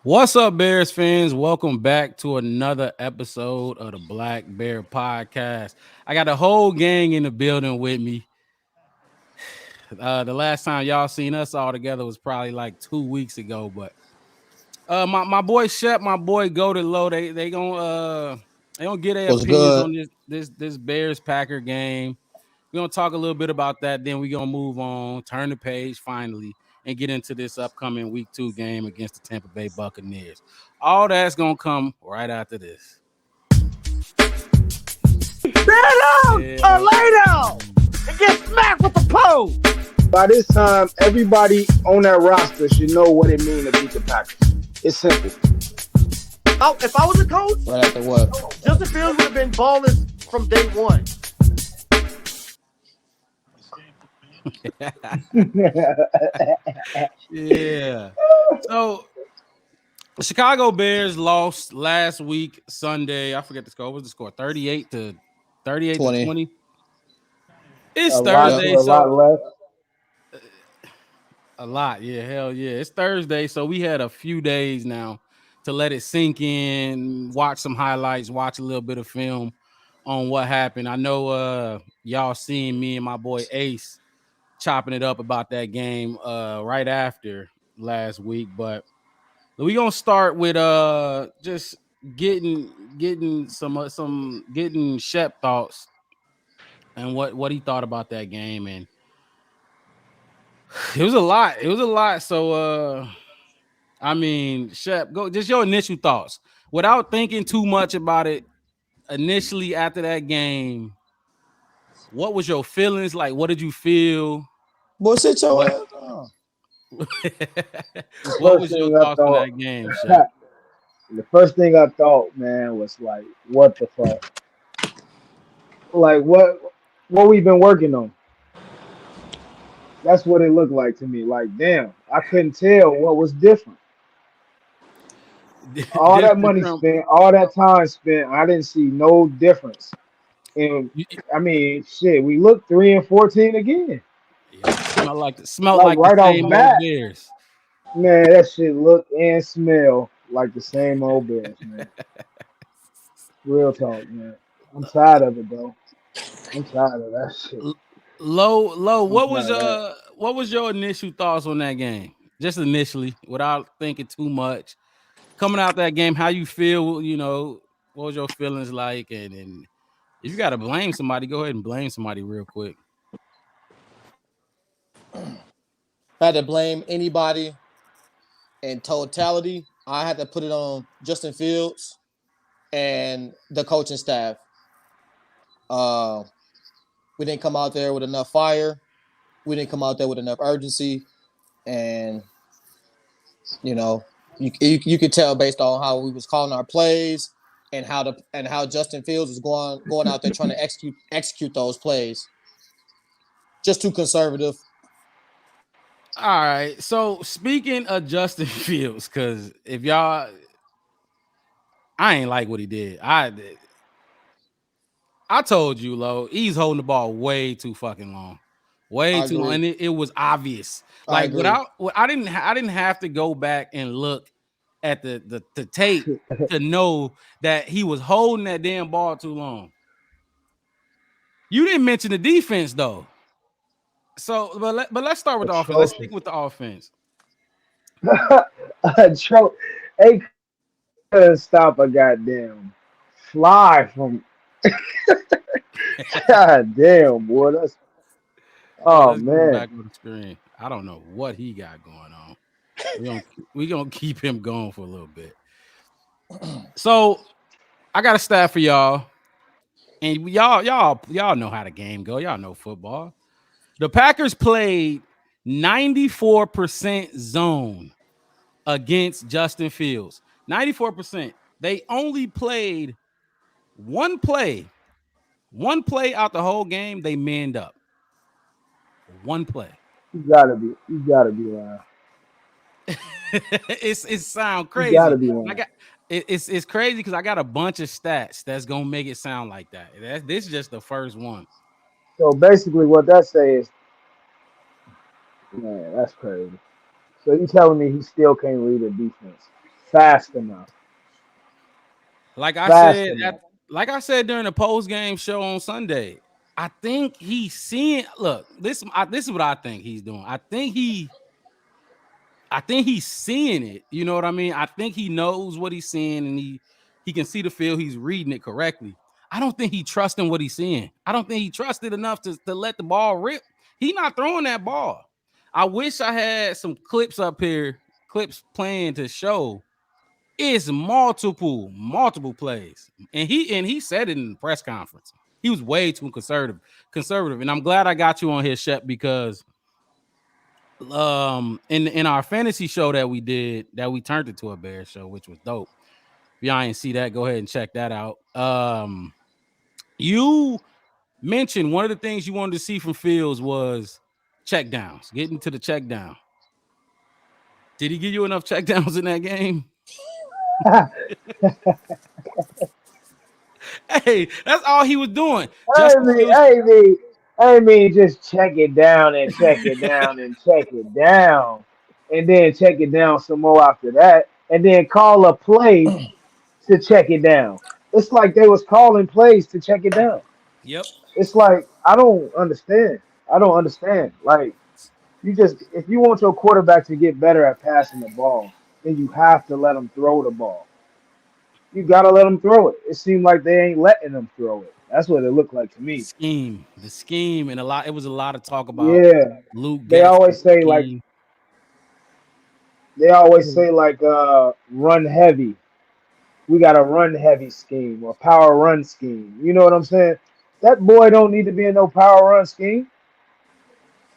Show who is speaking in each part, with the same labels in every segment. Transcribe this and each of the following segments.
Speaker 1: What's up, Bears fans? Welcome back to another episode of the Black Bear Podcast. I got the whole gang in the building with me. The last time y'all seen us all together was probably like 2 weeks ago, but my boy Shep, my boy Goated Low, they gonna get their
Speaker 2: Was
Speaker 1: opinions
Speaker 2: good.
Speaker 1: on this Bears Packer game. We're gonna talk a little bit about that. Then we're gonna move on, turn the page finally, and get into this upcoming week 2 game against the Tampa Bay Buccaneers. All that's gonna come right after this.
Speaker 3: Stand down or
Speaker 1: Yeah.
Speaker 3: lay down and get smacked with the pole.
Speaker 4: By this time, everybody on that roster should know what it means to beat the Packers. It's simple.
Speaker 3: Oh, if I was a coach,
Speaker 2: Right after what?
Speaker 3: Justin Fields would have been ballless from day one.
Speaker 1: Yeah. So the Chicago Bears lost last week Sunday. I forget the score. What was the score? 38 to
Speaker 2: 20.
Speaker 1: 20. It's
Speaker 4: A lot to
Speaker 1: Thursday,
Speaker 4: a lot
Speaker 1: so
Speaker 4: less.
Speaker 1: a lot. Yeah, hell yeah. It's Thursday, so we had a few days now to let it sink in, watch some highlights, watch a little bit of film on what happened. I know y'all seen me and my boy Ace chopping it up about that game right after last week, but we gonna start with just getting some getting Shep thoughts and what he thought about that game. And it was a lot. It was a lot. So I mean, Shep, go just your initial thoughts without thinking too much about it. Initially, after that game, what was your feelings like? What did you feel?
Speaker 2: Boy, sit your
Speaker 1: What
Speaker 2: ass down.
Speaker 4: The
Speaker 1: what
Speaker 4: first
Speaker 1: was your
Speaker 4: thing I
Speaker 1: thoughts on
Speaker 4: thought,
Speaker 1: that game, Shep?
Speaker 4: the first thing I thought, man, was like, what the fuck? Like, what we've been working on? That's what it looked like to me. Like, damn, I couldn't tell what was different. All that
Speaker 1: Different
Speaker 4: money
Speaker 1: from
Speaker 4: spent, all that time spent, I didn't see no difference. And
Speaker 1: you,
Speaker 4: I mean, shit, we looked 3-14 again.
Speaker 1: yep, smelled
Speaker 4: Like
Speaker 1: like the
Speaker 4: right off
Speaker 1: same old
Speaker 4: bat,
Speaker 1: Bears.
Speaker 4: man, that shit look and smell like the same old Bears, man. Real talk, man. I'm tired of it, bro. I'm tired of that shit.
Speaker 1: L- Low.
Speaker 4: I'm tired of that.
Speaker 1: What was your initial thoughts on that game? Just initially, without thinking too much. Coming out that game, how you feel? What was your feelings like? And if you got to blame somebody, go ahead and blame somebody real quick.
Speaker 2: I had to blame anybody in totality. I had to put it on Justin Fields and the coaching staff. Uh, we didn't come out there with enough fire. We didn't come out there with enough urgency, and you know, you could tell based on how we was calling our plays and how Justin Fields was going out there trying to execute those plays. Just too conservative.
Speaker 1: All right. So speaking of Justin Fields, because if y'all, I ain't like what he did. I told you, Lo, he's holding the ball way too fucking long. Way
Speaker 2: I
Speaker 1: too long.
Speaker 2: agree.
Speaker 1: And it was obvious.
Speaker 2: I
Speaker 1: Like
Speaker 2: agree.
Speaker 1: I didn't have to go back and look at the tape to know that he was holding that damn ball too long. You didn't mention the defense though. So but let's start with the offense. Let's stick
Speaker 4: Atrocious.
Speaker 1: with the offense.
Speaker 4: Atro- They couldn't stop a goddamn fly from. God damn, boy. That's oh
Speaker 1: Let's get him
Speaker 4: man.
Speaker 1: back on the screen. I don't know what he got going on. We gonna keep him going for a little bit. So I got a stat for y'all. And y'all know how the game go. Y'all know football. The Packers played 94% zone against Justin Fields. 94%. They only played one play. One play out the whole game, they manned up. One play.
Speaker 4: You gotta be lying.
Speaker 1: It sound
Speaker 4: You gotta
Speaker 1: crazy.
Speaker 4: be
Speaker 1: I
Speaker 4: lying.
Speaker 1: got it's crazy because I got a bunch of stats that's gonna make it sound like that. This is just the first one.
Speaker 4: So basically, what that says, man, that's crazy. So you telling me he still can't read a defense? fast enough.
Speaker 1: Like I
Speaker 4: Fast
Speaker 1: said
Speaker 4: enough.
Speaker 1: during the post game show on Sunday, I think he's seeing. Look, this is what I think he's doing. I think he's seeing it. You know what I mean? I think he knows what he's seeing, and he can see the field. He's reading it correctly. I don't think he trusting what he's seeing. I don't think he trusted enough to let the ball rip. He's not throwing that ball. I wish I had some clips up here, clips playing to show it's multiple plays. And he said it in the press conference. He was way too conservative. And I'm glad I got you on here, Shep, because in our fantasy show that we did, that we turned it to a bear show, which was dope. If y'all ain't see that, go ahead and check that out. You mentioned one of the things you wanted to see from Fields was check downs, getting to the check down. Did he give you enough check downs in that game? Hey, that's all he was doing.
Speaker 4: I
Speaker 1: Justin
Speaker 4: mean,
Speaker 1: Fields.
Speaker 4: I mean, I mean, just check it down and check it down and check it down, and then check it down some more after that, and then call a play to check it down. It's like they was calling plays to check it down.
Speaker 1: Yep.
Speaker 4: It's like I don't understand. I don't understand. Like you just if you want your quarterback to get better at passing the ball, then you have to let him throw the ball. You gotta let them throw it. It seemed like they ain't letting them throw it. That's what it looked like to me.
Speaker 1: The scheme, and it was a lot of talk about
Speaker 4: Yeah,
Speaker 1: Luke
Speaker 4: they
Speaker 1: Getz's
Speaker 4: always say like
Speaker 1: scheme.
Speaker 4: they always say like run heavy. We got a run heavy scheme or power run scheme. You know what I'm saying? That boy don't need to be in no power run scheme.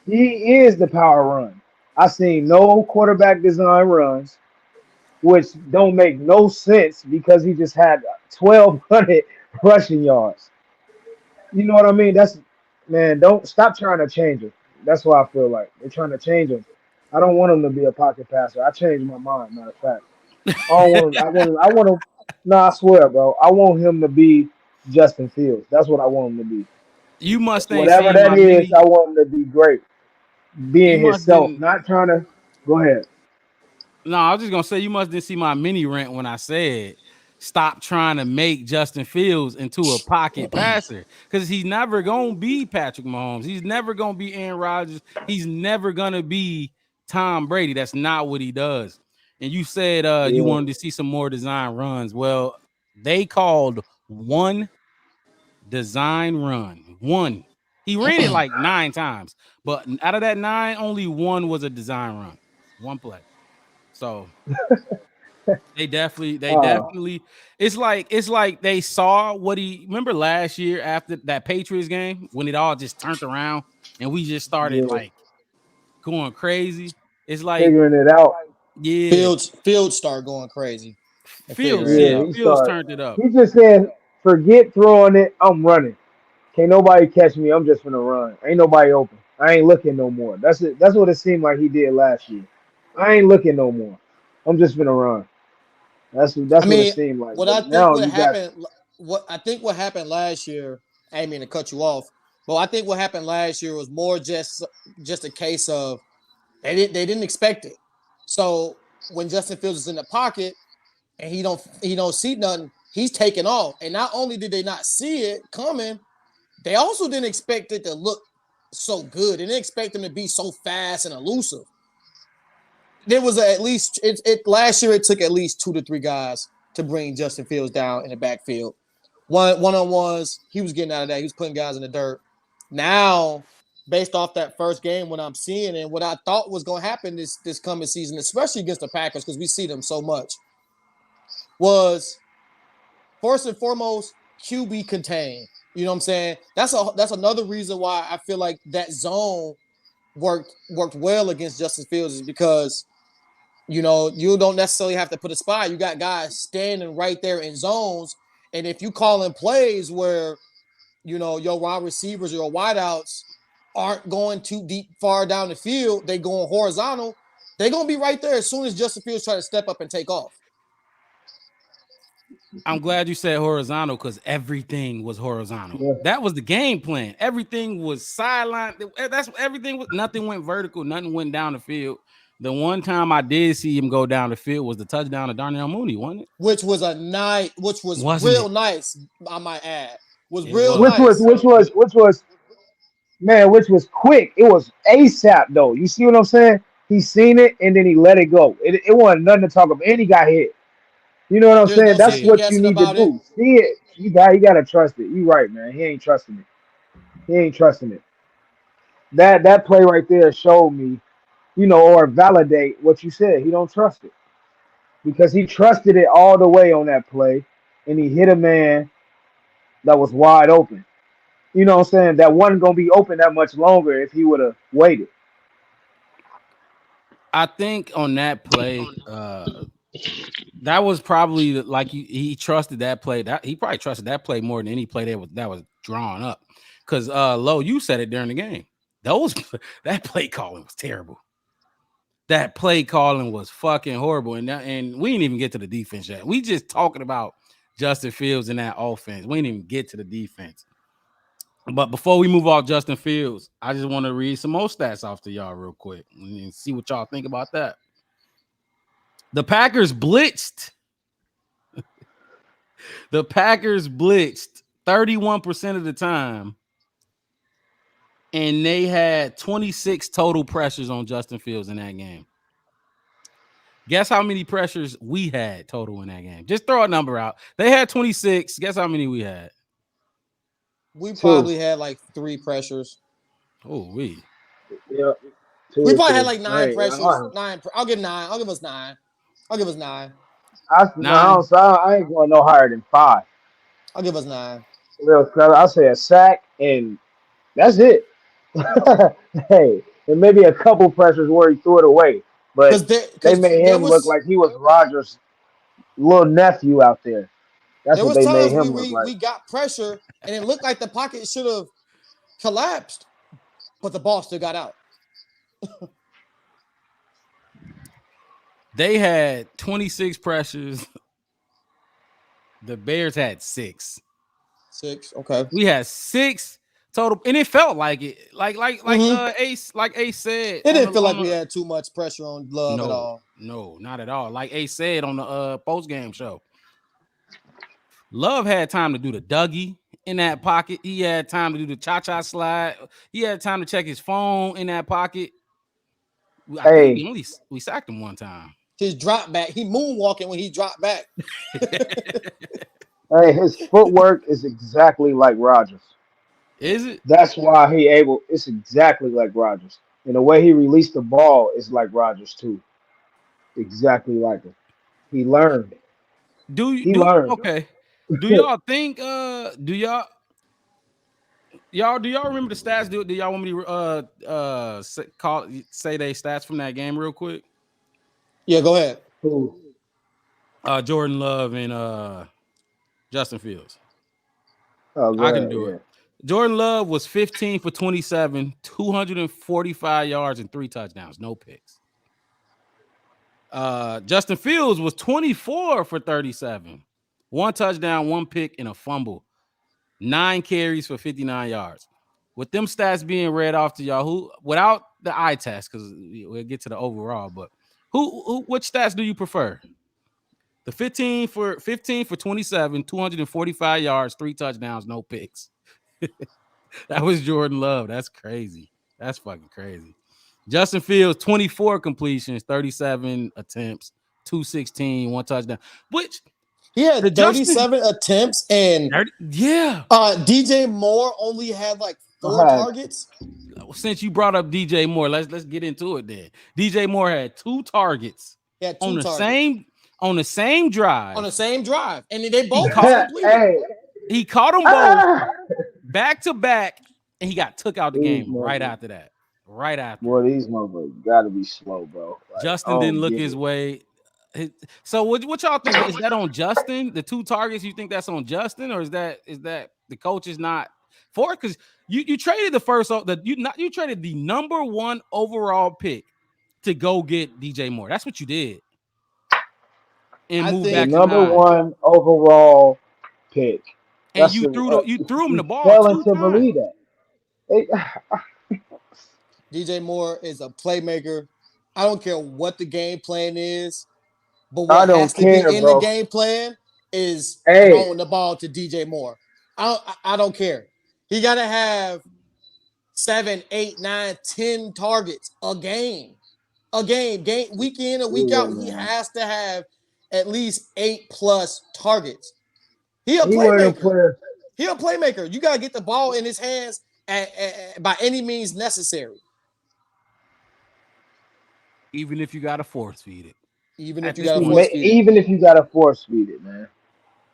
Speaker 4: He is the power run. I seen no quarterback design runs, which don't make no sense because he just had 1,200 rushing yards. You know what I mean? That's man. Don't stop trying to change him. That's what I feel like they're trying to change him. I don't want him to be a pocket passer. I changed my mind. Matter of fact, I don't want him. I want him. I want him. No, I swear, bro. I want him to be Justin Fields. That's what I want him to be.
Speaker 1: You must ain't
Speaker 4: Whatever
Speaker 1: seen
Speaker 4: that
Speaker 1: my
Speaker 4: is,
Speaker 1: mini.
Speaker 4: I want him to be great.
Speaker 1: You
Speaker 4: Being
Speaker 1: must
Speaker 4: himself,
Speaker 1: didn't.
Speaker 4: not trying to. Go ahead.
Speaker 1: No, I was just gonna say you must didn't see my mini rant when I said stop trying to make Justin Fields into a pocket passer because he's never gonna be Patrick Mahomes. He's never gonna be Aaron Rodgers. He's never gonna be Tom Brady. That's not what he does. And you said you
Speaker 4: Yeah.
Speaker 1: wanted to see some more design runs. Well, they called one design run. One. He ran it like 9 times, but out of that 9, only one was a design run. One play. So they
Speaker 4: Uh,
Speaker 1: definitely it's like they saw what he remember last year after that Patriots game when it all just turned around and we just started
Speaker 4: yeah.
Speaker 1: like going crazy. It's like,
Speaker 4: Figuring it out.
Speaker 1: yeah,
Speaker 2: Fields start going crazy and figure
Speaker 1: Fields,
Speaker 2: it
Speaker 1: yeah,
Speaker 4: Yeah.
Speaker 2: out.
Speaker 4: He
Speaker 1: Fields
Speaker 4: started.
Speaker 1: turned it up.
Speaker 4: He just said, "Forget throwing it. I'm running." Can't nobody catch me. I'm just gonna run. Ain't nobody open. I ain't looking no more. That's it. That's what it seemed like he did last year. I ain't looking no more. I'm just gonna run.
Speaker 2: I
Speaker 4: That's what it
Speaker 2: mean,
Speaker 4: seemed like.
Speaker 2: what I
Speaker 4: But
Speaker 2: think
Speaker 4: now
Speaker 2: what
Speaker 4: you got
Speaker 2: happened, what happened last year. I didn't mean to cut you off, but I think what happened last year was more just a case of they didn't expect it. So when Justin Fields is in the pocket and he don't see nothing, he's taking off. And not only did they not see it coming, they also didn't expect it to look so good. They didn't expect him to be so fast and elusive. There was at least it last year. It took at least 2 to 3 guys to bring Justin Fields down in the backfield. One on ones, he was getting out of that. He was putting guys in the dirt. Now, based off that first game, what I'm seeing and what I thought was going to happen this coming season, especially against the Packers, because we see them so much, was first and foremost QB contained. You know what I'm saying? That's another reason why I feel like that zone worked well against Justin Fields is because you don't necessarily have to put a spy. You got guys standing right there in zones. And if you call in plays where, your wide receivers or your wideouts aren't going too deep far down the field, they going horizontal, they're going to be right there as soon as Justin Fields try to step up and take off.
Speaker 1: I'm glad you said horizontal because everything was horizontal.
Speaker 4: yeah.
Speaker 1: That was the game plan. Everything was sideline. That's everything was nothing went vertical, nothing went down the field. The one time I did see him go down the field was the touchdown to Darnell Mooney, wasn't it?
Speaker 2: which was which was
Speaker 1: Wasn't
Speaker 2: real
Speaker 1: it?
Speaker 2: nice, I might add. Was
Speaker 1: It
Speaker 2: real
Speaker 4: Which
Speaker 1: was.
Speaker 4: was
Speaker 2: nice.
Speaker 4: which was which was man, which was quick. It was ASAP though. You see what I'm saying? He seen it and then he let it go. It wasn't nothing to talk about. And he got hit. You know what I'm
Speaker 2: There's
Speaker 4: saying?
Speaker 2: no
Speaker 4: That's
Speaker 2: second
Speaker 4: what you
Speaker 2: guessing
Speaker 4: need to
Speaker 2: about it.
Speaker 4: do. See it. You gotta trust it. You right, man. He ain't trusting it. He ain't trusting it. That play right there showed me, or validate what you said. He don't trust it because he trusted it all the way on that play, and he hit a man that was wide open. You know what I'm saying? That wasn't gonna be open that much longer if he would have waited.
Speaker 1: I think on that play, that was probably like he trusted that play. That he probably trusted that play more than any play that was drawn up. Because Lo, you said it during the game. Those that play calling was terrible. That play calling was fucking horrible. And we didn't even get to the defense yet. We just talking about Justin Fields and that offense. We didn't even get to the defense. But before we move off Justin Fields, I just want to read some more stats off to y'all real quick and see what y'all think about that. The Packers blitzed. The Packers blitzed 31% of the time, and they had 26 total pressures on Justin Fields in that game. Guess how many pressures we had total in that game? Just throw a number out. They had 26. Guess how many we had?
Speaker 2: We
Speaker 4: Two.
Speaker 2: probably had like 3 pressures.
Speaker 1: Oh, we.
Speaker 4: Yeah. Two
Speaker 2: We
Speaker 4: or
Speaker 2: probably had
Speaker 4: three.
Speaker 2: like nine
Speaker 4: Right.
Speaker 2: pressures. Nine. I'll give 9. I'll give us 9. I'll give us 9.
Speaker 4: No,
Speaker 1: Nine.
Speaker 4: I ain't going no higher than five.
Speaker 2: I'll give us 9.
Speaker 4: I'll say a sack, and that's it. Hey, and maybe a couple pressures where he threw it away, but they made
Speaker 2: There
Speaker 4: him look
Speaker 2: was
Speaker 4: like he was Rogers' little nephew out there. That's
Speaker 2: there
Speaker 4: what
Speaker 2: was
Speaker 4: they made
Speaker 2: times
Speaker 4: him look like.
Speaker 2: we got pressure and it looked like the pocket should have collapsed, but the ball still got out.
Speaker 1: They had 26 pressures. The Bears had 6.
Speaker 2: 6. Okay.
Speaker 1: We had 6 total, and it felt like it.
Speaker 2: Mm-hmm.
Speaker 1: Ace said
Speaker 2: It
Speaker 1: on
Speaker 2: didn't
Speaker 1: the
Speaker 2: feel
Speaker 1: on
Speaker 2: like we
Speaker 1: the
Speaker 2: had too much pressure on Love at
Speaker 1: no,
Speaker 2: all.
Speaker 1: no, not at all. Like Ace said on the post game show. Love had time to do the Dougie in that pocket. He had time to do the cha-cha slide. He had time to check his phone in that pocket. I think
Speaker 4: Hey,
Speaker 1: we sacked him one time.
Speaker 2: His drop back, he moonwalking when he dropped back.
Speaker 4: hey, his footwork is exactly like Rogers.
Speaker 1: Is it?
Speaker 4: That's why he able. It's exactly like Rogers, and the way he released the ball is like Rogers too. Exactly like him. He learned.
Speaker 1: Do you
Speaker 4: He
Speaker 1: do
Speaker 4: learned.
Speaker 1: okay? Do y'all think do y'all remember the stats? Do y'all want me to say they stats from that game real quick?
Speaker 2: Yeah, go ahead.
Speaker 4: Who?
Speaker 1: Jordan Love and Justin Fields.
Speaker 4: Oh,
Speaker 1: I can
Speaker 4: good.
Speaker 1: do it.
Speaker 4: Yeah.
Speaker 1: Jordan Love was 15 for 27, 245 yards and 3 touchdowns, no picks. Justin Fields was 24 for 37, 1 touchdown, 1 pick, and a fumble. 9 carries for 59 yards. With them stats being read off to y'all, who without the eye test, because we'll get to the overall, but which stats do you prefer? The 15 for 27, 245 yards, 3 touchdowns, no picks. That was Jordan Love. That's crazy. That's fucking crazy. Justin Fields, 24 completions, 37 attempts, 216, 1 touchdown. Which
Speaker 2: He
Speaker 1: the
Speaker 2: had
Speaker 1: Justin,
Speaker 2: 37 attempts and
Speaker 1: yeah.
Speaker 2: DJ Moore only had like
Speaker 4: I
Speaker 2: 4
Speaker 4: had
Speaker 2: targets.
Speaker 1: Since you brought up DJ Moore, let's get into it then. DJ Moore had 2 targets
Speaker 2: He had
Speaker 1: on
Speaker 2: 2
Speaker 1: the
Speaker 2: targets
Speaker 1: same
Speaker 2: on the
Speaker 1: drive.
Speaker 2: same drive, and they
Speaker 1: He
Speaker 2: both was
Speaker 1: caught
Speaker 2: completed.
Speaker 4: hey,
Speaker 1: he caught them both
Speaker 4: ah,
Speaker 1: back to back, and he got took out the
Speaker 4: these
Speaker 1: game right
Speaker 4: motherfuckers,
Speaker 1: after that. Right after.
Speaker 4: boy, these motherfuckers gotta be slow, bro. Like I
Speaker 1: Justin didn't
Speaker 4: don't
Speaker 1: look
Speaker 4: get
Speaker 1: his
Speaker 4: it.
Speaker 1: way. So what y'all think? Is that on Justin? The 2 targets, you think that's on Justin, or is that the coach is not for it? Because you traded the first you traded the number 1 overall pick to go get DJ Moore. That's what you did, and
Speaker 2: I
Speaker 1: move
Speaker 4: The
Speaker 1: back
Speaker 2: think
Speaker 1: to
Speaker 4: number
Speaker 1: 9.
Speaker 4: one overall pick.
Speaker 1: And
Speaker 4: That's
Speaker 1: you
Speaker 4: the
Speaker 1: threw him
Speaker 4: we
Speaker 1: the ball
Speaker 4: failing
Speaker 1: 2
Speaker 4: to
Speaker 1: times.
Speaker 4: believe that. They,
Speaker 2: DJ Moore is a playmaker I don't care what the game plan is, but what
Speaker 4: I don't
Speaker 2: has to be
Speaker 4: care,
Speaker 2: in the
Speaker 4: bro.
Speaker 2: game plan is
Speaker 4: Hey,
Speaker 2: throwing the ball to DJ Moore. I don't care. He got to have 7, 8, 9, 10 targets a game. Game week in and week
Speaker 4: yeah,
Speaker 2: out. He
Speaker 4: man.
Speaker 2: has to have at least 8 plus targets. He a
Speaker 4: He one of them
Speaker 2: playmaker.
Speaker 4: players.
Speaker 2: He a playmaker. You gotta get the ball in his hands by any means necessary,
Speaker 1: Even if you got to force feed it.
Speaker 2: even if
Speaker 1: At
Speaker 2: you
Speaker 1: this
Speaker 2: gotta
Speaker 1: point,
Speaker 2: force feed it.
Speaker 4: Even if you got to force feed it, man,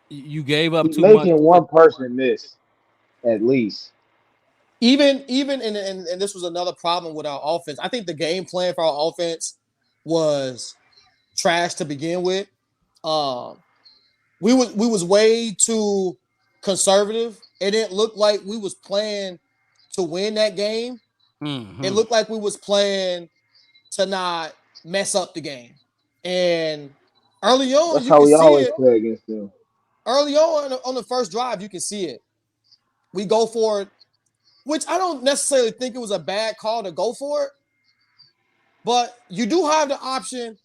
Speaker 1: you gave up
Speaker 4: he
Speaker 1: too much.
Speaker 4: making one person miss at least.
Speaker 2: Even and this was another problem with our offense. I think the game plan for our offense was trash to begin with. Um, we was way too conservative. It didn't look like we was playing to win that game. It
Speaker 1: Mm-hmm.
Speaker 2: looked like we was playing to not mess up the game. And early on,
Speaker 4: That's
Speaker 2: you
Speaker 4: how
Speaker 2: can
Speaker 4: we
Speaker 2: see
Speaker 4: always
Speaker 2: it.
Speaker 4: play against them.
Speaker 2: Early on the first drive, you can see it. We go for it, which I don't necessarily think it was a bad call to go for it, but you do have the option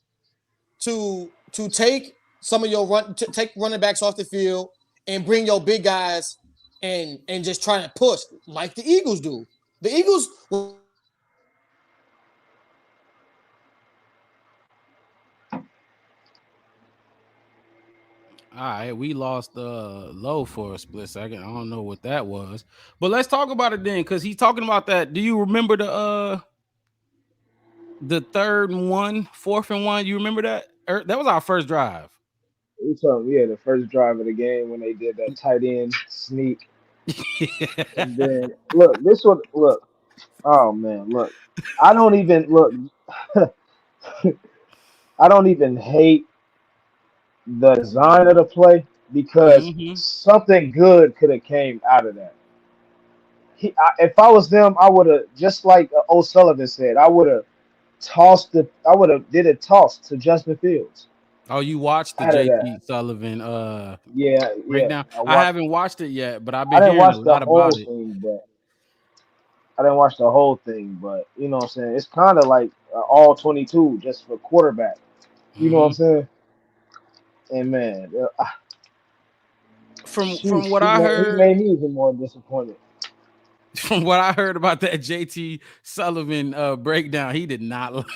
Speaker 2: to take some of your take running backs off the field and bring your big guys and just try to push like the Eagles do. The Eagles will run the ball with you and they'll try to push you off the field.
Speaker 1: All right, we lost low for a split second. I don't know what that was, but let's talk about it then, because he's talking about that. Do you remember the third and one, fourth and one? You remember that? That was our first drive.
Speaker 4: We told them, yeah, the first drive of the game when they did that tight end sneak, and then look, this one, look, oh man, look, I don't even look, I don't even hate the design of the play because
Speaker 1: hmm
Speaker 4: something good could have came out of that. If I was them, I would have just like O'Sullivan said, I would have did a toss to Justin Fields
Speaker 1: Oh, you watched the
Speaker 4: out of
Speaker 1: JT
Speaker 4: that.
Speaker 1: Sullivan
Speaker 4: Yeah, yeah.
Speaker 1: breakdown? I haven't watched it yet, but I've
Speaker 4: I
Speaker 1: been
Speaker 4: didn't
Speaker 1: hearing a
Speaker 4: watch the
Speaker 1: lot about
Speaker 4: whole
Speaker 1: it.
Speaker 4: thing, but I didn't watch the whole thing, but you know what I'm saying. It's kind of like all 22 just for quarterback. You know what I'm
Speaker 1: hmm
Speaker 4: saying? And man,
Speaker 1: From
Speaker 4: sheesh,
Speaker 1: what I
Speaker 4: he
Speaker 1: heard,
Speaker 4: made me even more disappointed.
Speaker 1: from what I heard about that JT Sullivan breakdown, he did not like.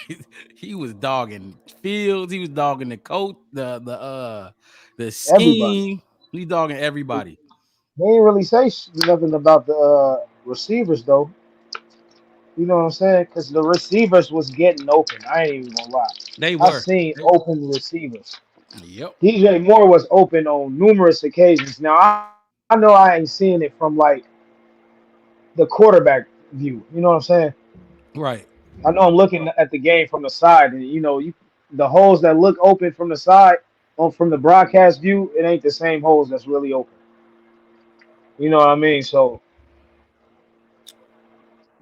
Speaker 1: He was dogging Fields. He was dogging the coach, the
Speaker 4: Everybody.
Speaker 1: scheme. He dogging everybody.
Speaker 4: He ain't really say nothing about the receivers though. You know what I'm saying? Because the receivers was getting open. I ain't even gonna lie.
Speaker 1: They
Speaker 4: I
Speaker 1: were.
Speaker 4: seen open receivers.
Speaker 1: Yep.
Speaker 4: DJ Moore was open on numerous occasions. Now I know I ain't seeing it from like the quarterback view. You know what I'm saying?
Speaker 1: Right.
Speaker 4: I know I'm looking at the game from the side, and you know, the holes that look open from the side on from the broadcast view, it ain't the same holes that's really open. You know what I mean? So,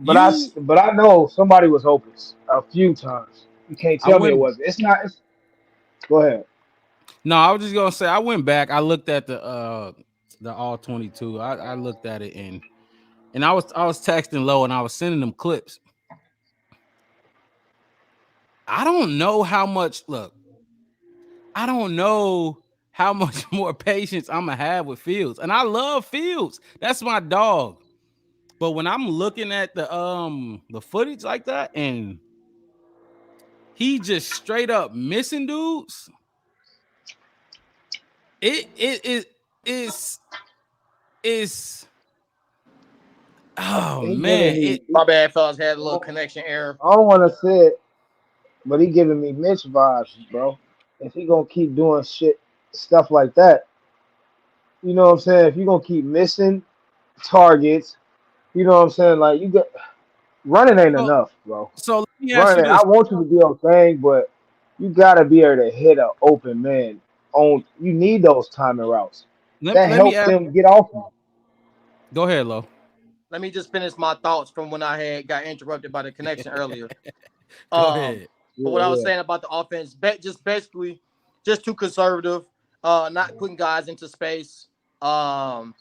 Speaker 1: You.
Speaker 4: but I know somebody was open a few times. You can't
Speaker 1: I
Speaker 4: tell me it
Speaker 1: went.
Speaker 4: wasn't. It's not. Go ahead.
Speaker 1: No, I was just gonna say I went back. I looked at the all 22. I looked at it and I was texting Low and I was sending them clips. I don't know how much. Look, I don't know how much more patience I'm gonna have with Fields, and I love Fields. That's my dog. But when I'm looking at the footage like that, and he just straight up missing dudes, it is oh
Speaker 4: He giving
Speaker 1: man,
Speaker 4: me.
Speaker 2: My bad, fellas, had a
Speaker 4: I
Speaker 2: little
Speaker 4: don't,
Speaker 2: connection error.
Speaker 4: I don't want to say it, but he giving me Mitch vibes, bro. If he gonna keep doing stuff like that, you know what I'm saying? If you gonna keep missing targets, you know what I'm saying? Like you got running ain't
Speaker 1: so
Speaker 4: enough, bro.
Speaker 1: so let me ask you
Speaker 4: Running, I
Speaker 1: this.
Speaker 4: want you to do your thing, but you gotta be able to hit an open man. On you need those timing routes. That
Speaker 1: Let me
Speaker 4: helps
Speaker 1: ask.
Speaker 4: them get off you.
Speaker 1: Go ahead, Lo.
Speaker 2: Let me just finish my thoughts from when I had got interrupted by the connection earlier.
Speaker 1: Go
Speaker 2: Um,
Speaker 1: ahead.
Speaker 2: but what I was
Speaker 4: Yeah,
Speaker 2: saying about the offense, just basically just too conservative, not putting guys into space. Um,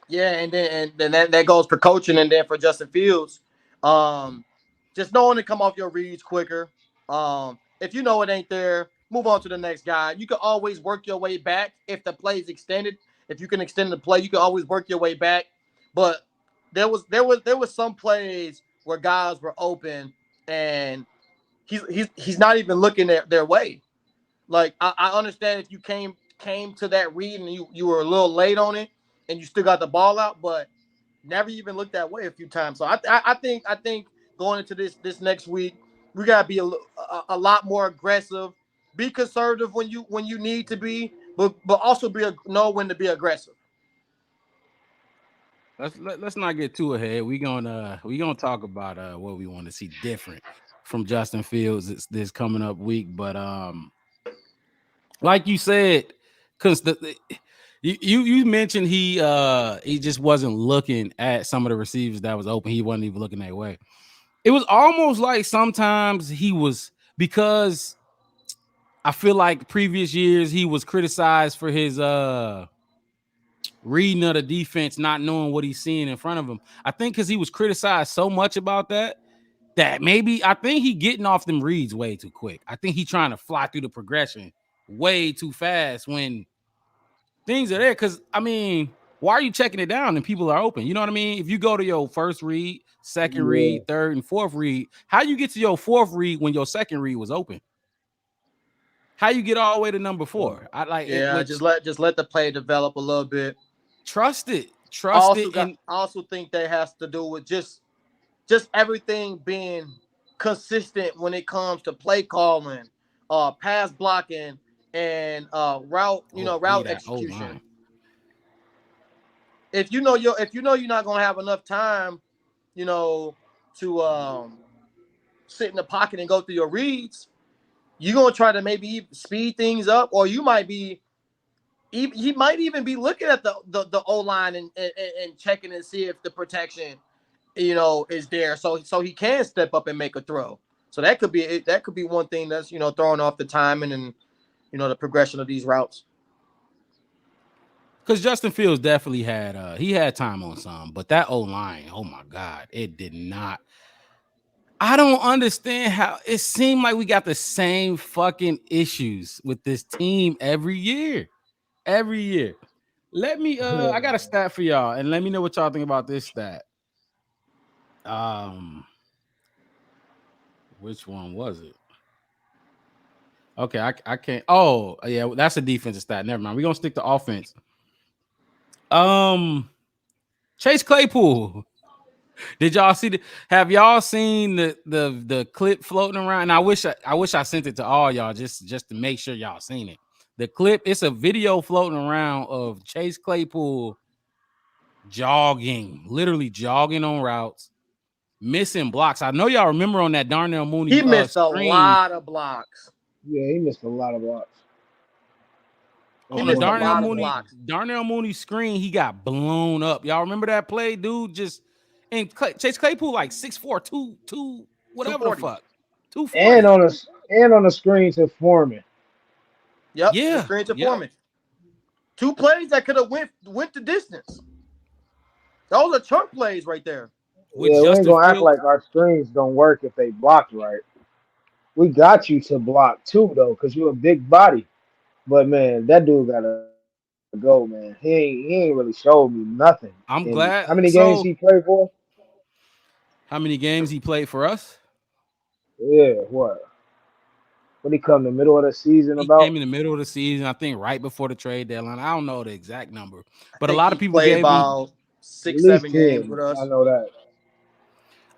Speaker 2: yeah, and then that goes for coaching, and then for Justin Fields, um,
Speaker 3: just knowing to come off your reads quicker. If you know it ain't there, move on to the next guy. You can always work your way back if the play is extended. If you can extend the play, you can always work your way back. But there was some plays where guys were open and he's not even looking their way. Like I understand if you came to that read and you were a little late on it and you still got the ball out, but never even looked that way a few times. So I think going into this next week, we gotta be a lot more aggressive. Be conservative when you need to be, but also know when to be aggressive.
Speaker 1: Let's not get too ahead. We gonna talk about what we want to see different from Justin Fields this coming up week. But like you said, because you mentioned he just wasn't looking at some of the receivers that was open. He wasn't even looking that way. It was almost like sometimes he was, because I feel like previous years he was criticized for his reading of the defense, not knowing what he's seeing in front of him. I think because he was criticized so much about that maybe I think he getting off them reads way too quick. I think he trying to fly through the progression way too fast when things are there. Because I mean, why are you checking it down and people are open? You know what I mean? If you go to your first read, second
Speaker 4: Yeah,
Speaker 1: read, third and fourth read, how you get to your fourth read when your second read was open? How you get all the way to number
Speaker 4: yeah.
Speaker 1: four? I like it,
Speaker 3: Yeah,
Speaker 1: which
Speaker 3: just let the play develop a little bit.
Speaker 1: trust it, and
Speaker 3: I also think that has to do with just everything being consistent when it comes to play calling, pass blocking, and route
Speaker 1: oh yeah,
Speaker 3: route
Speaker 1: that O
Speaker 3: execution.
Speaker 1: line.
Speaker 3: If you know you're not gonna have enough time, you know, to sit in the pocket and go through your reads, you're gonna try to maybe speed things up, or you might be he might even be looking at the O line and checking and see if the protection is there, so he can step up and make a throw. So that could be one thing that's throwing off the timing and the progression of these routes.
Speaker 1: Because Justin Fields definitely had he had time on some, but that O line, oh my god, it did not. I don't understand how it seemed like we got the same fucking issues with this team every year. Every year. Let me I got a stat for y'all and let me know what y'all think about this stat. Um which one was it? Okay, I can't. Oh, yeah, that's a defensive stat. Never mind. We're gonna stick to offense. Um Chase Claypool. Did y'all see have y'all seen the clip floating around? And I wish I sent it to all y'all just to make sure y'all seen it. The clip, it's a video floating around of Chase Claypool jogging, literally jogging on routes, missing blocks. I know y'all remember on that Darnell Mooney
Speaker 3: He missed a
Speaker 1: screen.
Speaker 3: lot of blocks.
Speaker 4: Yeah, he missed a lot of blocks,
Speaker 3: He
Speaker 1: On the
Speaker 3: missed a
Speaker 4: unfortunately.
Speaker 1: Darnell
Speaker 3: lot of
Speaker 1: Mooney
Speaker 3: blocks.
Speaker 1: Darnell Mooney screen, he got blown up. Y'all remember that play, dude? Just and Chase Claypool like 6'4", two
Speaker 3: Two
Speaker 1: whatever the
Speaker 3: forty.
Speaker 1: fuck,
Speaker 4: And
Speaker 1: 240.
Speaker 4: on a and on the screen to Foreman.
Speaker 3: Yep, the
Speaker 1: Yeah,
Speaker 3: screen to
Speaker 1: yep.
Speaker 3: Foreman. Two plays that could have went the distance. Those are chunk plays right there.
Speaker 1: With
Speaker 4: Yeah, we ain't
Speaker 1: Justin
Speaker 4: gonna act
Speaker 1: Fields,
Speaker 4: like our screens don't work if they blocked right. We got you to block too though, cause you're a big body. But man, that dude gotta go, man. He ain't really showed me nothing. And how
Speaker 1: I'm
Speaker 4: many
Speaker 1: glad.
Speaker 4: games he played
Speaker 1: So,
Speaker 4: for?
Speaker 1: how many games he played for us?
Speaker 4: Yeah, what he come the middle of the season
Speaker 1: He
Speaker 4: about?
Speaker 1: came in the middle of the season, I think, right before the trade deadline. I don't know the exact number,
Speaker 3: I
Speaker 1: but
Speaker 3: think he played about
Speaker 4: At
Speaker 3: six,
Speaker 4: least
Speaker 3: 7 games
Speaker 4: 10.
Speaker 3: with
Speaker 4: I
Speaker 3: us.
Speaker 4: know that.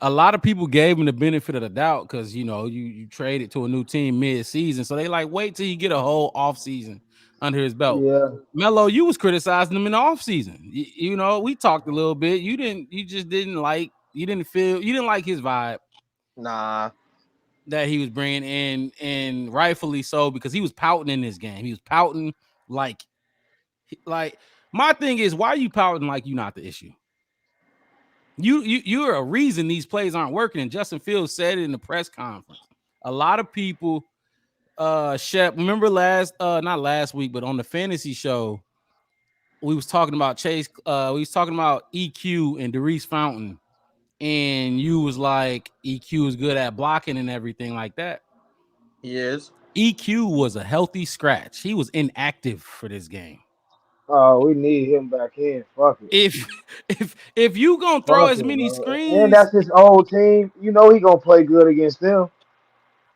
Speaker 1: a lot of people gave him the benefit of the doubt because you traded to a new team mid-season, so they like wait till you get a whole off season under his belt.
Speaker 4: Yeah.
Speaker 1: Melo, you was criticizing him in the off season. We talked a little bit. You just didn't like. You didn't like his vibe
Speaker 3: Nah,
Speaker 1: that he was bringing in, and rightfully so because he was pouting in this game. He was pouting like like my thing is why are you pouting like you not the issue? You're a reason these plays aren't working. And Justin Fields said it in the press conference. A lot of people, Shep, remember not last week, but on the fantasy show, we was talking about Chase. We was talking about EQ and Darius Fountain and you was like EQ is good at blocking and everything like that.
Speaker 3: He is.
Speaker 1: EQ was a healthy scratch. He was inactive for this game.
Speaker 4: Oh, we need him back in. Fuck it.
Speaker 1: If if you gonna throw
Speaker 4: Fuck
Speaker 1: as
Speaker 4: it,
Speaker 1: many
Speaker 4: bro. And
Speaker 1: screens,
Speaker 4: that's his old team. You know he gonna play good against them.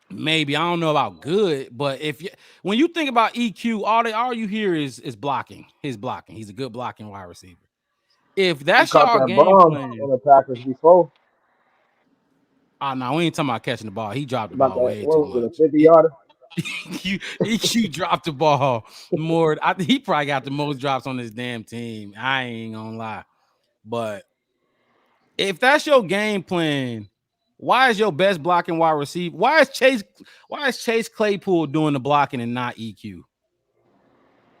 Speaker 1: maybe I don't know about good, but if you when you think about EQ, all you hear is blocking. His blocking. He's a good blocking wide receiver. If
Speaker 4: He
Speaker 1: that's
Speaker 4: caught
Speaker 1: y'all
Speaker 4: that
Speaker 1: game
Speaker 4: bomb
Speaker 1: plan,
Speaker 4: on the Packers before.
Speaker 1: no, we ain't talking about catching the ball. He dropped the
Speaker 4: About
Speaker 1: ball
Speaker 4: that,
Speaker 1: way too
Speaker 4: what was it, a
Speaker 1: much.
Speaker 4: 50 yarder?
Speaker 1: EQ dropped the ball more. He probably got the most drops on this damn team. I ain't gonna lie. But if that's your game plan, why is your best blocking wide receiver? Why is Chase Claypool doing the blocking and not EQ?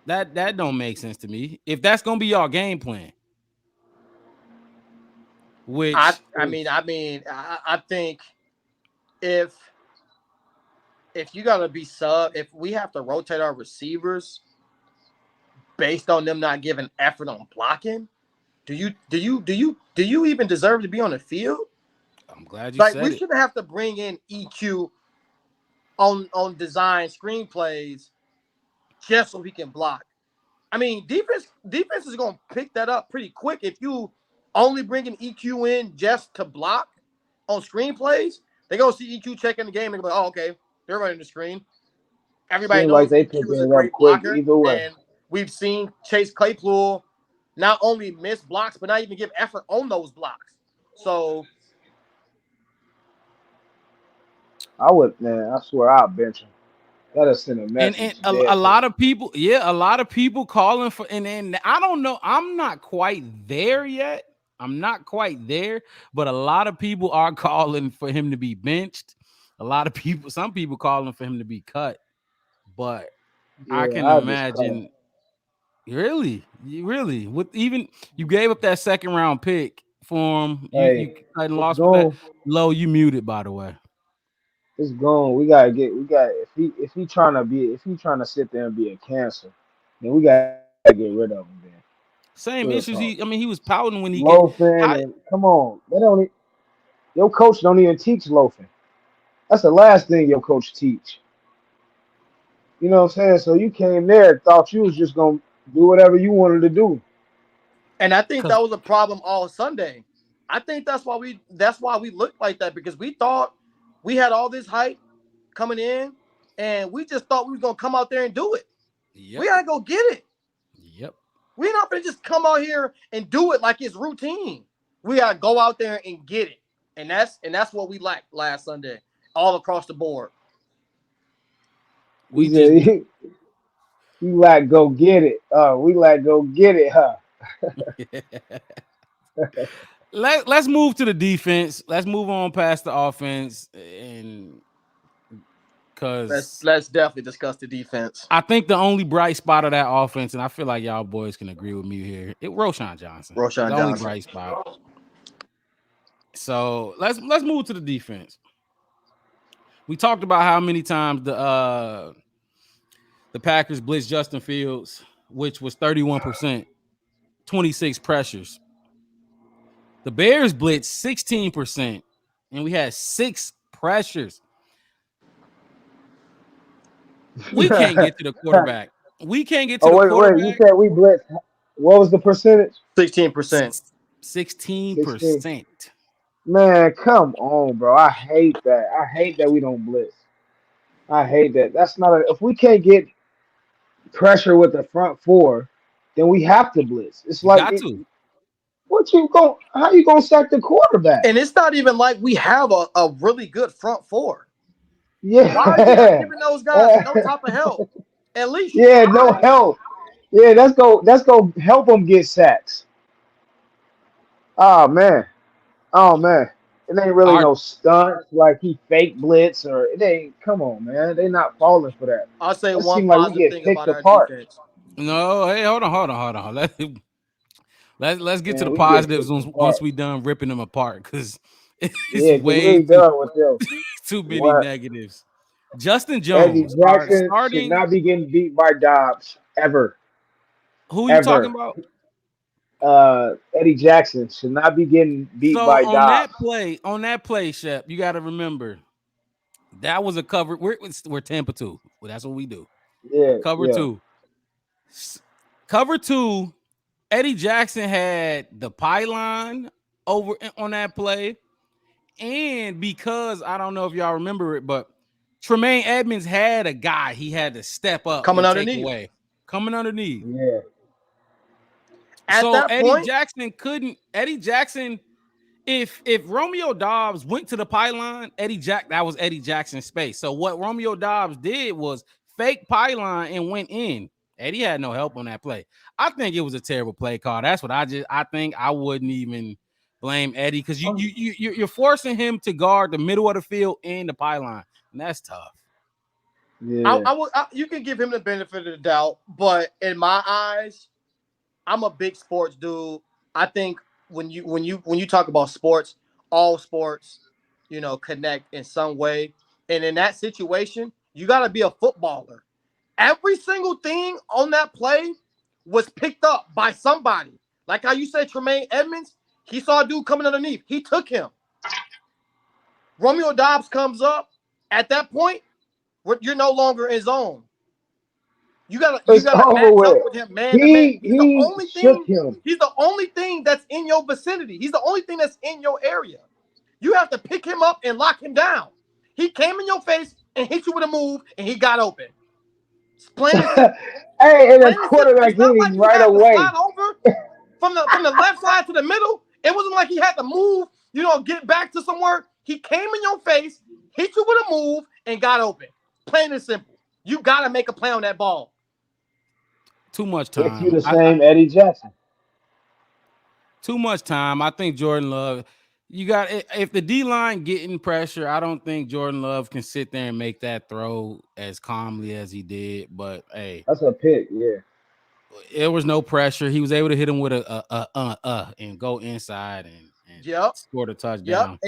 Speaker 1: That don't make sense to me. If that's gonna be your game plan,
Speaker 3: I
Speaker 1: which
Speaker 3: I mean I mean I think if if you gotta be if we have to rotate our receivers based on them not giving effort on blocking, do you even deserve to be on the field?
Speaker 1: I'm glad you
Speaker 3: Like
Speaker 1: said
Speaker 3: we
Speaker 1: it.
Speaker 3: shouldn't have to bring in EQ on design screenplays just so he can block. I mean, defense is gonna pick that up pretty quick if you only bringing EQ in just to block on screenplays. They go see EQ checking the game and go, oh, okay, they're running the screen. Everybody
Speaker 4: Seems like
Speaker 3: knows
Speaker 4: they
Speaker 3: EQ
Speaker 4: picking
Speaker 3: is a
Speaker 4: it up
Speaker 3: great
Speaker 4: quick
Speaker 3: blocker,
Speaker 4: either way.
Speaker 3: and we've seen Chase Claypool not only miss blocks but not even give effort on those blocks. So
Speaker 4: I would, man. I swear I'll bench him. That'll send a
Speaker 1: And
Speaker 4: message
Speaker 1: a
Speaker 4: dead quick.
Speaker 1: lot of people, yeah, a lot of people calling for, and I don't know, I'm not quite there yet. I'm not quite there, but a lot of people are calling for him to be benched. A lot of people, some people calling for him to be cut. But I
Speaker 4: Yeah,
Speaker 1: can
Speaker 4: I just cut him.
Speaker 1: imagine, really, with even you gave up that second round pick for him. You
Speaker 4: Hey,
Speaker 1: cut and
Speaker 4: it's
Speaker 1: lost with that.
Speaker 4: gone.
Speaker 1: Low, you muted by the way.
Speaker 4: It's gone. We got if he trying to sit there and be a cancer, then we gotta get rid of him then. Real
Speaker 1: Same
Speaker 4: talk.
Speaker 1: issues. He was pouting when he get
Speaker 4: Loafing
Speaker 1: how
Speaker 4: and come on. Your coach don't even teach loafing. That's the last thing your coach teach. You know what I'm saying? So you came there, thought you was just gonna do whatever you wanted to do.
Speaker 3: and I think
Speaker 1: because
Speaker 3: that was a problem all Sunday. I think that's why we looked like that because we thought we had all this hype coming in, and we just thought we was gonna come out there and do it. We
Speaker 1: yep,
Speaker 3: gotta go get it.
Speaker 1: yep.
Speaker 3: We're not gonna just come out here and do it like it's routine. We gotta go out there and get it, and that's what we lacked last Sunday, all across the board.
Speaker 4: He
Speaker 1: We just
Speaker 4: said, "You like go get it. We like go get it, huh?"
Speaker 1: let's move to the defense. Let's move on past the offense, and
Speaker 3: Let's
Speaker 1: because
Speaker 3: let's definitely discuss the defense.
Speaker 1: I think the only bright spot of that offense, and I feel like y'all boys can agree with me here, Roshan Johnson, the
Speaker 3: Roshan
Speaker 1: only
Speaker 3: Johnson.
Speaker 1: bright spot. So let's move to the defense. We talked about how many times the Packers blitzed Justin Fields, which was 31%, 26 pressures. The Bears blitzed 16%, and we had 6 pressures. We can't get to the quarterback. We can't get to
Speaker 4: Oh
Speaker 1: the
Speaker 4: wait, you
Speaker 1: quarterback.
Speaker 4: said we blitzed. What was the percentage?
Speaker 3: 16%.
Speaker 4: 16.
Speaker 1: 16%.
Speaker 4: Man, come on, bro. I hate that. I hate that we don't blitz. I hate that. That's not a. If we can't get pressure with the front four, then we have to blitz. It's
Speaker 1: You
Speaker 4: like
Speaker 1: got to.
Speaker 4: what you going? How you gonna sack the quarterback?
Speaker 3: And it's not even like we have a really good front four. Why are you not
Speaker 4: Yeah,
Speaker 3: giving those guys no type of help? At least
Speaker 4: yeah. No
Speaker 3: try.
Speaker 4: help. Yeah, let's go help them get sacks. Oh man. Oh man, it ain't really
Speaker 1: Our
Speaker 4: no stunts like he fake blitz or it ain't. Come on, man, they not falling for that.
Speaker 3: I'll say
Speaker 4: That
Speaker 3: one
Speaker 4: seems like we
Speaker 3: positive
Speaker 4: get
Speaker 3: thing
Speaker 4: picked
Speaker 3: about our
Speaker 4: apart,
Speaker 3: defense.
Speaker 1: no, hey, hold on. Let's get to
Speaker 4: man.
Speaker 1: the
Speaker 4: We get
Speaker 1: positives
Speaker 4: picked
Speaker 1: once
Speaker 4: apart.
Speaker 1: we done ripping them apart because it's
Speaker 4: Yeah, because
Speaker 1: way
Speaker 4: we done with them.
Speaker 1: too many
Speaker 4: What?
Speaker 1: negatives. Justin
Speaker 4: Eddie
Speaker 1: Jones, our
Speaker 4: Jackson should
Speaker 1: starting.
Speaker 4: not be getting beat by Dobbs ever,
Speaker 1: Who are you talking
Speaker 4: ever.
Speaker 1: about?
Speaker 4: Eddie Jackson should not be getting beat
Speaker 1: So
Speaker 4: by Dobbs.
Speaker 1: on that play, Shep, you got to remember that was a cover. We're Tampa 2. Well, that's what we do.
Speaker 4: Yeah,
Speaker 1: Cover
Speaker 4: yeah.
Speaker 1: 2. Cover 2. Eddie Jackson had the pylon over on that play. And because I don't know if y'all remember it, but Tremaine Edmonds had a guy he had to step up
Speaker 3: coming
Speaker 1: and take
Speaker 3: underneath.
Speaker 1: away, coming underneath.
Speaker 4: Yeah.
Speaker 3: At
Speaker 1: So
Speaker 3: that point,
Speaker 1: Eddie Jackson, if Romeo Dobbs went to the pylon, that was Eddie Jackson's space. So what Romeo Dobbs did was fake pylon and went in. Eddie had no help on that play. I think it was a terrible play call. That's what I think I wouldn't even blame Eddie because you're forcing him to guard the middle of the field and the pylon, and that's tough.
Speaker 4: Yeah.
Speaker 3: you can give him the benefit of the doubt, but in my eyes, I'm a big sports dude. I think when you talk about sports, all sports, connect in some way. And in that situation, you got to be a footballer. Every single thing on that play was picked up by somebody. Like how you said, Tremaine Edmonds, he saw a dude coming underneath. He took him. Romeo Dobbs comes up. At that point, you're no longer in zone. You
Speaker 4: It's
Speaker 3: gotta
Speaker 4: over
Speaker 3: match up
Speaker 4: with.
Speaker 3: with him man to man.
Speaker 4: He shook him.
Speaker 3: He's the only thing that's in your vicinity. He's the only thing that's in your area. You have to pick him up and lock him down. He came in your face and hit you with a move, and he got open. It's plain and simple.
Speaker 4: Hey, and the
Speaker 3: Plain and simple.
Speaker 4: quarterback
Speaker 3: It's
Speaker 4: hit
Speaker 3: not like
Speaker 4: him
Speaker 3: you
Speaker 4: right
Speaker 3: had to
Speaker 4: away.
Speaker 3: slide over from the left side to the middle. It wasn't like he had to move, get back to somewhere. He came in your face, hit you with a move, and got open. Plain and simple. You gotta make a play on that ball.
Speaker 1: Too much
Speaker 4: If you
Speaker 1: time.
Speaker 4: the same Eddie Jackson.
Speaker 1: Too much time. I think Jordan Love. You got if the D line getting pressure, I don't think Jordan Love can sit there and make that throw as calmly as he did. But hey,
Speaker 4: That's a pick, yeah.
Speaker 1: there was no pressure. He was able to hit him with and go inside and
Speaker 3: Yep.
Speaker 1: score the
Speaker 3: Yep.
Speaker 1: touchdown.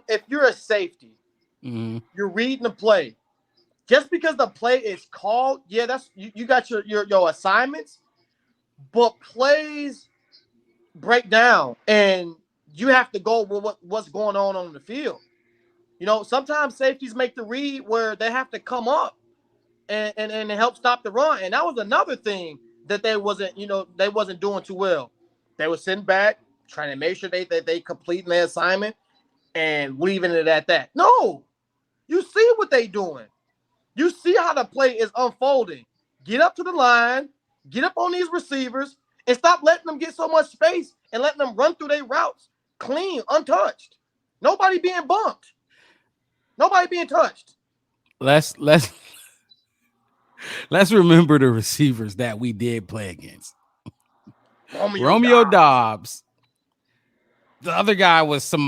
Speaker 3: If you're a safety,
Speaker 1: Mm-hmm.
Speaker 3: you're reading the play. Just because the play is called, yeah, that's you got your assignments, but plays break down and you have to go with what's going on the field. Sometimes safeties make the read where they have to come up and help stop the run. And that was another thing that they wasn't doing too well. They were sitting back, trying to make sure they complete their assignment and leaving it at that. No, you see what they doing. You see how the play is unfolding. Get up to the line, get up on these receivers, and stop letting them get so much space and letting them run through their routes clean, untouched. Nobody being bumped. Nobody being touched.
Speaker 1: Let's let's let's remember the receivers that we did play against.
Speaker 3: Romeo
Speaker 1: Romeo
Speaker 3: Dobbs.
Speaker 1: Dobbs. The other guy was some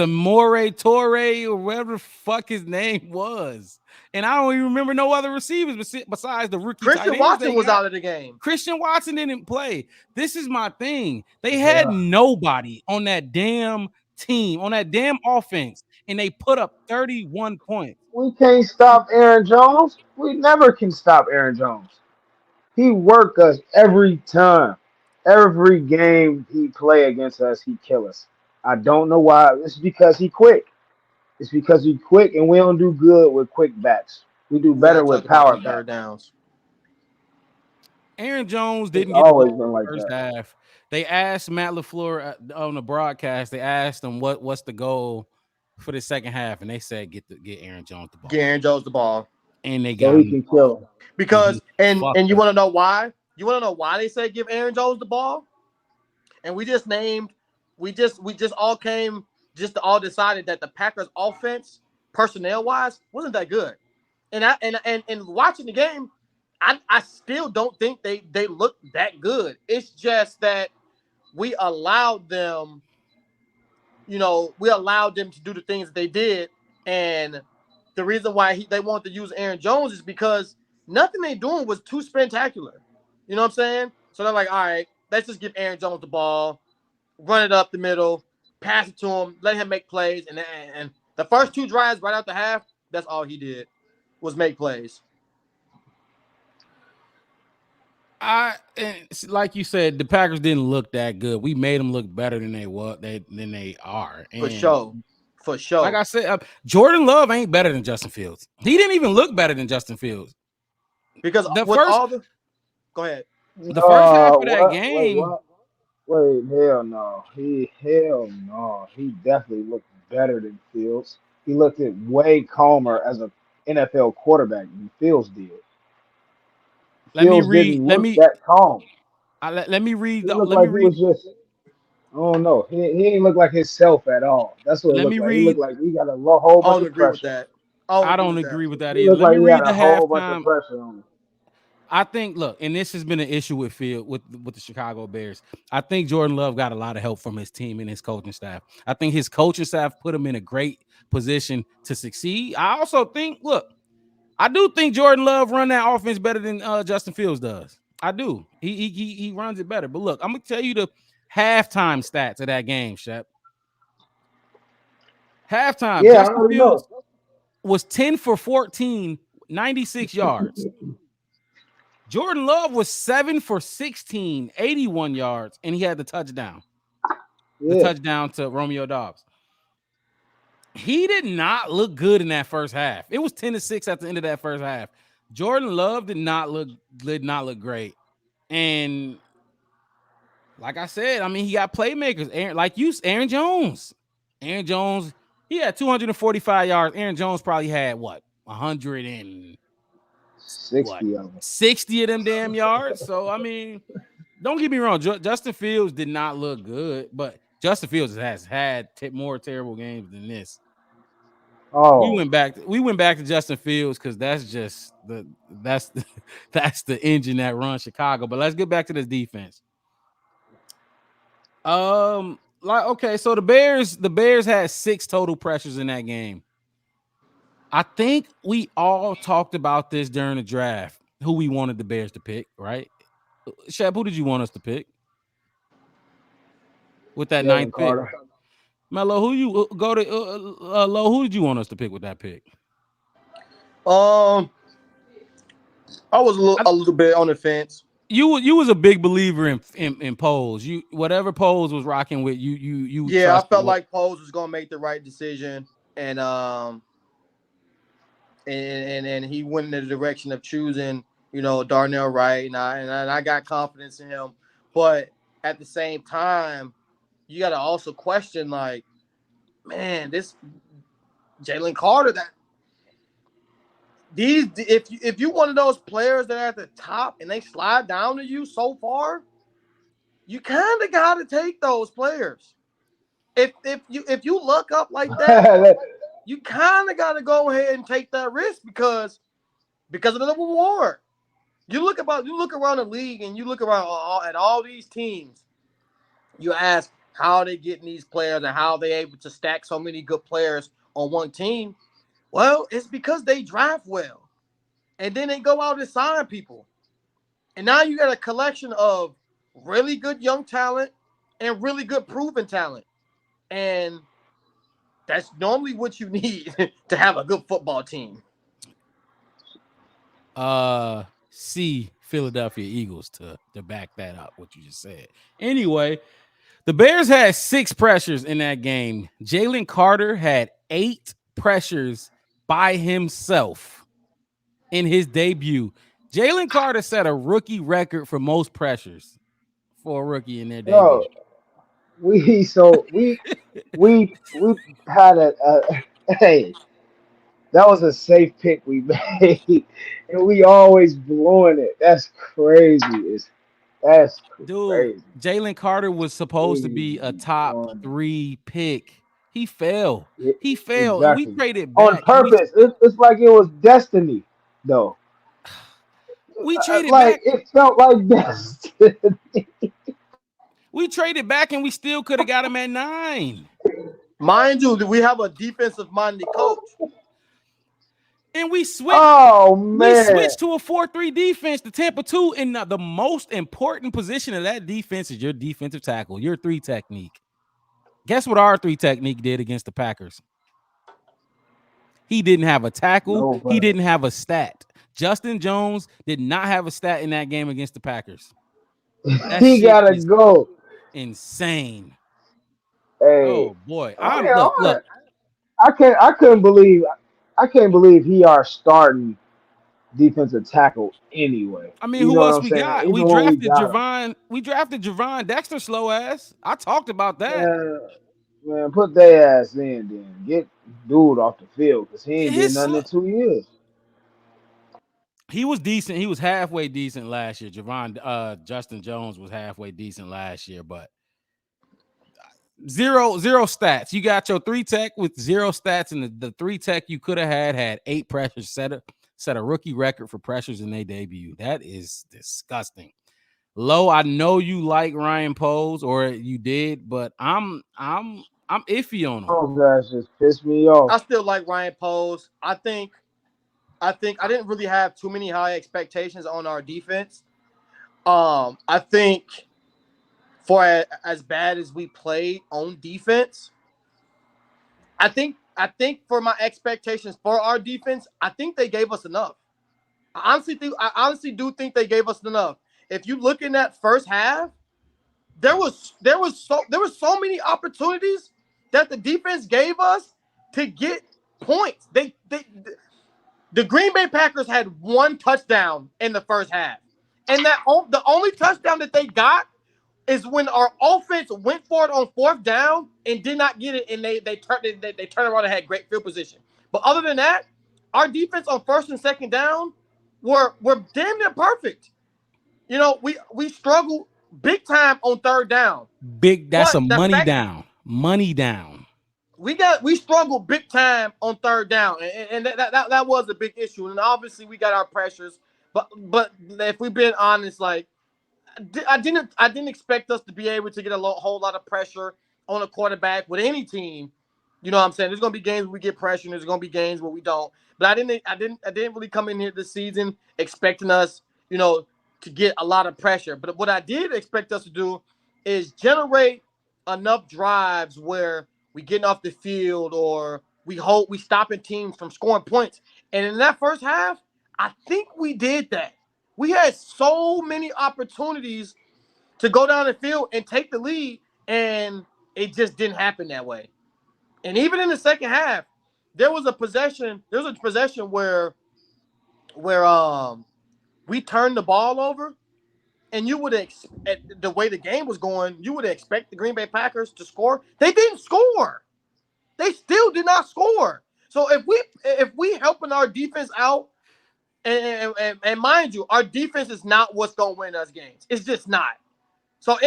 Speaker 1: More Torre or whatever the fuck his name was. And I don't even remember no other receivers besides the rookie tight
Speaker 3: Christian
Speaker 1: ends
Speaker 3: Watson
Speaker 1: they
Speaker 3: was
Speaker 1: got.
Speaker 3: out of the game.
Speaker 1: Christian Watson didn't play. This is my thing. They had
Speaker 4: Yeah.
Speaker 1: nobody on that damn team, on that damn offense, and they put up 31 points.
Speaker 4: We can't stop Aaron Jones. We never can stop Aaron Jones. He work us every time. Every game he play against us, he kill us. I don't know why. It's because he quick. It's because he quick, and we don't do good with quick backs. We do
Speaker 3: We got
Speaker 4: better
Speaker 3: to talk
Speaker 4: with
Speaker 3: about
Speaker 4: power
Speaker 3: them third
Speaker 4: backs.
Speaker 3: downs.
Speaker 1: Aaron Jones
Speaker 4: It's
Speaker 1: didn't get the
Speaker 4: always
Speaker 1: ball
Speaker 4: been like
Speaker 1: first
Speaker 4: that.
Speaker 1: half. They asked Matt LaFleur on the broadcast. They asked him what's the goal for the second half, and they said get Aaron Jones the ball,
Speaker 3: Get Aaron Jones the ball.
Speaker 1: and they
Speaker 4: So
Speaker 1: got
Speaker 4: he
Speaker 1: him the
Speaker 4: can
Speaker 1: ball,
Speaker 4: kill him.
Speaker 1: and
Speaker 3: Because
Speaker 1: he
Speaker 3: and
Speaker 1: fucked
Speaker 3: you
Speaker 1: up.
Speaker 3: want to know why? You want to know why they said give Aaron Jones the ball? And we just all came just all decided that the Packers offense personnel wise wasn't that good. And watching the game, I still don't think they looked that good. It's just that we allowed them, we allowed them to do the things that they did. And the reason why they wanted to use Aaron Jones is because nothing they doing was too spectacular. You know what I'm saying? So they're like, all right, let's just give Aaron Jones the ball, run it up the middle, pass it to him, let him make plays. And the first two drives right out the half, that's all he did was make plays.
Speaker 1: Like you said, the Packers didn't look that good. We made them look better than they are.
Speaker 3: For
Speaker 1: And
Speaker 3: sure. For
Speaker 1: like
Speaker 3: sure.
Speaker 1: I said, Jordan Love ain't better than Justin Fields. He didn't even look better than Justin Fields.
Speaker 3: Because
Speaker 1: The
Speaker 3: with
Speaker 1: first
Speaker 3: all the go ahead.
Speaker 1: the first half of that
Speaker 4: What? Wait,
Speaker 1: game,
Speaker 4: what? Wait, hell no. Hell no. He definitely looked better than Fields. He looked it way calmer as a NFL quarterback than Fields did.
Speaker 1: let me
Speaker 4: Fields
Speaker 1: read.
Speaker 4: didn't look that calm.
Speaker 1: Let me read.
Speaker 4: He looked
Speaker 1: Let me
Speaker 4: like he
Speaker 1: read.
Speaker 4: was just, I don't know. He ain't look like himself at all. That's what it
Speaker 1: Let
Speaker 4: looked
Speaker 1: me
Speaker 4: like. He
Speaker 1: read.
Speaker 4: looked like he got a whole
Speaker 3: I
Speaker 4: bunch
Speaker 3: don't
Speaker 4: of
Speaker 3: agree with
Speaker 4: pressure.
Speaker 3: that. I don't
Speaker 1: I
Speaker 3: agree
Speaker 1: don't
Speaker 3: with that.
Speaker 1: agree with that
Speaker 4: He
Speaker 1: either.
Speaker 4: looked
Speaker 1: Let
Speaker 4: like
Speaker 1: me
Speaker 4: he had
Speaker 1: read the
Speaker 4: a whole bunch of
Speaker 1: halftime.
Speaker 4: pressure on him.
Speaker 1: I think. Look, and this has been an issue with Field with the Chicago Bears. I think Jordan Love got a lot of help from his team and his coaching staff. I think his coaching staff put him in a great position to succeed. I also think. Look, I do think Jordan Love run that offense better than Justin Fields does. I do. He runs it better. But look, I'm gonna tell you the halftime stats of that game, Shep. Halftime,
Speaker 4: Yeah, I
Speaker 1: Justin
Speaker 4: already
Speaker 1: Fields
Speaker 4: know.
Speaker 1: was 10 for 14, 96 yards. Jordan Love was 7 for 16, 81 yards, and he had the
Speaker 4: Yeah.
Speaker 1: touchdown to Romeo Dobbs. He did not look good in that first half. It was 10-6 at the end of that first half. Jordan Love did not look great. And like I said, I mean, he got playmakers. Aaron Jones. Aaron Jones, he had 245 yards. Aaron Jones probably had what? 100 and what?
Speaker 4: 60 of them.
Speaker 1: 60 of them damn yards. So I mean, don't get me wrong. Justin Fields did not look good, but Justin Fields has had more terrible games than this. We
Speaker 4: Oh,
Speaker 1: went back. We went back to Justin Fields because that's the engine that runs Chicago. But let's get back to this defense. Okay, so the Bears had 6 total pressures in that game. I think we all talked about this during the draft. Who we wanted the Bears to pick, right? Shep, who did you want us to pick with that
Speaker 4: Jalen
Speaker 1: ninth pick?
Speaker 4: Carter.
Speaker 1: Mello, who you go to? Low, who did you want us to pick with that pick?
Speaker 3: Um, I was
Speaker 1: I,
Speaker 3: a little bit on the fence.
Speaker 1: you was a big believer in polls. You whatever polls was rocking with you
Speaker 3: Yeah, I
Speaker 1: trusted.
Speaker 3: felt
Speaker 1: What
Speaker 3: like Poles was gonna make the right decision, and and he went in the direction of choosing, Darnell Wright, and I got confidence in him. But at the same time, you got to also question, like, man, this Jalen Carter, that these if you one of those players that are at the top and they slide down to you so far, you kind of got to take those players. If you look up like that, you kind of got to go ahead and take that risk because of the reward. You look around the league and you look around at all these teams. You ask how they getting these players and how they able to stack so many good players on one team. Well, it's because they draft well, and then they go out and sign people, and now you got a collection of really good young talent and really good proven talent, and that's normally what you need to have a good football team.
Speaker 1: see Philadelphia Eagles to back that up. What you just said. Anyway, the Bears had 6 pressures in that game. Jalen Carter had 8 pressures by himself in his debut. Jalen Carter set a rookie record for most pressures for a rookie in their debut.
Speaker 4: Bro, we so we had hey, that was a safe pick we made, and we always blowing it. That's crazy. That's
Speaker 1: Dude,
Speaker 4: crazy.
Speaker 1: Jalen Carter was supposed to
Speaker 4: We
Speaker 1: be a
Speaker 4: be
Speaker 1: top
Speaker 4: blowing
Speaker 1: 3 pick. He fell.
Speaker 4: it.
Speaker 1: He fell, and we
Speaker 4: Exactly.
Speaker 1: traded
Speaker 4: On
Speaker 1: back, and we
Speaker 4: purpose. It's like it was destiny, though.
Speaker 1: we traded
Speaker 4: Like
Speaker 1: back.
Speaker 4: it felt like destiny.
Speaker 1: We traded back, and we still could have got him at 9.
Speaker 3: Mind you, we have a defensive minded coach.
Speaker 1: And we switched.
Speaker 4: Oh
Speaker 1: We
Speaker 4: man.
Speaker 1: switched to a 4-3 defense, the Tampa 2, and the most important position of that defense is your defensive tackle, your 3 technique. Guess what our 3 technique did against the Packers? He didn't have a tackle.
Speaker 4: No,
Speaker 1: He
Speaker 4: but
Speaker 1: didn't have a stat. Justin Jones did not have a stat in that game against the Packers. That
Speaker 4: He
Speaker 1: shit
Speaker 4: gotta
Speaker 1: is
Speaker 4: go.
Speaker 1: insane.
Speaker 4: Hey,
Speaker 1: Oh boy.
Speaker 4: I
Speaker 1: I'm
Speaker 4: mean,
Speaker 1: look.
Speaker 4: I couldn't believe I can't believe he are starting defensive tackle anyway.
Speaker 1: I mean,
Speaker 4: You
Speaker 1: who
Speaker 4: know what
Speaker 1: else
Speaker 4: I'm
Speaker 1: we
Speaker 4: saying?
Speaker 1: got?
Speaker 4: Even when we got him,
Speaker 1: We drafted Javon Dexter slow ass. I talked about that.
Speaker 4: man, man, put their ass in, then get dude off the field because he ain't did
Speaker 1: His
Speaker 4: nothing
Speaker 1: slow,
Speaker 4: in 2 years.
Speaker 1: he was decent. He was halfway decent last year. Justin Jones was halfway decent last year, but zero stats. You got your three tech with zero stats, and the three tech you could have had 8 pressures, set a rookie record for pressures in their debut. That is disgusting. Low, I know you like Ryan Poles, or you did, but I'm iffy on him.
Speaker 4: Oh gosh, just pissed me
Speaker 3: I
Speaker 4: off.
Speaker 3: still like Ryan Poles. I think I didn't really have too many high expectations on our defense. I think for as bad as we played on defense, I think for my expectations for our defense, I think they gave us enough. I honestly do think they gave us enough. If you look in that first half, there was so many opportunities that the defense gave us to get points. The Green Bay Packers had one touchdown in the first half, and the only touchdown that they got is when our offense went for it on fourth down and did not get it, and they turned around and had great field position. But other than that, our defense on first and second down were damn near perfect. We struggled big time on third down,
Speaker 1: That's
Speaker 3: but
Speaker 1: a
Speaker 3: the
Speaker 1: money
Speaker 3: fact
Speaker 1: down. Money down.
Speaker 3: we struggled big time on third down, and that was a big issue. And obviously we got our pressures, but if we've been honest, like I didn't expect us to be able to get whole lot of pressure on a quarterback with any team. You know what I'm saying? There's gonna be games where we get pressure, and there's gonna be games where we don't. But I didn't really come in here this season expecting us, to get a lot of pressure. But what I did expect us to do is generate enough drives where we getting off the field or we stopping teams from scoring points. And in that first half, I think we did that. We had so many opportunities to go down the field and take the lead, and it just didn't happen that way. And even in the second half, there was a possession where we turned the ball over, and you would expect the way the game was going, you would expect the Green Bay Packers to score. They didn't score. They still did not score. So if we helping our defense out, and mind you, our defense is not what's gonna win us games. It's just not. So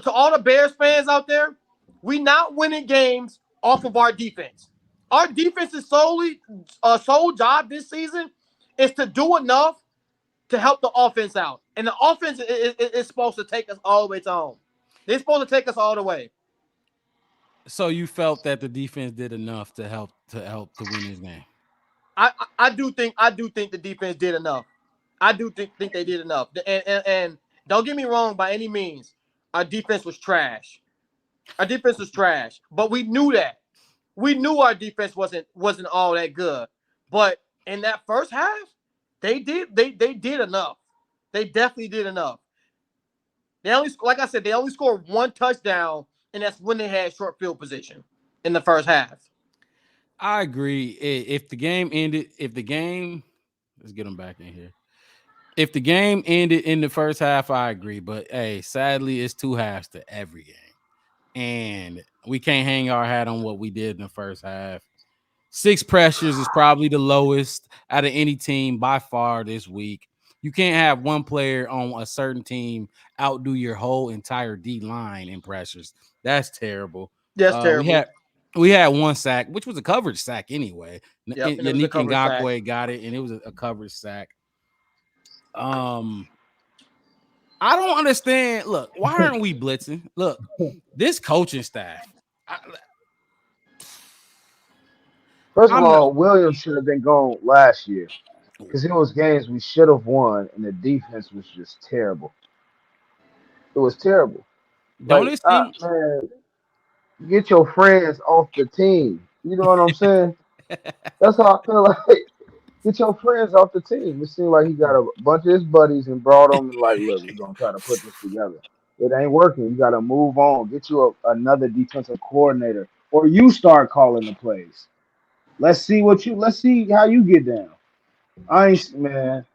Speaker 3: to all the Bears fans out there, we not winning games off of our defense. Our defense is sole job this season is to do enough to help the offense out, and the offense is supposed to take us all the way to home. They're supposed to take us all the way.
Speaker 1: So you felt that the defense did enough to win this game.
Speaker 3: I do think the defense did enough. I do think they did enough. And don't get me wrong by any means. Our defense was trash. Our defense was trash, but we knew that. We knew our defense wasn't all that good. But in that first half, they did enough. They definitely did enough. Like I said, they only scored one touchdown, and that's when they had short field position in the first half.
Speaker 1: I agree. If the game ended, let's get them back in here. If the game ended in the first half, I agree. But hey, sadly, it's two halves to every game. And we can't hang our hat on what we did in the first half. 6 pressures is probably the lowest out of any team by far this week. You can't have one player on a certain team outdo your whole entire D line in pressures. That's terrible.
Speaker 3: That's
Speaker 1: Uh, we
Speaker 3: terrible.
Speaker 1: had we had one sack, which was a coverage sack anyway.
Speaker 3: Yep, and it was a
Speaker 1: Yannick
Speaker 3: cover sack.
Speaker 1: Ngakoue got it, and it was a coverage sack. Um, I don't understand. Look, why aren't we blitzing? Look, this coaching staff. I,
Speaker 4: First of
Speaker 1: I'm not.
Speaker 4: all, Williams should have been gone last year because it was games we should have won, and the defense was just terrible. It was terrible.
Speaker 1: Don't
Speaker 4: Like,
Speaker 1: it seem?
Speaker 4: man, get your friends off the team. You know what I'm saying? That's how I feel like. Get your friends off the team. It seemed like he got a bunch of his buddies and brought them and like, look, we're gonna try to put this together. It ain't working. You gotta move on. Get you another defensive coordinator, or you start calling the plays. Let's see how you get down. I ain't man.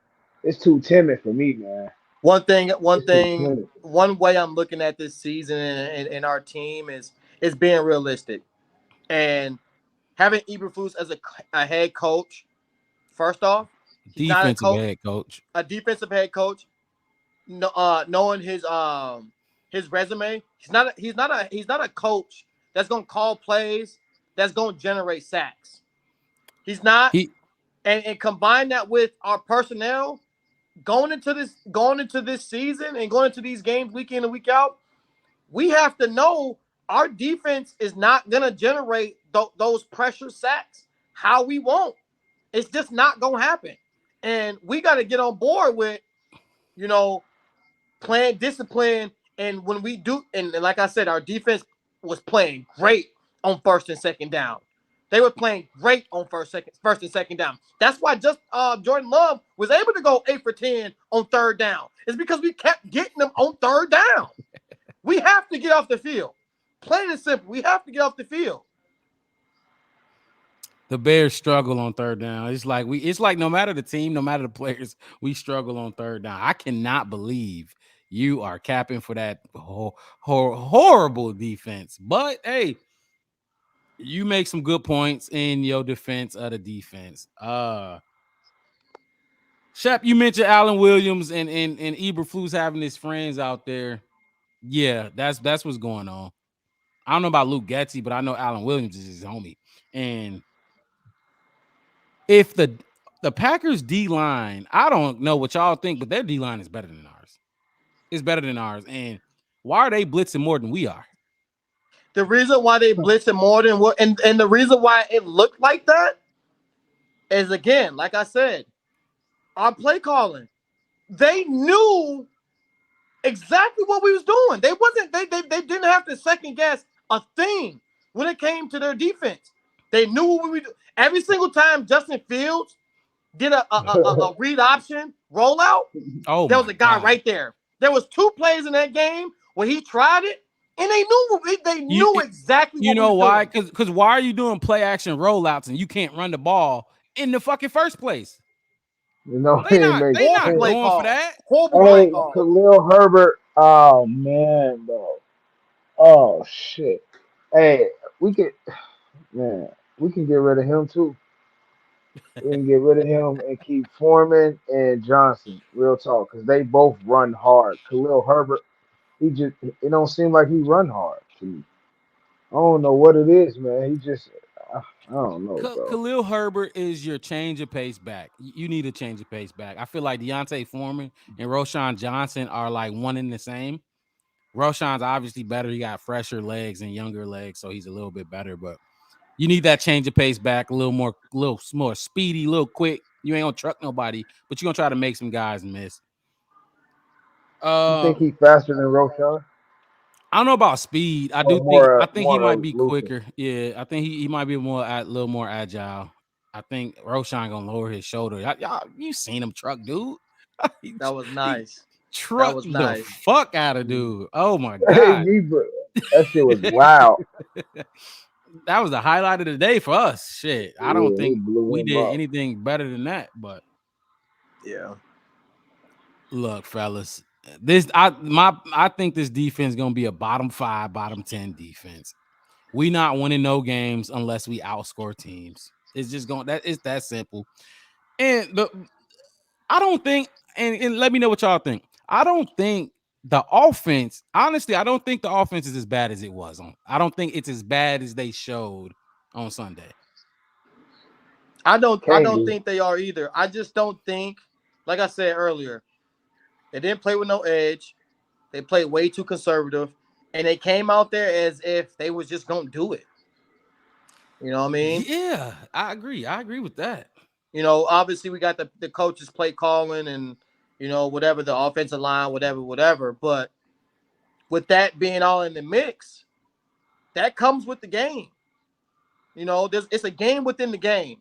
Speaker 4: It's too timid for me, man.
Speaker 3: One thing, one
Speaker 4: It's too
Speaker 3: thing,
Speaker 4: timid.
Speaker 3: one way I'm looking at this season and our team is being realistic and having Eberflus as a head coach. First off, he's not a
Speaker 1: Defensive
Speaker 3: coach,
Speaker 1: head coach.
Speaker 3: a defensive head coach. No, knowing his resume, he's not a coach that's gonna call plays that's gonna generate sacks. He's not,
Speaker 1: He
Speaker 3: and combine that with our personnel going into this season and going into these games week in and week out. We have to know our defense is not gonna generate those pressure sacks how we want. It's just not gonna happen, and we got to get on board with you know playing discipline. And when we do, and like I said, our defense was playing great on first and second down. They were playing great on first and second down. That's why just Jordan Love was able to go 8 for 10 on third down. It's because we kept getting them on third down. We have to get off the field. Plain and simple, we have to get off the field.
Speaker 1: the Bears struggle on third down. It's like no matter the team, no matter the players, we struggle on third down. I cannot believe you are capping for that horrible defense. But hey, you make some good points in your defense of the defense. Shep, you mentioned Allen Williams and Eberflus having his friends out there. Yeah, that's what's going on. I don't know about Luke Getsy, but I know Allen Williams is his homie. And if the Packers D line, I don't know what y'all think, but their D line is better than ours. It's better than ours. And why are they blitzing more than we are?
Speaker 3: The reason why they blitzing more than what, and the reason why it looked like that is, again, like I said, our play calling. They knew exactly what we was doing. They wasn't they didn't have to second guess a thing when it came to their defense. They knew what we would do. Every single time Justin Fields did a read option rollout,
Speaker 1: Oh
Speaker 3: there was
Speaker 1: my
Speaker 3: a guy
Speaker 1: god!
Speaker 3: right there. There was two plays in that game where he tried it, and they
Speaker 1: You
Speaker 3: knew exactly
Speaker 1: you
Speaker 3: what we
Speaker 1: know
Speaker 3: was
Speaker 1: why?
Speaker 3: doing.
Speaker 1: Because why are you doing play action rollouts and you can't run the ball in the fucking first place?
Speaker 4: You know,
Speaker 1: They
Speaker 4: it
Speaker 1: not
Speaker 4: makes
Speaker 1: they
Speaker 3: Horrible
Speaker 1: not
Speaker 3: play
Speaker 4: sense.
Speaker 1: going for
Speaker 3: call.
Speaker 1: that.
Speaker 3: Horrible play
Speaker 4: Hey,
Speaker 3: call.
Speaker 4: Khalil Herbert. Oh man, bro. Oh shit. Hey, we could man, we can get rid of him too. We can get rid of him and keep Foreman and Johnson. Real talk, because they both run hard. Khalil Herbert, it don't seem like he run hard to me. I don't know what it is, man. I don't know, bro.
Speaker 1: Khalil Herbert is your change of pace back. You need a change of pace back. I feel like Deontay Foreman and Roshan Johnson are like one in the same. Roshan's obviously better. He got fresher legs and younger legs, so he's a little bit better. But you need that change of pace back, a little more speedy, a little quick. You ain't gonna truck nobody, but you're gonna try to make some guys miss.
Speaker 4: You
Speaker 1: Uh,
Speaker 4: think he faster than Roshan
Speaker 1: I don't know about speed. I
Speaker 4: or
Speaker 1: do think I think he
Speaker 4: more
Speaker 1: might be
Speaker 4: elusive?
Speaker 1: quicker. Yeah, I think he might be a little more agile. I think Roshan gonna lower his shoulder. Y'all, you seen him truck, dude? he,
Speaker 3: That was
Speaker 1: he
Speaker 3: nice. That
Speaker 1: trucked
Speaker 3: was
Speaker 1: the
Speaker 3: nice.
Speaker 1: fuck out of dude. Oh my
Speaker 4: Hey,
Speaker 1: god,
Speaker 4: that shit was wild.
Speaker 1: that was the highlight of the day for us. Shit, I don't
Speaker 4: Yeah, he
Speaker 1: think
Speaker 4: blew
Speaker 1: we
Speaker 4: him
Speaker 1: did
Speaker 4: up.
Speaker 1: anything better than that. But
Speaker 3: Yeah.
Speaker 1: look, fellas, I think this defense gonna be a bottom 5, bottom 10 defense. We not winning no games unless we outscore teams. It's just going that it's that simple. And I don't think, and let me know what y'all think. I don't think the offense, honestly, I don't think the offense is as bad as it was on. I don't think it's as bad as they showed on Sunday.
Speaker 3: I
Speaker 4: Can't
Speaker 3: don't
Speaker 4: be.
Speaker 3: think they are either. I just don't think, like I said earlier, they didn't play with no edge. They played way too conservative, and they came out there as if they was just gonna do it. You know what I mean?
Speaker 1: Yeah, I agree. I agree with that.
Speaker 3: Obviously we got the coaches play calling and whatever the offensive line, whatever. But with that being all in the mix, that comes with the game. It's a game within the game.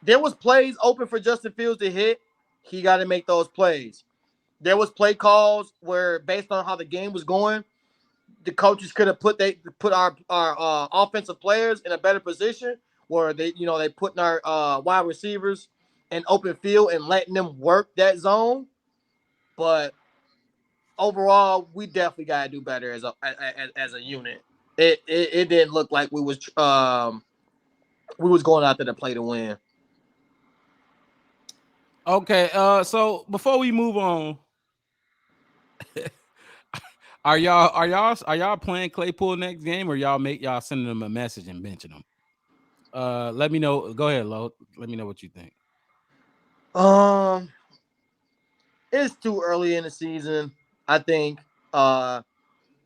Speaker 3: There was plays open for Justin Fields to hit. He got to make those plays. There was play calls where, based on how the game was going, the coaches could have put our offensive players in a better position where they putting our wide receivers in open field and letting them work that zone. But overall, we definitely got to do better as a unit. It didn't look like we was going out there to play to win.
Speaker 1: Okay, so before we move on, are y'all playing Claypool next game, or y'all sending them a message and benching them? Let me know. Go ahead, Lo. Let me know what you think.
Speaker 3: Um, it's too early in the season. I think.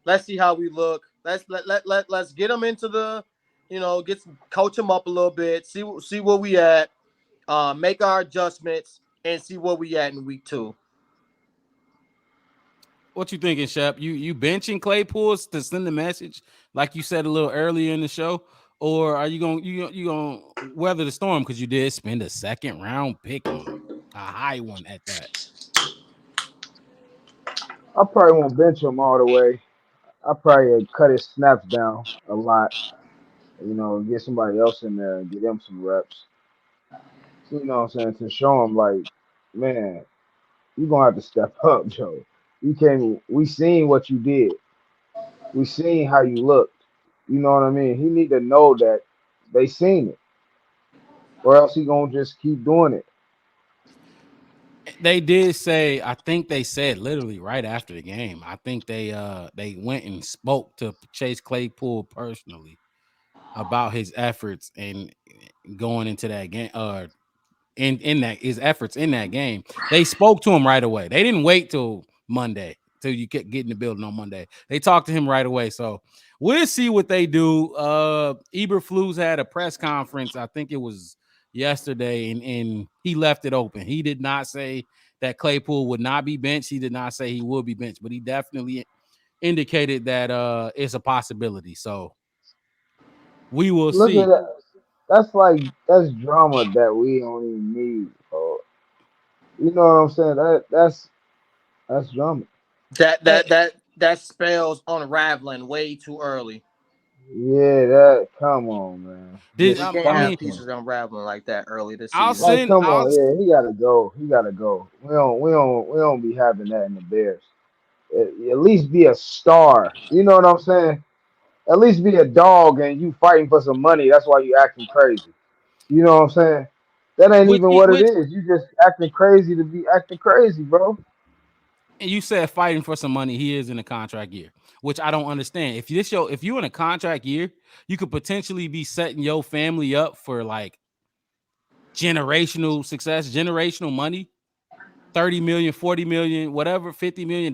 Speaker 3: Let's see how we look. Let's get them into coach them up a little bit. See where we at. Make our adjustments and see where we at in week 2.
Speaker 1: What you thinking, Shep? You benching Claypool to send the message, like you said a little earlier in the show, or are you gonna weather the storm because you did spend a second round pick on him, a high one at that?
Speaker 4: I probably won't bench him all the way. I probably cut his snaps down a lot. Get somebody else in there and get him some reps. You know what I'm saying? To show him like, man, you gonna have to step up, Joe. You can't. We seen what you did. We seen how you looked. You know what I mean? He need to know that they seen it, or else he gonna just keep doing it.
Speaker 1: They did say, I think they said literally right after the game. I think they went and spoke to Chase Claypool personally about his efforts and going into that game, in that his efforts in that game. They spoke to him right away. They didn't wait till Monday till you get in the building on Monday. They talked to him right away. So we'll see what they do. Eberflus had a press conference. I think it was yesterday, and he left it open. He did not say that Claypool would not be benched. He did not say he will be benched, but he definitely indicated that it's a possibility. So we will
Speaker 4: Look at
Speaker 1: see.
Speaker 4: that. That's drama that we don't even need, bro. You know what I'm saying? That's drama.
Speaker 3: That
Speaker 1: Hey,
Speaker 3: that that that spells unraveling way too early.
Speaker 4: Yeah, that. Come on, man.
Speaker 1: did
Speaker 3: We
Speaker 4: Just
Speaker 3: can't
Speaker 1: I
Speaker 3: have
Speaker 4: stop
Speaker 1: mean
Speaker 3: pieces
Speaker 4: him.
Speaker 3: unraveling like that early this
Speaker 1: I'll
Speaker 3: season.
Speaker 4: Like,
Speaker 1: send
Speaker 4: come
Speaker 1: I'll
Speaker 4: on, yeah, he gotta go. He gotta go. We don't be having that in the Bears. At least be a star. You know what I'm saying? At least be a dog and you fighting for some money. That's why you acting crazy. You know what I'm saying? That ain't even what it
Speaker 1: which
Speaker 4: is. You just acting crazy to be acting crazy, bro.
Speaker 1: and you said fighting for some money. He is in a contract year, which I don't understand. If you're in a contract year, you could potentially be setting your family up for like generational success, generational money, 30 million, 40 million, whatever, $50 million.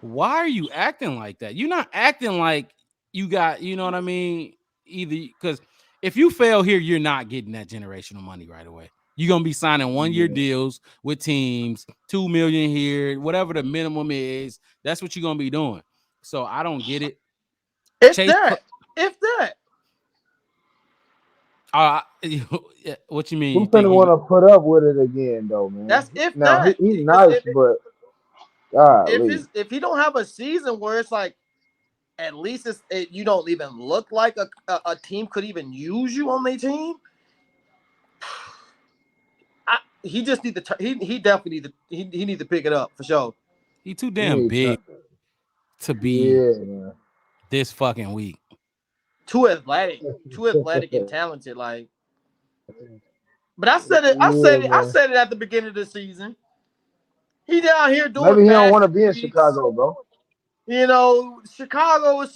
Speaker 1: Why are you acting like that? You're not acting like you got, you know what I mean? Either because if you fail here, you're not getting that generational money right away. You're gonna be signing 1 year
Speaker 4: Yeah.
Speaker 1: deals with teams, 2 million here, whatever the minimum is. That's what you're gonna be doing. So I don't get it.
Speaker 3: If
Speaker 1: Chase,
Speaker 3: that, if that,
Speaker 1: uh, what you mean?
Speaker 4: Who
Speaker 1: You think
Speaker 4: finna
Speaker 1: he?
Speaker 4: want to put up with it again, though, man?
Speaker 3: that's if
Speaker 4: Now
Speaker 3: that.
Speaker 4: he's
Speaker 3: Because
Speaker 4: nice, but golly,
Speaker 3: if he don't have a season where it's like at least you don't even look like a team could even use you on their team. He just need to he definitely need to he need to pick it up for sure.
Speaker 1: He too
Speaker 4: he
Speaker 1: damn
Speaker 4: need to.
Speaker 1: big to be
Speaker 4: Yeah, man.
Speaker 1: this fucking weak.
Speaker 3: Too athletic and talented. Like, but I said it.
Speaker 4: Yeah,
Speaker 3: I
Speaker 4: man.
Speaker 3: said it at the beginning of the season. He down here doing
Speaker 4: Maybe he don't
Speaker 3: fast
Speaker 4: want to be in
Speaker 3: reads.
Speaker 4: Chicago, bro.
Speaker 3: Chicago is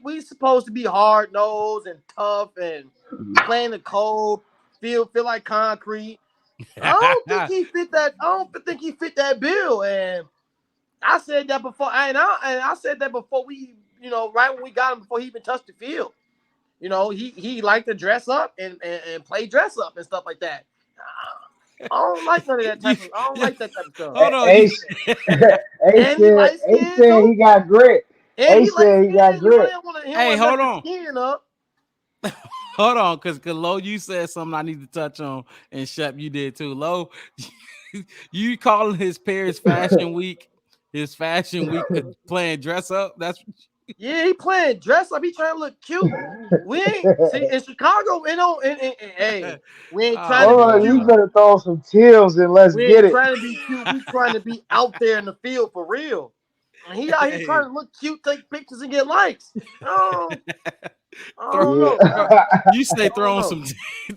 Speaker 3: we supposed to be hard nosed and tough and playing the cold, feel like concrete. I don't think he fit that. I don't think he fit that bill. And I said that before. I said that before right when we got him before he even touched the field. He liked to dress up and play dress up and stuff like that. I don't like none of that
Speaker 1: You,
Speaker 3: type of. I don't
Speaker 1: yeah,
Speaker 3: like that type of stuff.
Speaker 1: hold on.
Speaker 4: Ace, Ace
Speaker 3: And he
Speaker 4: said,
Speaker 3: light
Speaker 4: Ace
Speaker 3: skinned
Speaker 4: said
Speaker 3: too.
Speaker 4: he got grit.
Speaker 3: And he
Speaker 4: Ace
Speaker 3: light
Speaker 4: said he got
Speaker 3: skinned. He
Speaker 4: grit.
Speaker 3: don't want to. He don't
Speaker 1: Hey,
Speaker 3: want to mess
Speaker 1: hold
Speaker 3: his
Speaker 1: on.
Speaker 3: skin up.
Speaker 1: hold on, because Lo, you said something I need to touch on, and Shep, you did too. Lo, you calling his Paris Fashion Week, playing dress up? That's
Speaker 3: Yeah, he playing dress up. He trying to look cute. We ain't see in Chicago. Hey, we ain't trying to
Speaker 1: oh
Speaker 3: be
Speaker 4: Oh, you
Speaker 3: cute.
Speaker 1: man.
Speaker 4: better throw some Tim's and let's
Speaker 3: We
Speaker 4: get
Speaker 3: ain't
Speaker 4: it.
Speaker 3: trying to be cute. We trying to be out there in the field for real. And he out here
Speaker 1: Hey,
Speaker 3: trying to look cute, take pictures, and get likes. Oh, I
Speaker 1: throw,
Speaker 3: don't know.
Speaker 1: throw-
Speaker 4: Yeah.
Speaker 1: you say
Speaker 3: I don't
Speaker 1: throw on
Speaker 3: know.
Speaker 1: some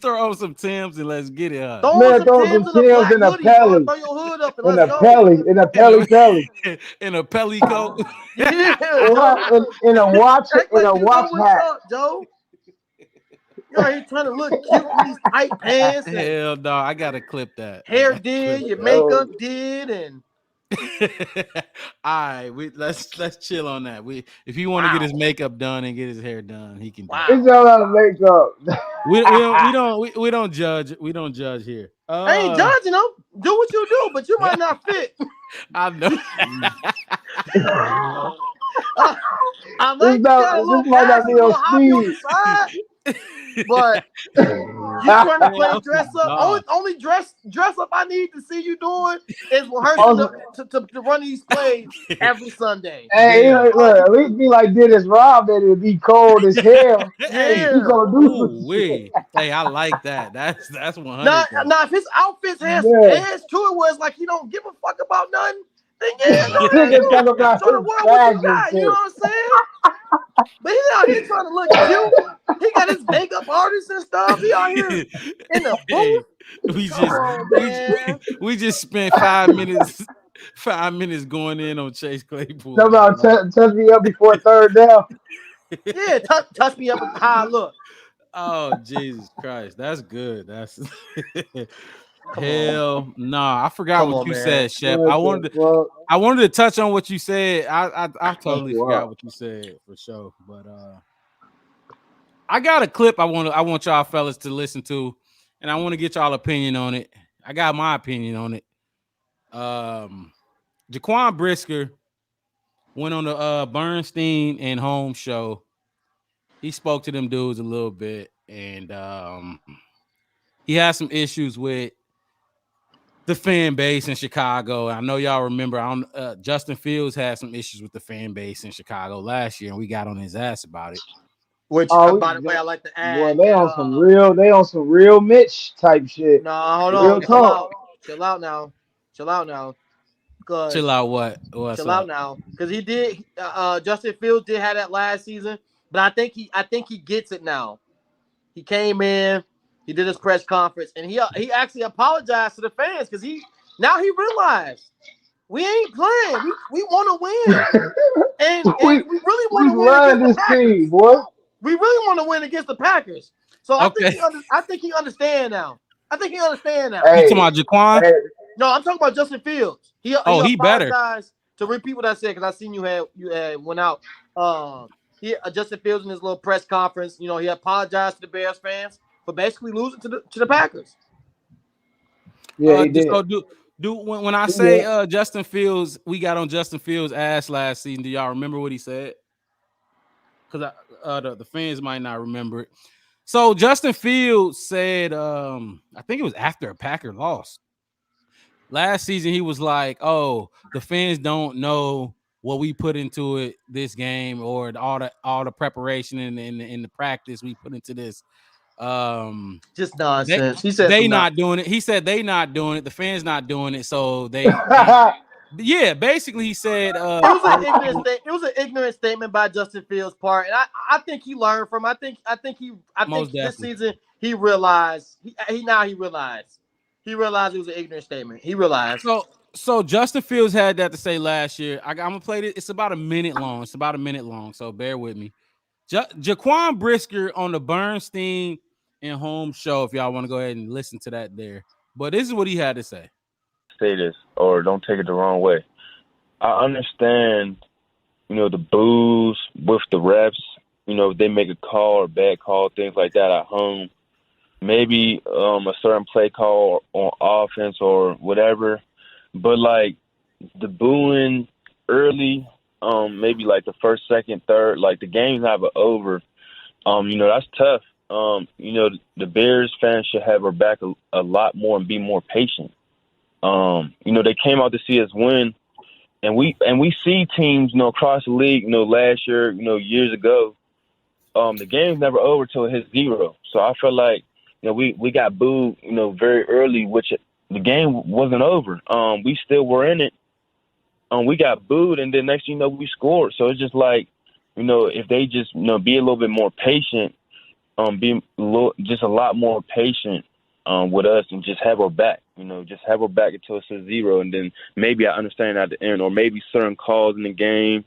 Speaker 1: throw on some Tims and let's get it. Huh?
Speaker 3: Throw on
Speaker 4: Man,
Speaker 3: some
Speaker 4: throw some
Speaker 3: Timbs and a
Speaker 4: Tim's
Speaker 3: black
Speaker 4: in a
Speaker 3: hoodie, bro.
Speaker 4: pelly.
Speaker 3: Throw your hood up and
Speaker 4: In
Speaker 3: let's
Speaker 4: a
Speaker 3: go.
Speaker 4: pelly. In a
Speaker 1: In
Speaker 4: pelly
Speaker 1: a
Speaker 4: pelly.
Speaker 1: in a pelly coat.
Speaker 3: Yeah,
Speaker 4: What?
Speaker 3: Joe.
Speaker 4: In a watch
Speaker 3: Act
Speaker 4: in
Speaker 3: like
Speaker 4: a
Speaker 3: you know
Speaker 4: watch
Speaker 3: what's
Speaker 4: hat.
Speaker 3: up, Joe. You out here trying to look cute in these tight pants and
Speaker 1: Hell no, I gotta clip that. I
Speaker 3: hair
Speaker 1: gotta clip
Speaker 3: did, your
Speaker 4: Oh,
Speaker 3: makeup did, and
Speaker 1: that. All right, let's chill on that. If he want to get his
Speaker 3: wow,
Speaker 1: makeup done and get his hair done, he can do that.
Speaker 4: it's
Speaker 3: wow.
Speaker 4: all about makeup.
Speaker 1: We don't judge. We don't judge here.
Speaker 3: I ain't judging them. Do what you do, but you might not fit.
Speaker 1: I know.
Speaker 3: I, I
Speaker 4: This
Speaker 3: like you got a
Speaker 4: not this
Speaker 3: little
Speaker 4: might not
Speaker 3: pass,
Speaker 4: be
Speaker 3: a
Speaker 4: your
Speaker 3: little hobby on
Speaker 4: speed.
Speaker 3: the side, but you trying to play
Speaker 1: Hell
Speaker 3: dress up.
Speaker 1: no.
Speaker 3: Only dress up I need to see you doing is rehearsing
Speaker 4: Also,
Speaker 3: to run these plays every Sunday.
Speaker 4: hey,
Speaker 1: Yeah.
Speaker 3: Oh,
Speaker 4: look, at least be like Dennis Rodman. It'd be cold as hell.
Speaker 1: Hey.
Speaker 4: He
Speaker 3: yeah.
Speaker 4: gonna do some
Speaker 1: Ooh
Speaker 4: shit.
Speaker 1: wee. Hey, I like that. That's
Speaker 3: Now,
Speaker 1: 100 though.
Speaker 3: now if his outfits has some
Speaker 4: Man,
Speaker 3: edge to it, where it's like he don't give a fuck about nothing, then yeah, go ahead,
Speaker 4: nigga talk about
Speaker 3: show the
Speaker 4: his
Speaker 3: world what you
Speaker 4: fashion
Speaker 3: got. You know
Speaker 4: sense.
Speaker 3: what I'm saying? But he out here trying to look cute. He got his makeup artist and stuff. He out here in the booth.
Speaker 1: Hey, we
Speaker 3: Come
Speaker 1: just
Speaker 3: on,
Speaker 1: we
Speaker 3: man.
Speaker 1: we just spent 5 minutes 5 minutes going in on Chase
Speaker 4: Talk
Speaker 1: Claypool.
Speaker 4: about touch me up before third down.
Speaker 3: Yeah, touch me up with how I look.
Speaker 1: Oh Jesus Christ, that's good. That's
Speaker 3: Come on,
Speaker 1: hell nah. I forgot
Speaker 3: come
Speaker 1: what
Speaker 3: on,
Speaker 1: you
Speaker 3: man.
Speaker 1: said, Shep. I
Speaker 4: What the
Speaker 1: wanted to
Speaker 4: fuck?
Speaker 1: I wanted to touch on what you said. I
Speaker 4: That's
Speaker 1: totally forgot
Speaker 4: wild.
Speaker 1: what you said for sure. But I got a clip I want y'all fellas to listen to, and I want to get y'all opinion on it. I got my opinion on it. Um, Jaquan Brisker went on the Bernstein and Holmes show. He spoke to them dudes a little bit, and he had some issues with the fan base in Chicago. I know y'all remember. Justin Fields had some issues with the fan base in Chicago last year, and we got on his ass about it.
Speaker 3: Which,
Speaker 4: Oh,
Speaker 3: by the way, I like to
Speaker 4: boy,
Speaker 3: add that.
Speaker 4: they on some real Mitch type shit.
Speaker 3: No, hold
Speaker 4: Real
Speaker 3: on, chill
Speaker 4: talk.
Speaker 3: out, chill out now,
Speaker 1: Chill
Speaker 3: cause
Speaker 1: out. What's
Speaker 3: chill out
Speaker 1: up?
Speaker 3: now, cause he did. Justin Fields did have that last season, but I think he gets it now. He came in, he did his press conference, and he actually apologized to the fans because he realized we ain't playing. We want to win,
Speaker 4: we
Speaker 3: and we really
Speaker 4: we
Speaker 3: want to win
Speaker 4: run
Speaker 3: against the
Speaker 4: this team,
Speaker 3: Packers.
Speaker 4: boy.
Speaker 3: We really want to win against the Packers. So
Speaker 1: Okay,
Speaker 3: I think he understand now. I think he understand now.
Speaker 1: you talking
Speaker 4: Hey,
Speaker 1: about Jaquan?
Speaker 4: hey,
Speaker 3: No, I'm talking about Justin Fields. He
Speaker 1: Oh, he better.
Speaker 3: apologized to repeat what I said because I seen you had went out. He Justin Fields in his little press conference. You know, he apologized to the Bears fans for basically losing to the Packers.
Speaker 4: yeah, he
Speaker 1: Just
Speaker 4: did.
Speaker 1: so do when I
Speaker 4: He
Speaker 1: say
Speaker 4: did.
Speaker 1: Justin Fields, we got on Justin Fields' ass last season. Do y'all remember what he said? Because the fans might not remember it. So Justin Fields said, I think it was after a Packer loss last season. He was like, "Oh, the fans don't know what we put into it this game, or all the preparation and in the practice we put into this. Um,
Speaker 3: Just
Speaker 1: they
Speaker 3: nonsense. He said
Speaker 1: they
Speaker 3: some
Speaker 1: not
Speaker 3: nonsense.
Speaker 1: doing it. He said they not doing it. The fans not doing it. So they yeah. Basically, he said
Speaker 3: It was an ignorant It was an ignorant statement by Justin Fields' part, and I think he learned from. I think
Speaker 1: most
Speaker 3: this
Speaker 1: definitely.
Speaker 3: season he realized he realized it was an ignorant statement. He realized.
Speaker 1: So Justin Fields had that to say last year. I'm gonna play it. It's about a minute long. It's about a minute long. So bear with me. Jaquan Brisker on the Bernstein and Holmes show. If y'all want to go ahead and listen to that there, but this is what he had to say.
Speaker 5: Say this, or don't take it the wrong way. I understand, the boos with the refs, if they make a call or bad call, things like that at home. Maybe a certain play call on offense or whatever. But, like, the booing early, maybe like the first, second, third, like the game's not over. That's tough. the Bears fans should have our back a lot more and be more patient. They came out to see us win, and we see teams, across the league, last year, years ago. The game's never over till it hits zero. So I feel like, we got booed, very early, which the game wasn't over. We still were in it. We got booed, and then next thing you know, we scored. So it's just like, if they just, be a little bit more patient, just a lot more patient with us, and just have our back, just have our back until it says zero, and then maybe I understand at the end, or maybe certain calls in the game.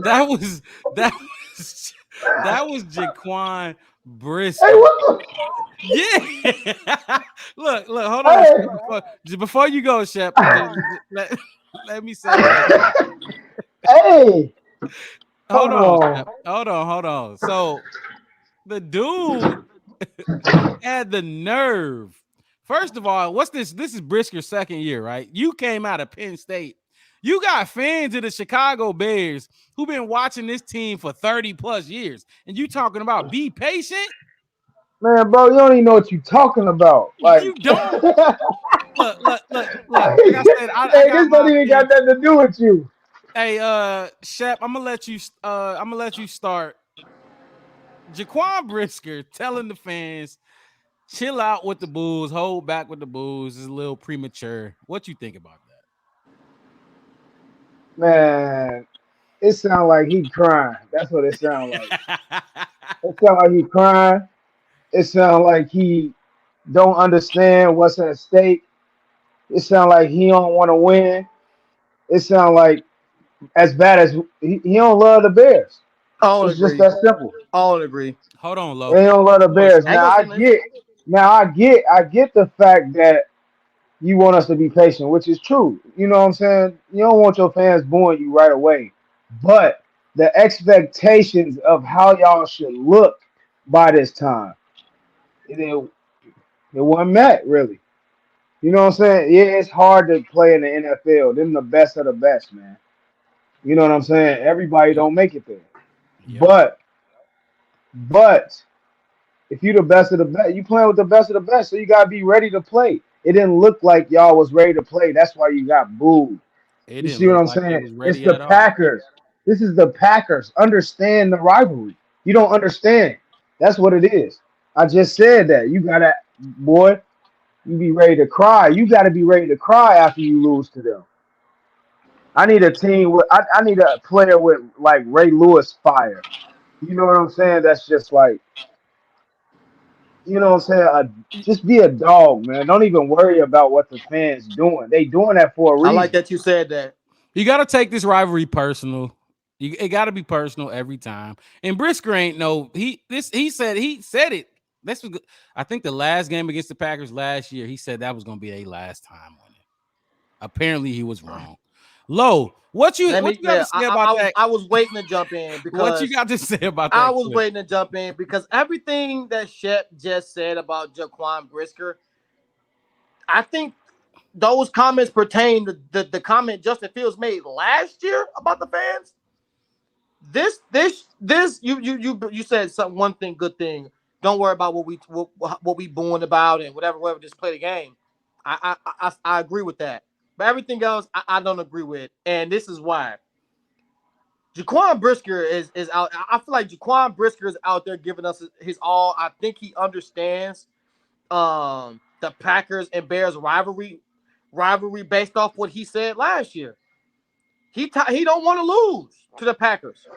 Speaker 1: that was that was that was Jaquan
Speaker 4: Hey,
Speaker 1: Brisker.
Speaker 4: what
Speaker 1: Yeah. Look, hold on,
Speaker 4: the?
Speaker 1: Shep, before you go, Shep. Let me say this.
Speaker 4: Hey,
Speaker 1: Hold
Speaker 4: hold
Speaker 1: on,
Speaker 4: on.
Speaker 1: Shep. Hold on. So the dude had the nerve. First of all, what's this? This is Brisker's second year, right? You came out of Penn State. You got fans of the Chicago Bears who've been watching this team for 30 plus years. And you talking about be patient?
Speaker 4: Man, bro, you don't even know what you're talking about. Like,
Speaker 1: You don't.
Speaker 4: hey,
Speaker 1: Look. Like I said, I got
Speaker 4: this don't
Speaker 1: my
Speaker 4: even got
Speaker 1: opinion.
Speaker 4: nothing to do with you.
Speaker 1: Hey, Shep, I'm gonna let you start. Jaquan Brisker telling the fans, chill out with the Bulls, hold back with the Bulls is a little premature. What you think about
Speaker 4: Man, it sound like he crying. That's what it sound like.
Speaker 1: that?
Speaker 4: It sound like he crying. It sound like he don't understand what's at stake. It sound like he don't want to win. It sound like as bad as he don't love the Bears.
Speaker 3: I don't
Speaker 4: It's just
Speaker 3: agree.
Speaker 4: that simple.
Speaker 3: I don't agree.
Speaker 1: Hold on,
Speaker 4: He
Speaker 1: Lo.
Speaker 4: don't love the
Speaker 1: Hold on,
Speaker 4: Bears.
Speaker 3: I ain't
Speaker 4: Now
Speaker 3: gonna
Speaker 4: I
Speaker 3: say nothing.
Speaker 4: get I get the fact that you want us to be patient, which is true. You know what I'm saying? You don't want your fans booing you right away. But the expectations of how y'all should look by this time, it wasn't met really. You know what I'm saying? Yeah, it's hard to play in the NFL. Them the best of the best, man. You know what I'm saying? Everybody
Speaker 1: Yep.
Speaker 4: don't make it there.
Speaker 1: Yep.
Speaker 4: But but if you the best of the best, you playing with the best of the best, so you gotta be ready to play. It didn't look like y'all was ready to play. That's why you got booed.
Speaker 1: It
Speaker 4: You
Speaker 1: didn't
Speaker 4: see what
Speaker 1: look
Speaker 4: I'm
Speaker 1: like they
Speaker 4: saying?
Speaker 1: was
Speaker 4: It's
Speaker 1: ready
Speaker 4: the
Speaker 1: at all.
Speaker 4: Packers. This is the Packers. Understand the rivalry. You don't understand. That's what it is. I just said that. You gotta, boy, you be ready to cry. You gotta be ready to cry after you lose to them. I need a team with I need a player with like Ray Lewis fire. You know what I'm saying? That's just like, you know what I'm saying? Just be a dog, man. Don't even worry about what the fans doing. They doing that for a
Speaker 3: I like
Speaker 4: reason.
Speaker 3: that you said that.
Speaker 1: You got to take this rivalry personal. It got to be personal every time. And Brisker ain't no he said it. This was I think the last game against the Packers last year. He said that was going to be a last time on it. Apparently, he was wrong. Low,
Speaker 3: Let
Speaker 1: what
Speaker 3: me.
Speaker 1: you got to
Speaker 3: Yeah,
Speaker 1: say about that?
Speaker 3: I was waiting to jump in
Speaker 1: What you
Speaker 3: because
Speaker 1: got to say about
Speaker 3: I
Speaker 1: that
Speaker 3: was
Speaker 1: clip?
Speaker 3: waiting to jump in because everything that Shep just said about Jaquan Brisker, I think those comments pertain to the comment Justin Fields made last year about the fans. This you said some one thing, good thing. Don't worry about what we booing about and whatever. Just play the game. I agree with that. But everything else, I don't agree with, and this is why. Jaquan Brisker is out. I feel like Jaquan Brisker is out there giving us his all. I think he understands the Packers and Bears rivalry based off what he said last year. He don't want to lose to the Packers.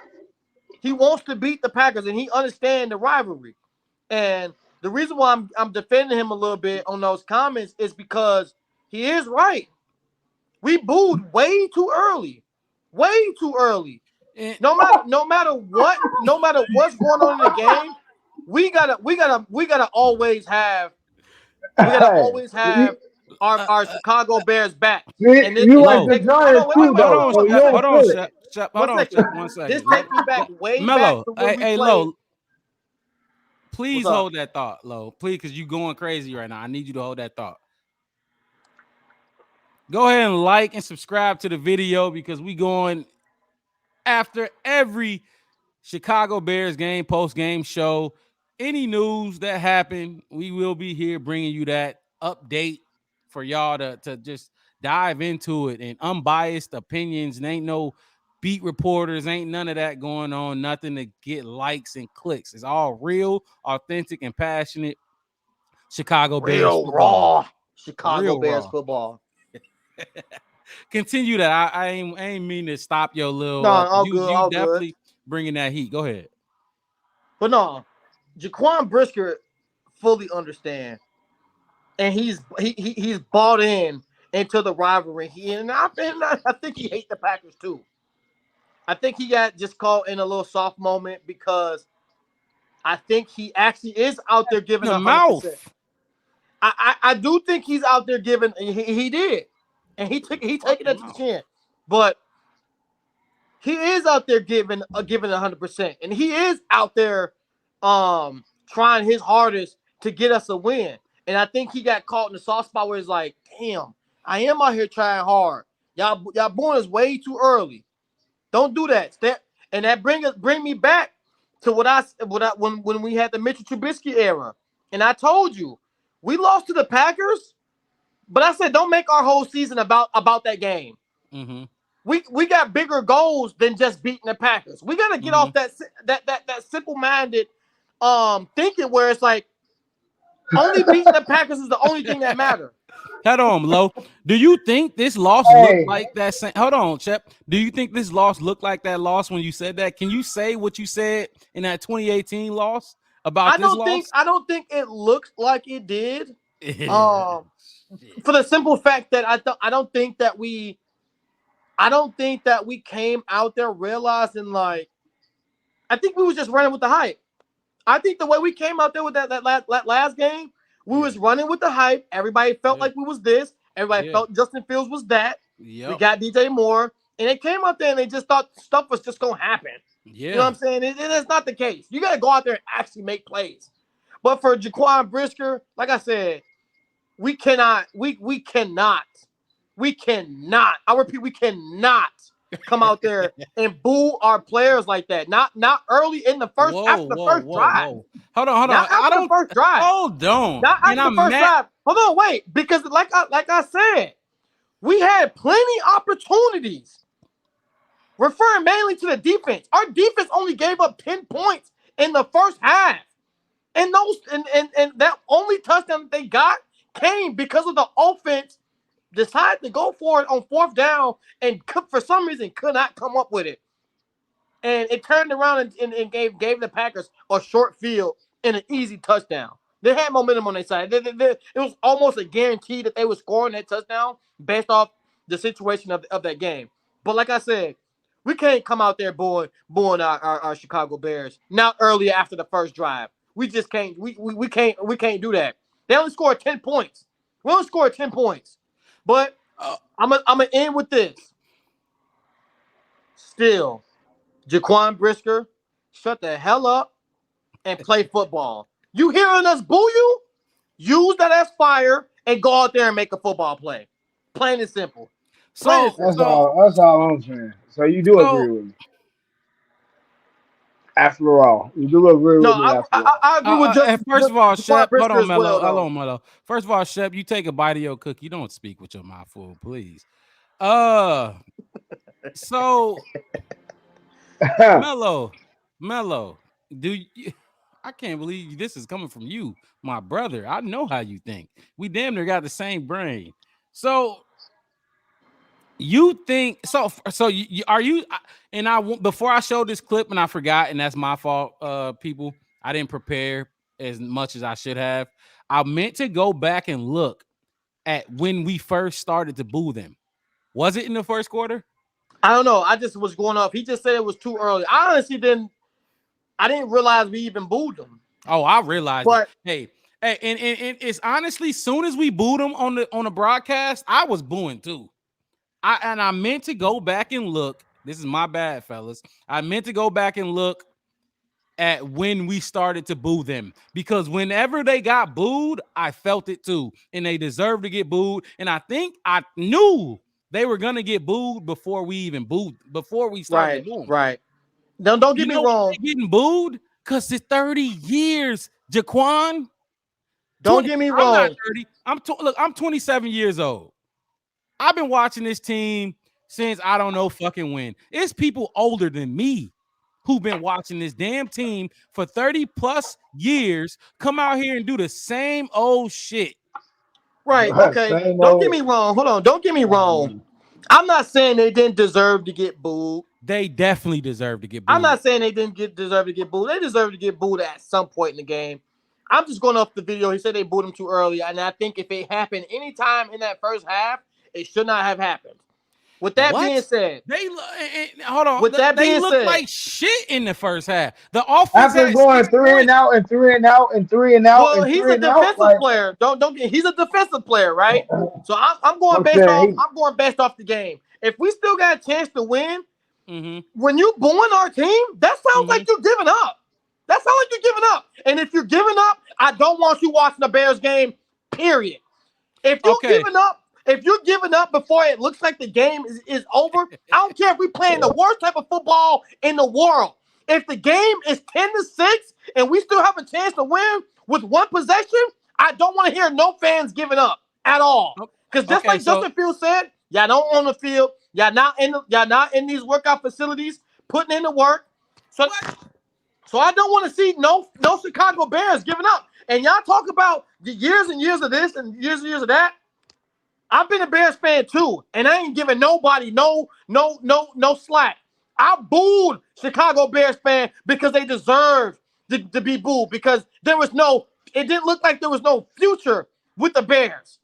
Speaker 3: He wants to beat the Packers, and he understands the rivalry. And the reason why I'm defending him a little bit on those comments is because he is right. We booed way too early, way too early.
Speaker 1: And,
Speaker 3: No matter what's going on in the game, we gotta
Speaker 4: Hey,
Speaker 3: always have our
Speaker 1: uh,
Speaker 3: Chicago Bears back.
Speaker 4: see,
Speaker 3: And
Speaker 4: you
Speaker 3: this
Speaker 4: like
Speaker 1: Low,
Speaker 4: the
Speaker 3: takes me. Hold on,
Speaker 4: Giants
Speaker 3: wait,
Speaker 4: too,
Speaker 3: wait, wait,
Speaker 1: hold
Speaker 3: wait,
Speaker 4: though,
Speaker 1: on,
Speaker 3: wait,
Speaker 4: so
Speaker 3: one
Speaker 4: you
Speaker 1: Shep.
Speaker 3: second,
Speaker 4: don't
Speaker 1: Hold on,
Speaker 3: one
Speaker 4: feel it.
Speaker 3: second,
Speaker 1: Shep.
Speaker 3: one
Speaker 1: Hold on,
Speaker 3: second.
Speaker 1: Shep. 1 second.
Speaker 3: This takes me back way back
Speaker 1: Mello.
Speaker 3: to when we
Speaker 1: Hey,
Speaker 3: played.
Speaker 1: Low.
Speaker 3: What's
Speaker 1: Please
Speaker 3: up?
Speaker 1: hold that thought, Low. Please, because you going crazy right now. I need you to hold that thought. Go ahead and like and subscribe to the video because we going. after every Chicago Bears game, post game show, any news that happened, we will be here bringing you that update for y'all to just dive into it and unbiased opinions. And ain't no beat reporters, ain't none of that going on. Nothing to get likes and clicks. It's all real, authentic, and passionate Chicago Bears
Speaker 3: Real
Speaker 1: football.
Speaker 3: raw Chicago
Speaker 1: Real
Speaker 3: Bears
Speaker 1: raw.
Speaker 3: football.
Speaker 1: Continue that. I ain't mean to stop your
Speaker 3: No,
Speaker 1: little.
Speaker 3: all
Speaker 1: You
Speaker 3: good,
Speaker 1: you
Speaker 3: all good.
Speaker 1: definitely bringing that heat. Go ahead.
Speaker 3: But no, Jaquan Brisker fully understand, and he's bought in into the rivalry. I think he hates the Packers too. I think he got just caught in a little soft moment because I think he actually is out there giving
Speaker 1: The
Speaker 3: 100%.
Speaker 1: mouth.
Speaker 3: I do think he's out there giving. He did, and he taking
Speaker 1: Fucking
Speaker 3: that to the
Speaker 1: mouth.
Speaker 3: chin. But he is out there giving 100%, and he is out there trying his hardest to get us a win. And I think he got caught in the soft spot where it's like, damn, I am out here trying hard. Y'all born us way too early. Don't do that. And that bring me back to when we had the Mitchell Trubisky era. And I told you, we lost to the Packers, but I said don't make our whole season about that game.
Speaker 1: Mm-hmm.
Speaker 3: We got bigger goals than just beating the Packers. We gotta get
Speaker 1: Mm-hmm.
Speaker 3: off that simple minded thinking where it's like only beating the Packers is the only thing that matters.
Speaker 1: Hold on, Lo. Do you think this loss looked
Speaker 4: Hey,
Speaker 1: like that? Hold on, Chep. Do you think this loss looked like that loss when you said that? Can you say what you said in that 2018 loss about this loss?
Speaker 3: I don't think it looked like it did.
Speaker 1: Yeah.
Speaker 3: Um,
Speaker 1: Shit.
Speaker 3: for the simple fact that I don't think that we came out there realizing like I think we was just running with the hype. I think the way we came out there with that last game, we
Speaker 1: Yeah.
Speaker 3: was running with the hype. Everybody felt
Speaker 1: Yeah.
Speaker 3: like we was this. Everybody
Speaker 1: Yeah.
Speaker 3: felt Justin Fields was that. We
Speaker 1: Yep.
Speaker 3: got DJ Moore, and they came out there and they just thought stuff was just gonna happen. You know what
Speaker 1: Yeah.
Speaker 3: I'm saying? It's not the case. You got to go out there and actually make plays. But for Jaquan Brisker, like I said, we cannot, we cannot. I repeat, we cannot come out there and boo our players like that. Not early in the first
Speaker 1: Whoa,
Speaker 3: after the
Speaker 1: whoa,
Speaker 3: first
Speaker 1: whoa,
Speaker 3: drive.
Speaker 1: whoa. Hold on.
Speaker 3: Not
Speaker 1: I
Speaker 3: after the
Speaker 1: don't
Speaker 3: first drive.
Speaker 1: hold on.
Speaker 3: Not
Speaker 1: And
Speaker 3: after the
Speaker 1: I'm
Speaker 3: first
Speaker 1: mad.
Speaker 3: drive. Hold on, wait. Because like I said, we had plenty opportunities. Referring mainly to the defense. Our defense only gave up 10 points in the first half. And that only touchdown that they got came because of the offense decided to go for it on fourth down and for some reason could not come up with it. And it turned around and gave the Packers a short field and an easy touchdown. They had momentum on their side. It was almost a guarantee that they were scoring that touchdown based off the situation of that game. But like I said, we can't come out there booing our Chicago Bears not early after the first drive. We just can't. We can't do that. They only scored 10 points. We only scored 10 points. But
Speaker 1: Uh,
Speaker 3: I'm gonna end with this. Still, Jaquan Brisker, shut the hell up and play football. You hearing us boo you? Use that as fire and go out there and make a football play. Plain and simple. Plain and
Speaker 1: so
Speaker 4: that's
Speaker 3: simple.
Speaker 1: so
Speaker 4: all. That's all I'm saying. So you do agree
Speaker 1: so
Speaker 4: with me, after all. You do agree
Speaker 3: No,
Speaker 4: with me, after all.
Speaker 3: I agree with
Speaker 1: first of all,
Speaker 3: Jaquan
Speaker 1: Shep, hold
Speaker 3: Brisker
Speaker 1: on,
Speaker 3: as
Speaker 1: Mello.
Speaker 3: well,
Speaker 1: Hello,
Speaker 3: though.
Speaker 1: Mello. First of all, Shep, you take a bite of your cookie. Don't speak with your mouth full, please. Uh so Mello, do you, I can't believe this is coming from you, my brother. I know how you think. We damn near got the same brain. So you think so? So are you? And before I showed this clip and I forgot, and that's my fault. People, I didn't prepare as much as I should have. I meant to go back and look at when we first started to boo them. Was it in the first quarter?
Speaker 3: I don't know. I just was going off. He just said it was too early. I honestly didn't. I didn't realize we even booed them.
Speaker 1: Oh, I realized it.
Speaker 3: But
Speaker 1: Hey, and it's honestly, soon as we booed them on the broadcast, I was booing too. I meant to go back and look. This is my bad, fellas. I meant to go back and look at when we started to boo them because whenever they got booed, I felt it too, and they deserved to get booed. And I think I knew they were gonna get booed before we even booed, before we started to
Speaker 3: Right,
Speaker 1: boo them.
Speaker 3: right. Don't get
Speaker 1: You
Speaker 3: me
Speaker 1: know why
Speaker 3: wrong.
Speaker 1: they getting booed? Because it's 30 years, Jaquan.
Speaker 3: Don't get me
Speaker 1: I'm not
Speaker 3: wrong.
Speaker 1: 30. Look, I'm 27 years old. I've been watching this team since I don't know fucking when. It's people older than me who've been watching this damn team for 30 plus years come out here and do the same old shit.
Speaker 3: Right, okay.
Speaker 4: Same
Speaker 3: Don't get
Speaker 4: old.
Speaker 3: me wrong. Hold on. Don't get me wrong. I'm not saying they didn't deserve to get booed.
Speaker 1: They definitely deserve to get
Speaker 3: I'm
Speaker 1: booed.
Speaker 3: not saying they didn't deserve to get booed. They deserve to get booed at some point in the game. I'm just going off the video. He said they booed him too early, and I think if it happened anytime in that first half, it should not have happened. With that being
Speaker 1: What?
Speaker 3: said,
Speaker 1: Hold on.
Speaker 3: with that
Speaker 1: They
Speaker 3: being
Speaker 1: looked
Speaker 3: said,
Speaker 1: like shit in the first half. The offense
Speaker 4: After
Speaker 1: had
Speaker 4: going 3 and
Speaker 1: 6 points.
Speaker 4: out and 3 and out and 3 and out
Speaker 3: well,
Speaker 4: and
Speaker 3: he's
Speaker 4: three
Speaker 3: a
Speaker 4: and out,
Speaker 3: defensive
Speaker 4: like
Speaker 3: player. Don't get. He's a defensive player, right? So I'm going
Speaker 4: I'm
Speaker 3: based off.
Speaker 4: saying,
Speaker 3: I'm going based off the game. If we still got a chance to win,
Speaker 1: Mm-hmm.
Speaker 3: when you booing our team, that sounds
Speaker 1: Mm-hmm.
Speaker 3: like you're giving up. That sounds like you're giving up. And if you're giving up, I don't want you watching the Bears game. Period. If you're
Speaker 1: Okay.
Speaker 3: giving up, if you're giving up before it looks like the game is over, I don't care if we're playing the worst type of football in the world. If the game is 10-6 and we still have a chance to win with one possession, I don't want to hear no fans giving up at all. Because just
Speaker 1: Okay.
Speaker 3: like
Speaker 1: So
Speaker 3: Justin Fields said, y'all don't on the field, y'all not in these workout facilities putting in the work. So
Speaker 1: what?
Speaker 3: so I don't want to see no Chicago Bears giving up. And y'all talk about the years and years of this and years of that. I've been a Bears fan too, and I ain't giving nobody no slack. I booed Chicago Bears fan because they deserved to be booed because it didn't look like there was no future with the Bears.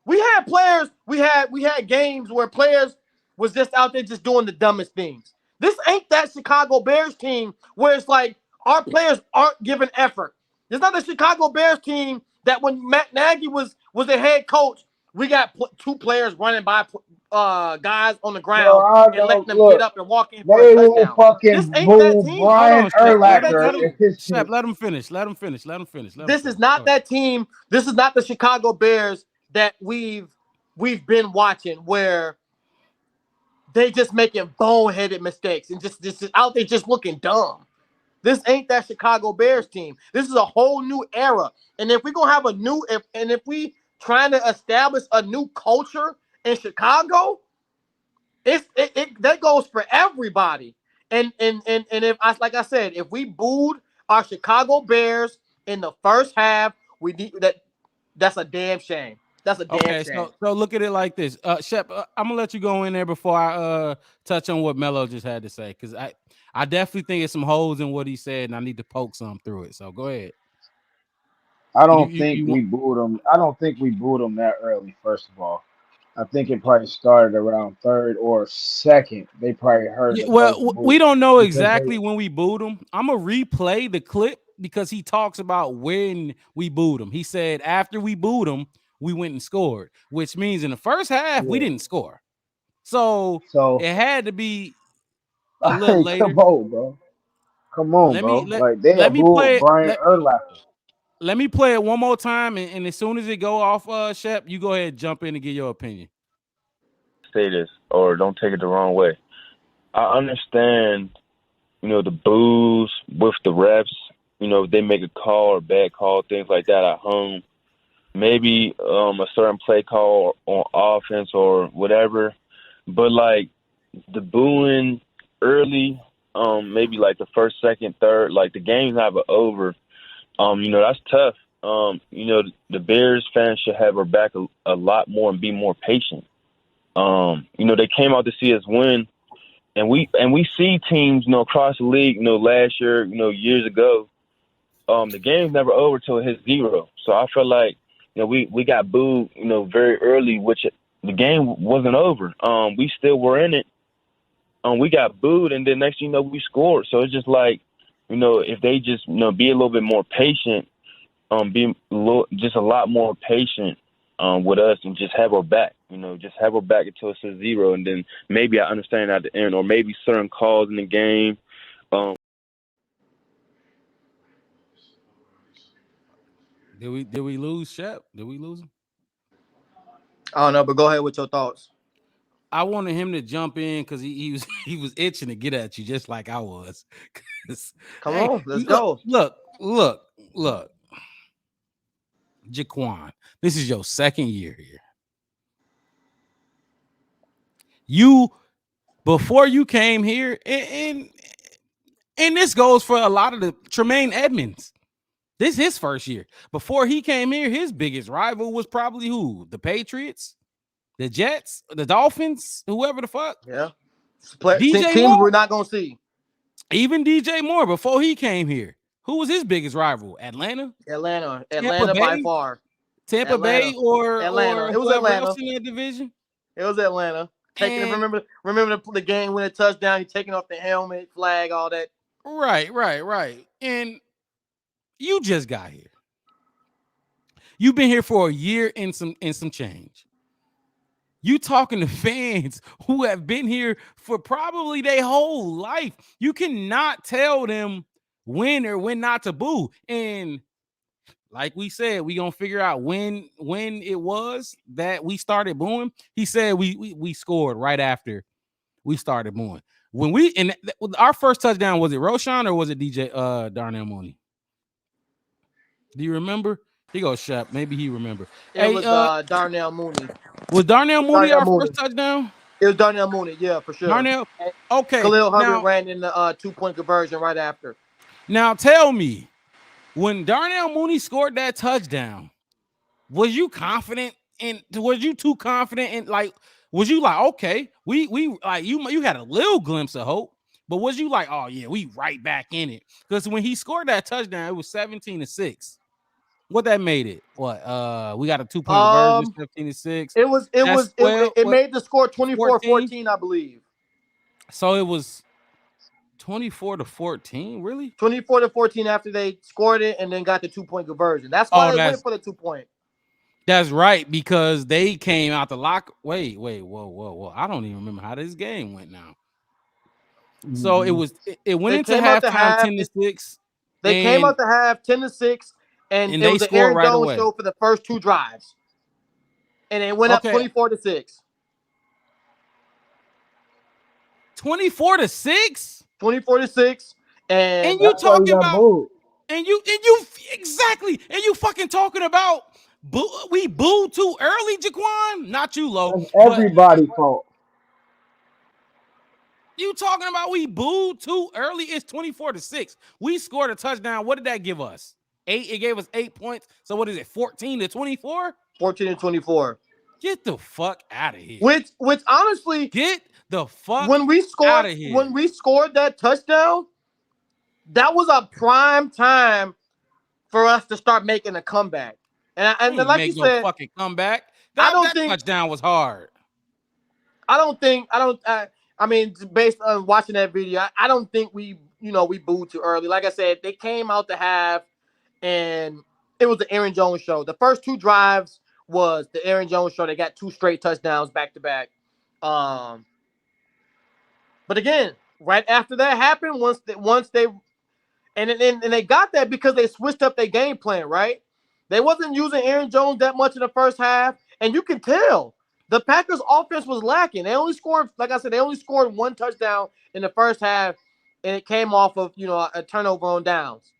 Speaker 3: We had players, we had games where players was just out there just doing the dumbest things. This ain't that Chicago Bears team where it's like our players aren't giving effort. It's not the Chicago Bears team that when Matt Nagy was the head coach, we got two players running by guys on the
Speaker 4: bro,
Speaker 3: ground
Speaker 4: I
Speaker 3: and letting
Speaker 4: don't
Speaker 3: them get
Speaker 4: look.
Speaker 3: up and walk in for a
Speaker 4: They will
Speaker 3: touchdown. This
Speaker 4: fucking
Speaker 3: ain't that
Speaker 4: boo
Speaker 3: team.
Speaker 1: Hold
Speaker 4: Brian
Speaker 1: on,
Speaker 3: This
Speaker 1: Shep.
Speaker 3: ain't that
Speaker 4: Urlacher if
Speaker 3: team.
Speaker 4: his
Speaker 1: Shep,
Speaker 4: team.
Speaker 1: let him finish. Let him finish. Let him finish. Let him
Speaker 3: This is
Speaker 1: finish. Go
Speaker 3: not
Speaker 1: ahead.
Speaker 3: that team. This is not the Chicago Bears that we've been watching where they just making boneheaded mistakes and just out there just looking dumb. This ain't that Chicago Bears team. This is a whole new era. And if we're gonna have if we trying to establish a new culture in Chicago, that goes for everybody. And if I like I said, if we booed our Chicago Bears in the first half, we need that's a damn shame. That's a damn
Speaker 1: Okay,
Speaker 3: shame.
Speaker 1: so look at it like this. Shep, I'm gonna let you go in there before I touch on what Melo just had to say because I definitely think it's some holes in what he said and I need to poke some through it. So go ahead.
Speaker 4: I
Speaker 1: You
Speaker 4: don't
Speaker 1: you
Speaker 4: think
Speaker 1: you
Speaker 4: we
Speaker 1: want
Speaker 4: booed him. I don't think we booed him that early. First of all, I think it probably started around third or second. They probably heard
Speaker 1: Yeah,
Speaker 4: the
Speaker 1: well,
Speaker 4: first boo
Speaker 1: we don't know
Speaker 4: because they.
Speaker 1: exactly when we booed him. I'm gonna replay the clip because he talks about when we booed him. He said after we booed him, we went and scored, which means in the first half we
Speaker 4: Yeah.
Speaker 1: didn't score. So
Speaker 4: So,
Speaker 1: it had to be a little
Speaker 4: hey,
Speaker 1: later.
Speaker 4: come on, bro. Come on,
Speaker 1: Let me
Speaker 4: bro. Like they
Speaker 1: let
Speaker 4: have
Speaker 1: me
Speaker 4: booed
Speaker 1: play it.
Speaker 4: Brian Urlacher.
Speaker 1: Let me play it one more time, and as soon as it go off, Shep, you go ahead and jump in and give your opinion.
Speaker 5: Say this, or don't take it the wrong way. I understand, the boos with the refs. If they make a call or bad call, things like that at home. Maybe a certain play call on offense or whatever. But like the booing early, maybe like the first, second, third, like the game's not over. That's tough. The Bears fans should have our back a lot more and be more patient. They came out to see us win, and we see teams, across the league, last year, years ago. The game's never over till it hits zero. So I feel like, we got booed, very early, which the game wasn't over. We still were in it. We got booed, and then next thing you know, we scored. So it's just like, if they just, be a little bit more patient, be just a lot more patient with us and just have our back, just have our back until it says zero. And then maybe I understand at the end, or maybe certain calls in the game.
Speaker 1: Did we lose Shep? Did we lose him?
Speaker 3: I don't know, but go ahead with your thoughts.
Speaker 1: I wanted him to jump in because he was he was itching to get at you just like I was. 'Cause,
Speaker 3: Come
Speaker 1: hey,
Speaker 3: on, let's
Speaker 1: look,
Speaker 3: go.
Speaker 1: look, look, look, Jaquan, this is your second year here. You before you came here, and this goes for a lot of the Tremaine Edmonds. This is his first year. Before he came here, his biggest rival was probably who? The Patriots, the Jets, the Dolphins, whoever the fuck.
Speaker 3: Yeah.
Speaker 1: DJ
Speaker 3: Teams we're
Speaker 1: Moore,
Speaker 3: not gonna see.
Speaker 1: even DJ Moore before he came here. Who was his biggest rival? Atlanta, Tampa
Speaker 3: Atlanta by
Speaker 1: Bay,
Speaker 3: far.
Speaker 1: Tampa Bay,
Speaker 3: Atlanta.
Speaker 1: or
Speaker 3: It was
Speaker 1: whoever else
Speaker 3: Atlanta.
Speaker 1: in that division.
Speaker 3: It was Atlanta.
Speaker 1: And
Speaker 3: Remember the game when a touchdown, he taking off the helmet, flag, all that.
Speaker 1: right. And you just got here. You've been here for a year and some change. You talking to fans who have been here for probably their whole life. You cannot tell them when or when not to boo. And like we said, we gonna figure out when it was that we started booing. He said we scored right after we started booing. When we and our first touchdown, was it Roshan or was it DJ Darnell Mooney? Do you remember? He goes, Shep. Maybe he remember.
Speaker 3: It
Speaker 1: Hey,
Speaker 3: was Darnell Mooney.
Speaker 1: was Darnell Mooney
Speaker 3: Darnell
Speaker 1: our
Speaker 3: Mooney.
Speaker 1: first touchdown?
Speaker 3: It was Darnell Mooney, yeah, for sure.
Speaker 1: Darnell.
Speaker 3: And
Speaker 1: Okay,
Speaker 3: Khalil Herbert ran in the 2-point conversion right after.
Speaker 1: now tell me, when Darnell Mooney scored that touchdown, was you confident? And was you too confident? And like, was you like, okay, we like you had a little glimpse of hope, but was you like, oh yeah, we right back in it? Because when he scored that touchdown, it was 17-6. What that made it? What? We got a 2-point conversion, 17-6. That's 12.
Speaker 3: It
Speaker 1: What?
Speaker 3: made the score
Speaker 1: 14.
Speaker 3: 24-14, I believe.
Speaker 1: So it was 24-14. Really?
Speaker 3: 24-14 after they scored it and then got the 2-point conversion. That's why they went for the 2-point.
Speaker 1: That's right, because they came out the lock. Wait, whoa. I don't even remember how this game went now. So it went into halftime 10-6.
Speaker 3: They came out to half 10-6, and it
Speaker 1: they
Speaker 3: was the
Speaker 1: scored
Speaker 3: Aaron
Speaker 1: right
Speaker 3: Jones
Speaker 1: away.
Speaker 3: show for the first 2 drives. And it went up 24-6.
Speaker 1: 24-6?
Speaker 3: 24-6. And
Speaker 1: you talking about
Speaker 4: booed.
Speaker 1: and you exactly, and you fucking talking about we booed too early, Jaquan? Not you, Lo.
Speaker 4: That's everybody's fault.
Speaker 1: You talking about we booed too early? It's 24-6. We scored a touchdown. What did that give us? 8. It gave us 8 points. So what is it? 14-24?
Speaker 3: 14-24.
Speaker 1: Get the fuck out of here.
Speaker 3: Which honestly,
Speaker 1: get the fuck
Speaker 3: when we scored
Speaker 1: out of here.
Speaker 3: When we scored that touchdown, that was a prime time for us to start making a comeback. And like you said,
Speaker 1: fucking comeback. That touchdown was hard.
Speaker 3: I mean, based on watching that video, I don't think we booed too early. Like I said, they came out to half, and it was the Aaron Jones show. The first 2 drives was the Aaron Jones show. They got 2 straight touchdowns back to back. But again, right after that happened, once they got that because they switched up their game plan, right? They wasn't using Aaron Jones that much in the first half, and you can tell the Packers' offense was lacking. They only scored, like I said, 1 touchdown in the first half, and it came off of a turnover on downs,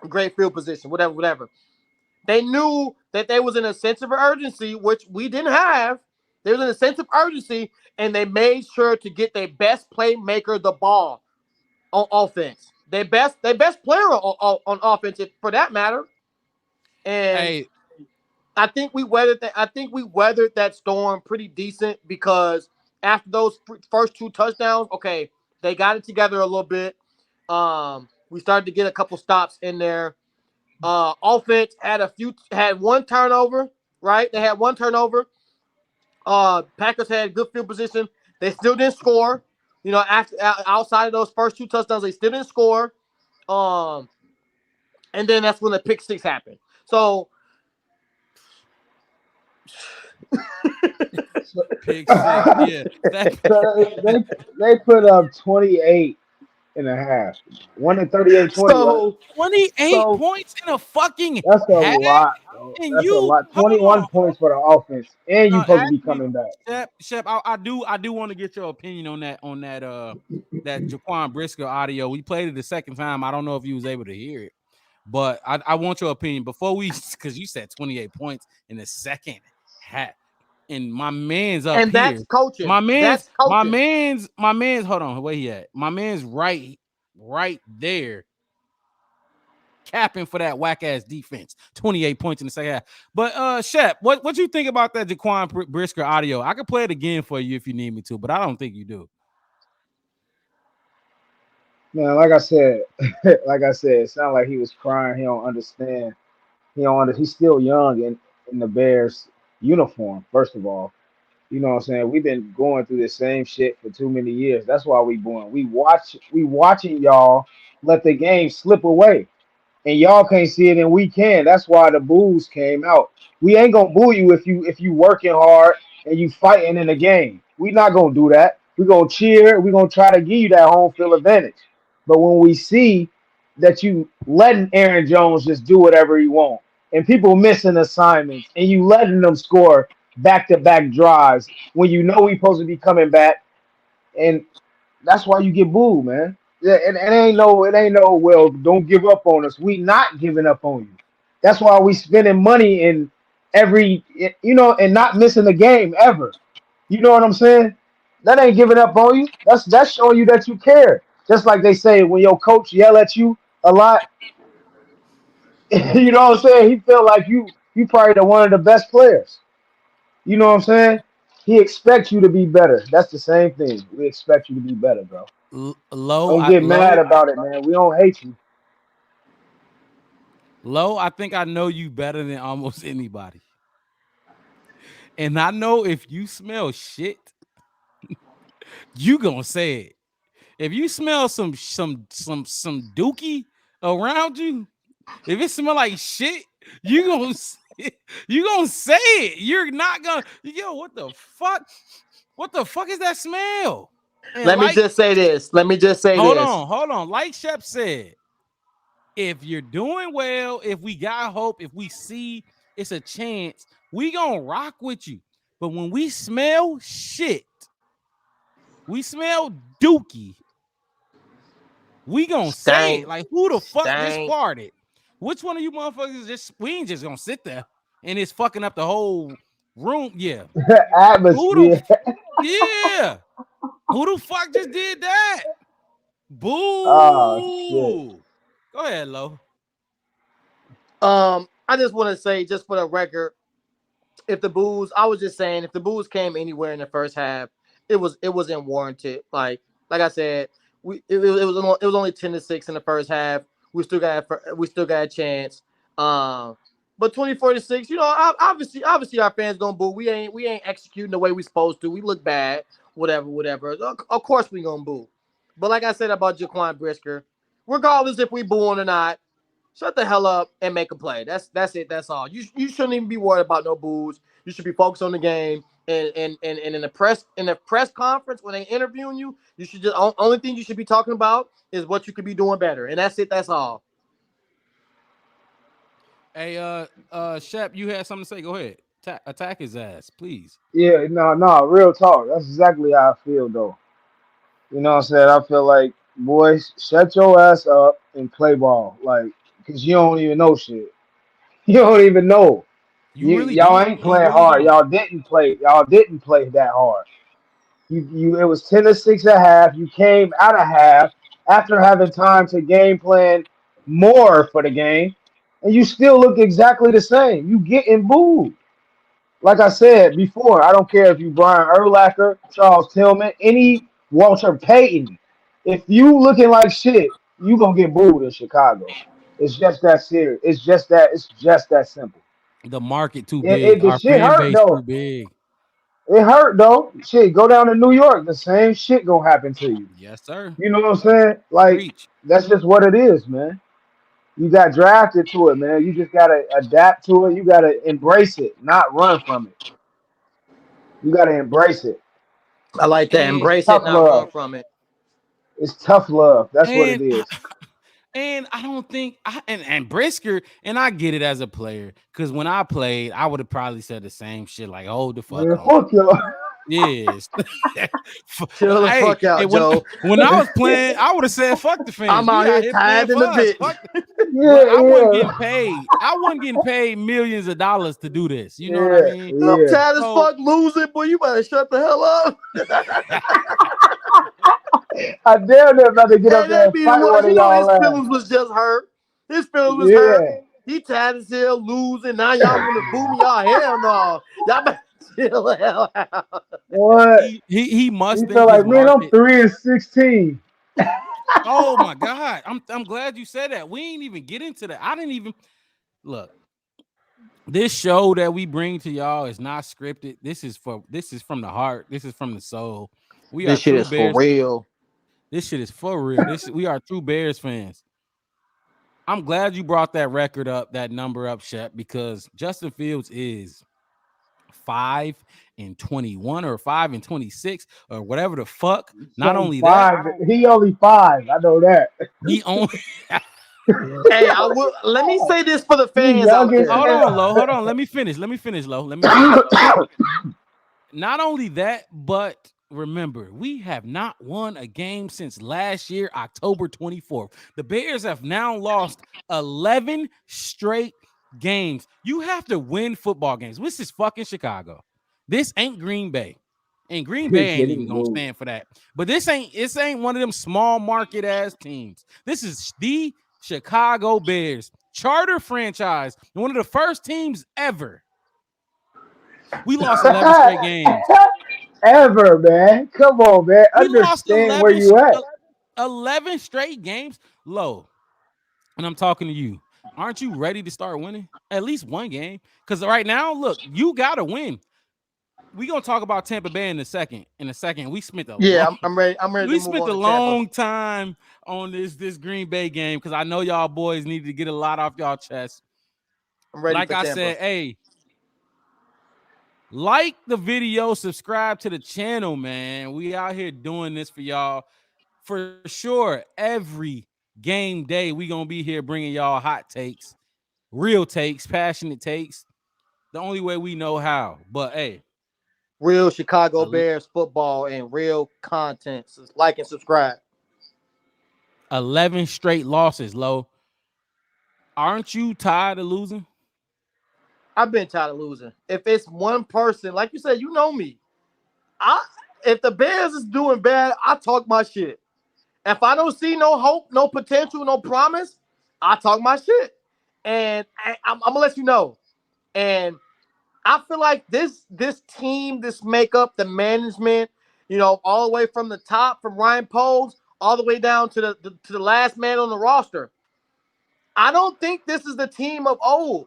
Speaker 3: great field position, whatever. They knew that they was in a sense of urgency, which we didn't have. They was in a sense of urgency, and they made sure to get their best playmaker the ball on offense. Their best player on offense, for that matter. And I think we weathered that storm pretty decent, because after those first 2 touchdowns, okay, they got it together a little bit. We started to get a couple stops in there. Offense had 1 turnover, right? They had 1 turnover. Packers had good field position. They still didn't score. Outside of those first 2 touchdowns, they still didn't score. And then that's when the pick 6 happened. So
Speaker 1: pick 6, yeah.
Speaker 4: So they put up 28 and a half. 1 and 38-20, right?
Speaker 3: So
Speaker 1: 28
Speaker 3: so
Speaker 1: points in a fucking
Speaker 4: That's a
Speaker 1: half,
Speaker 4: lot, bro.
Speaker 1: and
Speaker 4: That's a
Speaker 1: you
Speaker 4: lot.
Speaker 1: hold
Speaker 4: 21
Speaker 1: on.
Speaker 4: points for the offense, and you supposed to be
Speaker 1: Actually,
Speaker 4: coming back.
Speaker 1: Shep, I do want to get your opinion on that Jaquan Brisker audio. We played it the second time. I don't know if you was able to hear it, but I want your opinion before we because you said 28 points in the second half. And my man's up
Speaker 3: and
Speaker 1: here.
Speaker 3: that's coaching.
Speaker 1: My man's
Speaker 3: That's
Speaker 1: my
Speaker 3: coaching.
Speaker 1: man's my man's hold on, where he at? My man's right there capping for that whack ass defense. 28 points in the second half. But Shep, what you think about that Jaquan Brisker audio? I could play it again for you if you need me to, but I don't think you do.
Speaker 4: Man, like I said, it sounded like he was crying. He don't understand. He's still young in the Bears uniform. First of all, you know what I'm saying. We've been going through the same shit for too many years. That's why we born. We watching y'all let the game slip away. And y'all can't see it and we can. That's why the boos came out. We ain't gonna boo you if you working hard and you fighting in the game. We not gonna do that. We gonna cheer. We gonna try to give you that home field advantage. But when we see that you letting Aaron Jones just do whatever he want and people missing assignments and you letting them score back to back drives when you know we supposed to be coming back and that's why you get booed, man. Yeah, and it ain't no. Well, don't give up on us. We not giving up on you. That's why we spending money in every, and not missing a game ever. You know what I'm saying? That ain't giving up on you. That's showing you that you care. Just like they say when your coach yell at you a lot, you know what I'm saying? He feel like you probably the one of the best players. You know what I'm saying? He expects you to be better. That's the same thing. We expect you to be better, bro.
Speaker 1: Low,
Speaker 4: Don't get mad
Speaker 1: low,
Speaker 4: about it, man. We don't hate you.
Speaker 1: low. I think I know you better than almost anybody, and I know if you smell shit, you gonna say it. If you smell some dookie around you, if it smell like shit, you gonna you gonna say it. You're not gonna what the fuck? What the fuck is that smell? And
Speaker 3: Let me
Speaker 1: like
Speaker 3: just say this. Let me just say this.
Speaker 1: hold on. Like Shep said, if you're doing well, if we got hope, if we see it's a chance, we gonna rock with you. But when we smell shit, we smell dookie, we gonna say it.
Speaker 3: Stank.
Speaker 1: Like, who the fuck just
Speaker 3: Stank.
Speaker 1: farted? Which one of you motherfuckers just we ain't just gonna sit there and it's fucking up the whole room? Yeah. Who the
Speaker 4: Atmosphere.
Speaker 1: yeah? Who the fuck just did that?
Speaker 4: Oh shit.
Speaker 1: Boo! Go ahead, Lo.
Speaker 3: I just want to say, just for the record, if the booze, I was just saying, if the booze came anywhere in the first half, it wasn't warranted. Like I said, it was only 10-6 in the first half. We still got a chance. Um, but 24-6, obviously our fans gonna boo. We ain't executing the way we supposed to. We look bad, whatever. Of course we gonna boo. But like I said about Jaquan Brisker, regardless if we boo him or not, shut the hell up and make a play. That's it. That's all. You shouldn't even be worried about no boos. You should be focused on the game. And in the press conference when they interviewing you, you should just only thing you should be talking about is what you could be doing better. And that's it. That's all.
Speaker 1: Hey, Shep, you had something to say? Go ahead. Attack his ass, please.
Speaker 4: Yeah, no, real talk. That's exactly how I feel though. You know what I'm saying? I feel like, boys, shut your ass up and play ball. Like, cause you don't even know shit. You don't even know.
Speaker 1: You really
Speaker 4: Y'all
Speaker 1: don't.
Speaker 4: ain't
Speaker 1: You
Speaker 4: playing
Speaker 1: really
Speaker 4: hard.
Speaker 1: don't.
Speaker 4: Y'all didn't play that hard. You it was 10-6 at half. You came out of half after having time to game plan more for the game, and you still look exactly the same. You getting booed. Like I said before, I don't care if you Brian Urlacher, Charles Tillman, any Walter Payton. If you looking like shit, you gonna get booed in Chicago. It's just that serious. It's just that simple.
Speaker 1: The market too
Speaker 4: It
Speaker 1: big.
Speaker 4: the
Speaker 1: Our
Speaker 4: shit
Speaker 1: fan
Speaker 4: hurt
Speaker 1: base too
Speaker 4: though.
Speaker 1: big.
Speaker 4: It hurt though. Shit, go down to New York. The same shit gonna happen to you.
Speaker 1: Yes, sir.
Speaker 4: You know what I'm saying? Like
Speaker 1: Preach.
Speaker 4: that's just what it is, man. You got drafted to it, man. You just gotta adapt to it. You gotta embrace it, not run from it. You gotta embrace it.
Speaker 3: I like that.
Speaker 1: Hey,
Speaker 3: Embrace it,
Speaker 4: Tough
Speaker 3: not run
Speaker 4: love.
Speaker 3: from it.
Speaker 4: It's tough love. That's what it
Speaker 1: And
Speaker 4: is.
Speaker 1: and I don't think and Brisker, and I get it as a player, because when I played, I would have probably said the same shit, like, hold the fuck
Speaker 4: Man,
Speaker 1: on.
Speaker 4: fuck you.
Speaker 1: Yes.
Speaker 3: Chill the
Speaker 1: Hey,
Speaker 3: fuck out,
Speaker 1: and when
Speaker 3: Joe.
Speaker 1: when I was playing, I would have said, fuck the fans.
Speaker 3: I'm
Speaker 1: We
Speaker 3: out
Speaker 1: out
Speaker 3: here
Speaker 1: here playing
Speaker 3: tired
Speaker 1: for
Speaker 3: in the
Speaker 1: us.
Speaker 3: bitch.
Speaker 1: Fuck but
Speaker 4: Yeah,
Speaker 1: I wasn't
Speaker 4: yeah,
Speaker 1: getting paid. I wasn't getting paid millions of dollars to do this. You know what I
Speaker 4: yeah,
Speaker 1: mean?
Speaker 3: I'm
Speaker 4: yeah.
Speaker 3: tired as
Speaker 1: So
Speaker 3: fuck losing, boy. You better shut the hell up.
Speaker 4: I damn near about to get up
Speaker 3: And
Speaker 4: there
Speaker 3: that
Speaker 4: and
Speaker 3: be the
Speaker 4: fight
Speaker 3: worst.
Speaker 4: one
Speaker 3: You
Speaker 4: of
Speaker 3: know
Speaker 4: y'all
Speaker 3: his
Speaker 4: ass.
Speaker 3: feelings was just hurt. His feelings was hurt.
Speaker 4: Yeah.
Speaker 3: He tired as hell losing. Now y'all want to boo me? Y'all hell no. Y'all better chill the hell out.
Speaker 4: What?
Speaker 1: he must
Speaker 4: You feel
Speaker 1: think his
Speaker 4: like, man, I'm
Speaker 1: market.
Speaker 4: 3-16.
Speaker 1: Oh my God. I'm glad you said that. We ain't even get into that. I didn't even look. This show that we bring to y'all is not scripted. This is from the heart. This is from the soul. We are
Speaker 3: This shit
Speaker 1: true
Speaker 3: is for
Speaker 1: Bears.
Speaker 3: real.
Speaker 1: This shit is for real. We are true Bears fans. I'm glad you brought that record up, that number up, Shep, because Justin Fields is 5-21 or 5-26 or whatever the fuck. Not
Speaker 4: Something
Speaker 1: only that,
Speaker 4: five. He only five. I know that.
Speaker 1: he only
Speaker 3: Hey, I will. Let me say this for the
Speaker 4: He
Speaker 3: fans out
Speaker 4: youngest.
Speaker 3: there.
Speaker 1: hold on, Lo. Hold on. Let me finish. Lo. Let me finish, Lo. Not only that, but remember, we have not won a game since last year, October 24th. The Bears have now lost 11 straight games. You have to win football games. This is fucking Chicago. This ain't Green Bay. And Green Bay
Speaker 4: Get
Speaker 1: ain't
Speaker 4: his
Speaker 1: even gonna
Speaker 4: move.
Speaker 1: stand for that. But this ain't one of them small market ass teams. This is the Chicago Bears charter franchise, one of the first teams ever. We lost 11 straight games.
Speaker 4: Ever, man. Come on, man.
Speaker 1: We lost
Speaker 4: Understand where you at.
Speaker 1: 11 straight games. Low. And I'm talking to you. Aren't you ready to start winning? At least one game. Because right now, look, you gotta win. We gonna talk about Tampa Bay in a second. We spent a
Speaker 3: Yeah,
Speaker 1: long
Speaker 3: I'm ready. I'm ready to move on to Tampa.
Speaker 1: time on this Green Bay game because I know y'all boys need to get a lot off y'all chest.
Speaker 3: I'm ready
Speaker 1: Like
Speaker 3: for
Speaker 1: I
Speaker 3: Tampa.
Speaker 1: said, hey, like the video, subscribe to the channel, man. We out here doing this for y'all. For sure, every game day, we gonna be here bringing y'all hot takes, real takes, passionate takes, the only way we know how. But hey,
Speaker 3: Real Chicago
Speaker 1: el-
Speaker 3: Bears football and real content. So like and subscribe.
Speaker 1: 11 straight losses, Low. Aren't you tired of losing?
Speaker 3: I've been tired of losing. If it's one person, like you said, you know me. I if the Bears is doing bad, I talk my shit. If I don't see no hope, no potential, no promise, I talk my shit. And I'm gonna let you know. And I feel like this team, this makeup, the management, all the way from the top, from Ryan Poles, all the way down to the last man on the roster. I don't think this is the team of old.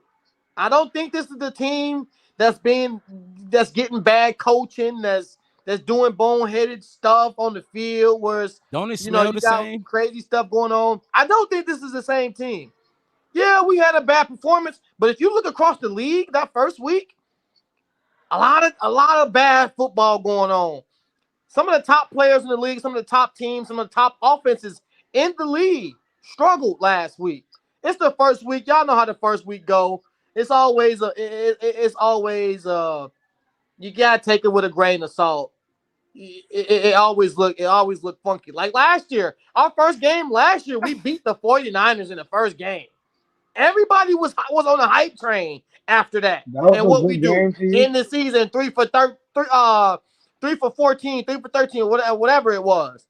Speaker 3: I don't think this is the team that's getting bad coaching, that's doing boneheaded stuff on the field, where it's,
Speaker 1: Don't it smell
Speaker 3: you
Speaker 1: the
Speaker 3: got
Speaker 1: same?
Speaker 3: crazy stuff going on. I don't think this is the same team. Yeah, we had a bad performance, but if you look across the league that first week, a lot of bad football going on. Some of the top players in the league, some of the top teams, some of the top offenses in the league struggled last week. It's the first week. Y'all know how the first week go. It's always it's always you gotta take it with a grain of salt. It always look funky. Like last year, our first game last year, we beat the 49ers in the first game. Everybody was on a hype train after that.
Speaker 4: That was
Speaker 3: And
Speaker 4: a
Speaker 3: what we
Speaker 4: good
Speaker 3: do
Speaker 4: game for you.
Speaker 3: in the season, 3 for 14, 3 for 13, whatever it was.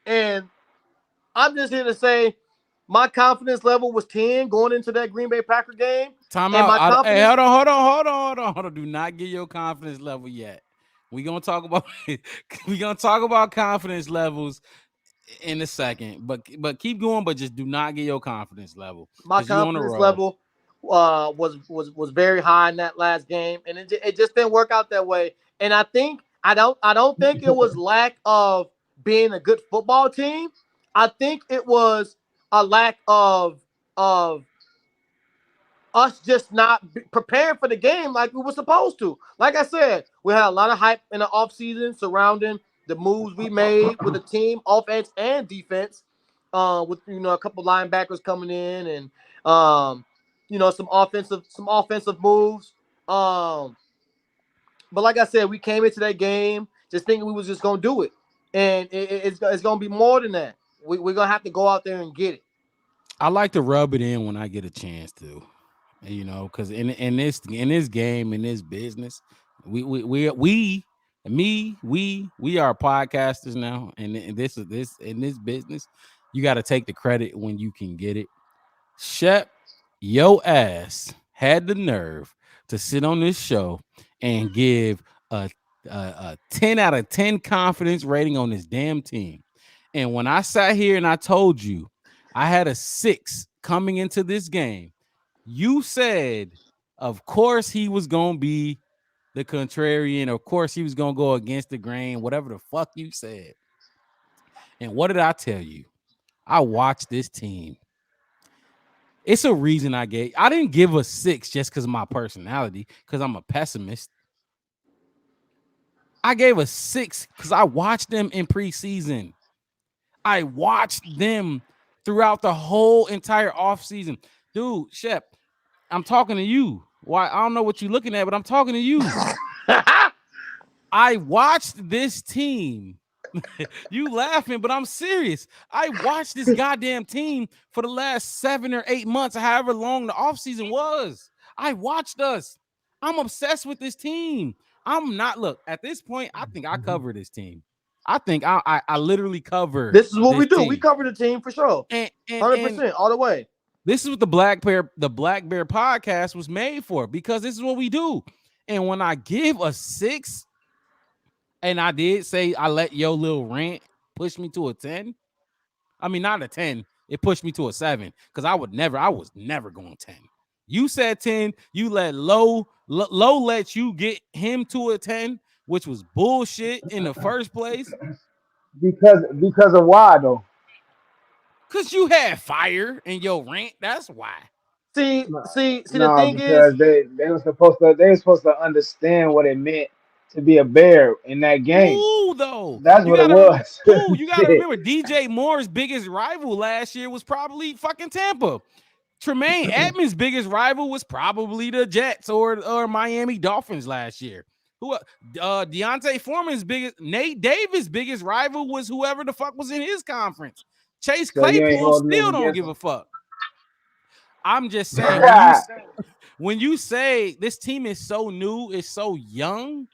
Speaker 3: And I'm just here to say my confidence level was 10 going into that Green Bay Packer game.
Speaker 1: Time
Speaker 3: And
Speaker 1: out.
Speaker 3: my
Speaker 1: Hey,
Speaker 3: confidence,
Speaker 1: hold on. Do not get your confidence level yet. We gonna talk about we gonna talk about confidence levels in a second. But keep going, but just do not get your confidence level
Speaker 3: my
Speaker 1: because you on a
Speaker 3: confidence
Speaker 1: roll.
Speaker 3: level was very high in that last game, and it just didn't work out that way. And I don't think it was lack of being a good football team. I think it was a lack of us just not preparing for the game like we were supposed to. Like I said, we had a lot of hype in the offseason surrounding the moves we made with the team, offense and defense, with a couple linebackers coming in and some offensive moves. Um, but like I said, we came into that game just thinking we was just gonna do it, and it's gonna be more than that. We're gonna have to go out there and get it.
Speaker 1: I like to rub it in when I get a chance to, because in this game, in this business, we are podcasters now, and in this business, you got to take the credit when you can get it. Shep, yo ass had the nerve to sit on this show and give a 10 out of 10 confidence rating on this damn team. And when I sat here and I told you I had a 6 coming into this game, you said, of course, he was going to be the contrarian. Of course, he was going to go against the grain, whatever the fuck you said. And what did I tell you? I watched this team. It's a reason I didn't give a 6 just because of my personality, because I'm a pessimist. I gave a 6 because I watched them in preseason. I watched them throughout the whole entire offseason. Dude, Shep, I'm talking to you. Why? I don't know what you're looking at, but I'm talking to you. I watched this team. You laughing, but I'm serious. I watched this goddamn team for the last 7 or 8 months, however long the offseason was. I watched us. I'm obsessed with this team. I'm not, look, at this point, I think I cover this team. I think I literally cover
Speaker 3: This is what
Speaker 1: this
Speaker 3: we do. We
Speaker 1: team.
Speaker 3: cover the team for sure,
Speaker 1: And
Speaker 3: 100% all the way.
Speaker 1: this is what the Black Bear podcast was made for, because this is what we do. And when I give a 6, and I did say I let your little rant push me to a 10. I mean, not a 10. It pushed me to a 7 because I was never going 10. You said 10. You let low let you get him to a 10, which was bullshit in the first place.
Speaker 4: Because of why though?
Speaker 1: Because you had fire in your rant. That's why.
Speaker 3: See,
Speaker 4: No,
Speaker 3: see, see. The
Speaker 4: no,
Speaker 3: thing is,
Speaker 4: because they were supposed to understand what it meant to be a bear in that game.
Speaker 1: Who though?
Speaker 4: That's what it was.
Speaker 1: You gotta
Speaker 4: Shit.
Speaker 1: remember DJ Moore's biggest rival last year was probably fucking Tampa. Tremaine Edmonds' biggest rival was probably the Jets or Miami Dolphins last year. Deontay Foreman's Nate Davis' biggest rival was whoever the fuck was in his conference. Chase
Speaker 4: So you ain't
Speaker 1: Claypool
Speaker 4: holding
Speaker 1: still
Speaker 4: it
Speaker 1: don't
Speaker 4: against
Speaker 1: give a
Speaker 4: them.
Speaker 1: fuck. I'm just saying, when you say this team is so new, it's so young,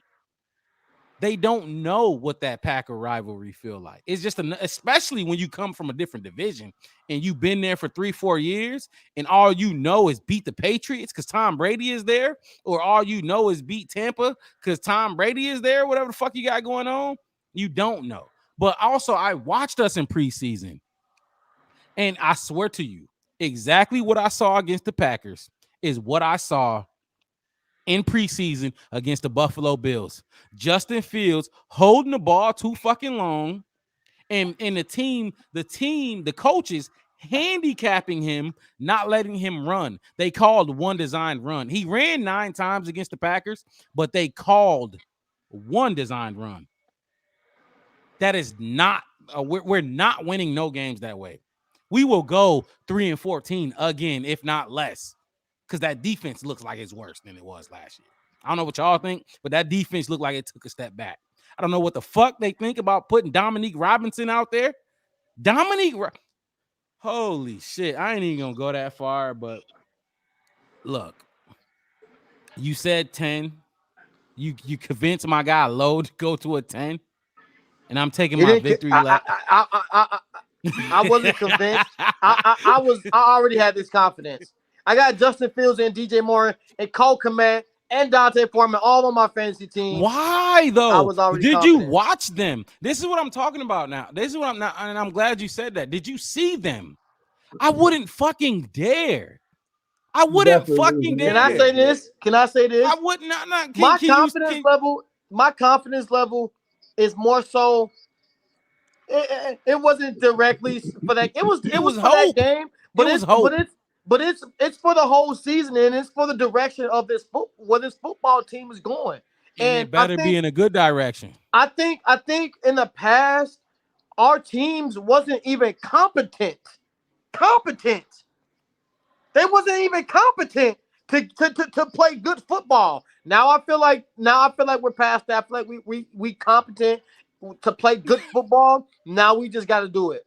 Speaker 1: they don't know what that Packer rivalry feel like. It's just especially when you come from a different division and you've been there for 3-4 years, and all you know is beat the Patriots because Tom Brady is there, or all you know is beat Tampa because Tom Brady is there. Whatever the fuck you got going on, you don't know. But also, I watched us in preseason, and I swear to you, exactly what I saw against the Packers is what I saw in preseason against the Buffalo Bills. Justin Fields holding the ball too fucking long, and the coaches handicapping him, not letting him run. They called one designed run. He ran 9 times against the Packers, but they called one designed run. That is not we're not winning no games that way. We will go 3-14 again, if not less, because that defense looks like it's worse than it was last year. I don't know what y'all think, but that defense looked like it took a step back. I don't know what the fuck they think about putting Dominique Robinson out there. Holy shit. I ain't even going to go that far, but look, you said 10. You convinced my guy Lowe to go to a 10, and I'm taking
Speaker 3: he
Speaker 1: my
Speaker 3: didn't.
Speaker 1: victory lap.
Speaker 3: I wasn't convinced. I already had this confidence. I got Justin Fields and DJ Moore and Cole Kmet and Dante Foreman all on my fantasy team.
Speaker 1: Why though?
Speaker 3: I was already
Speaker 1: Did
Speaker 3: confident.
Speaker 1: you watch them? This is what I'm talking about now. This is what I'm not, and I'm glad you said that. Did you see them? I wouldn't fucking dare. I wouldn't
Speaker 4: Definitely
Speaker 1: fucking
Speaker 4: losing this
Speaker 3: Can I
Speaker 1: dare.
Speaker 3: say
Speaker 4: shit.
Speaker 3: this? Can I say this?
Speaker 1: I would not.
Speaker 3: My confidence level is more so. It wasn't directly for that. It was
Speaker 1: was
Speaker 3: for that
Speaker 1: hope.
Speaker 3: game,
Speaker 1: It was hope.
Speaker 3: it's for the whole season, and it's for the direction of where this football team is going.
Speaker 1: And
Speaker 3: And
Speaker 1: it better be in a good direction.
Speaker 3: I think in the past our teams wasn't even competent. Competent. They wasn't even competent to play good football. Now I feel like we're past that. I feel like we competent to play good football. Now we just got to do it.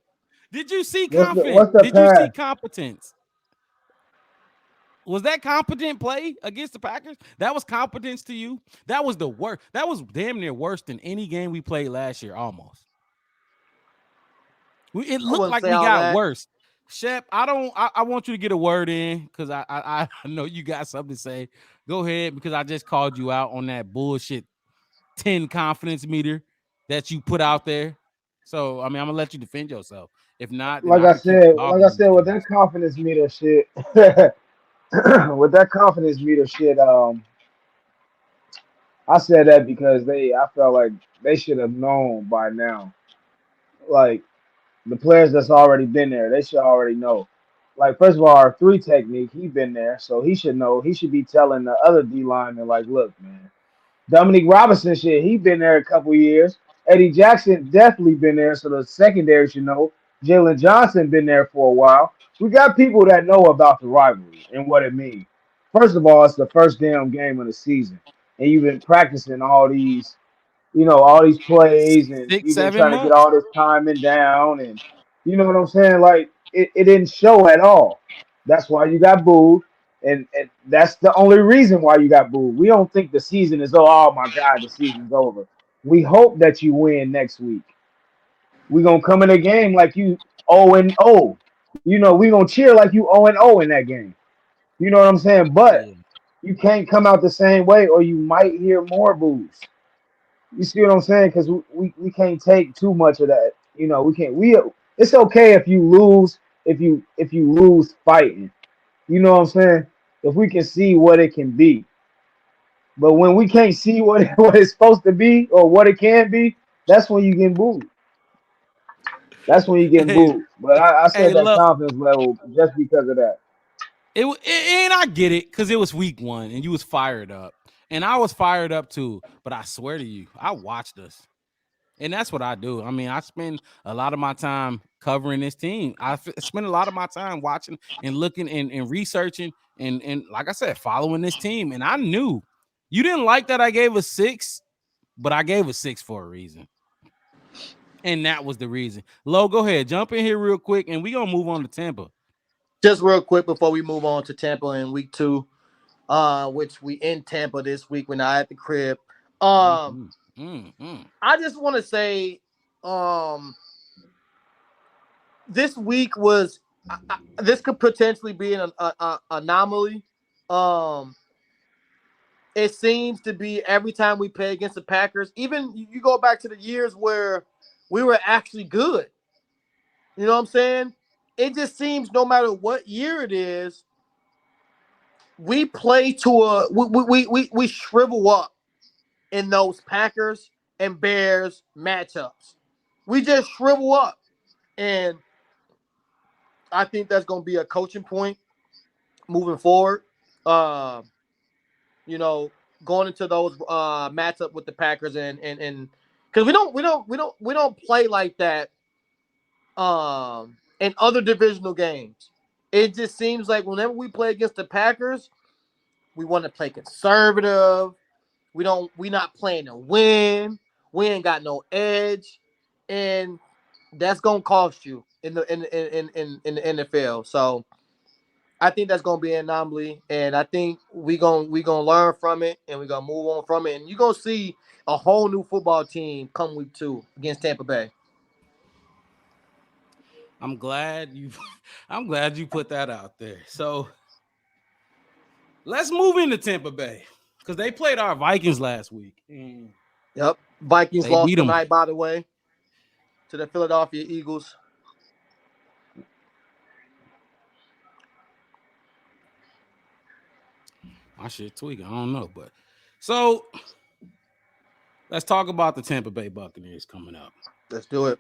Speaker 1: Did you see
Speaker 4: What's
Speaker 1: confident?
Speaker 4: the
Speaker 1: Did you see
Speaker 4: pass?
Speaker 1: competence? Was that competent play against the Packers? That was competence to you? That was the worst. That was damn near worse than any game we played last year, almost. It
Speaker 3: I
Speaker 1: looked
Speaker 3: wouldn't
Speaker 1: like
Speaker 3: say
Speaker 1: we
Speaker 3: all
Speaker 1: got
Speaker 3: that.
Speaker 1: worse. Shep, I want you to get a word in because I know you got something to say. Go ahead, because I just called you out on that bullshit 10 confidence meter that you put out there. So I mean, I'm gonna let you defend yourself. If not, then I can keep
Speaker 4: Like I
Speaker 1: talking.
Speaker 4: said, with that confidence meter shit, with that confidence meter shit, I said that because I felt like they should have known by now. Like the players that's already been there, they should already know. Like first of all, our three technique, he been there, so he should know. He should be telling the other D lineman, like, look, man, Dominique Robinson shit, he been there a couple years. Eddie Jackson definitely been there, so the secondary should know. Jalen Johnson been there for a while. We got people that know about the rivalry and what it means. First of all, it's the first damn game of the season, and you've been practicing all these plays, and
Speaker 1: Six,
Speaker 4: you've been
Speaker 1: 7
Speaker 4: trying to get
Speaker 1: months.
Speaker 4: all this timing down, and you know what I'm saying? Like it didn't show at all. That's why you got booed, and that's the only reason why you got booed. We don't think the season is oh my god, the season's over. We hope that you win next week. We gonna come in a game like you 0-0. We gonna cheer like you 0-0 in that game. You know what I'm saying? But
Speaker 1: Yeah.
Speaker 4: you can't come out the same way, or you might hear more boos. You see what I'm saying? Because we can't take too much of that. We can't. It's okay if you lose. If you lose fighting, you know what I'm saying. If we can see what it can be, but when we can't see what it's supposed to be or what it can be, that's when you get booed. That's when you get
Speaker 1: Hey,
Speaker 4: booed. But I
Speaker 1: hey,
Speaker 4: said that
Speaker 1: look,
Speaker 4: confidence level just because of that.
Speaker 1: and I get it because it was week 1 and you was fired up, and I was fired up too. But I swear to you, I watched us. And that's what I do. I mean, I spend a lot of my time covering this team. Spend a lot of my time watching and looking and researching and like I said, following this team. And I knew you didn't like that I gave a 6, but I gave a 6 for a reason. And that was the reason. Lo, go ahead, jump in here real quick, and we gonna move on to Tampa.
Speaker 3: Just real quick before we move on to Tampa in week 2, which we in Tampa this week. We're not at the crib. Um,
Speaker 1: Mm-hmm. Mm-hmm.
Speaker 3: I just want to say, um, this week was this could potentially be an anomaly. Um, it seems to be every time we play against the Packers. Even you go back to the years where we were actually good. You know what I'm saying? It just seems no matter what year it is, we play to we shrivel up in those Packers and Bears matchups. We just shrivel up, and I think that's going to be a coaching point moving forward. Uh, you know, going into those matchup with the Packers and because we don't play like that in other divisional games. It just seems like whenever we play against the Packers, we want to play conservative. We not playing to win. We ain't got no edge, and that's gonna cost you in the NFL. So I think that's gonna be an anomaly, and I think we gonna learn from it, and we're gonna move on from it, and you're gonna see a whole new football team come week 2 against Tampa Bay.
Speaker 1: I'm glad you I'm glad you put that out there. So let's move into Tampa Bay because they played our Vikings last week. And
Speaker 3: Yep, Vikings
Speaker 1: they
Speaker 3: lost
Speaker 1: beat them.
Speaker 3: tonight, by the way, to the Philadelphia Eagles.
Speaker 1: My shit tweaking. I don't know, but so let's talk about the Tampa Bay Buccaneers coming up.
Speaker 3: Let's do it.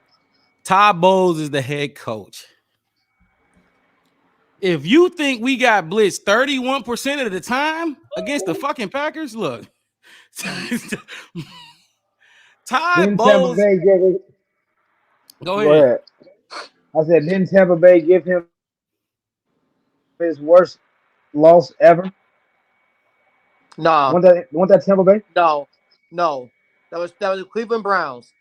Speaker 1: Todd Bowles is the head coach. If you think we got blitzed 31% of the time against the fucking Packers, look, Todd
Speaker 4: Then Tampa
Speaker 1: Bowles.
Speaker 4: Bay give it.
Speaker 1: Go
Speaker 4: Go
Speaker 1: ahead.
Speaker 4: ahead. I said, didn't Tampa Bay give him his worst loss ever?
Speaker 3: Nah,
Speaker 4: Want that Tampa Bay?
Speaker 3: no, no. That was the Cleveland Browns.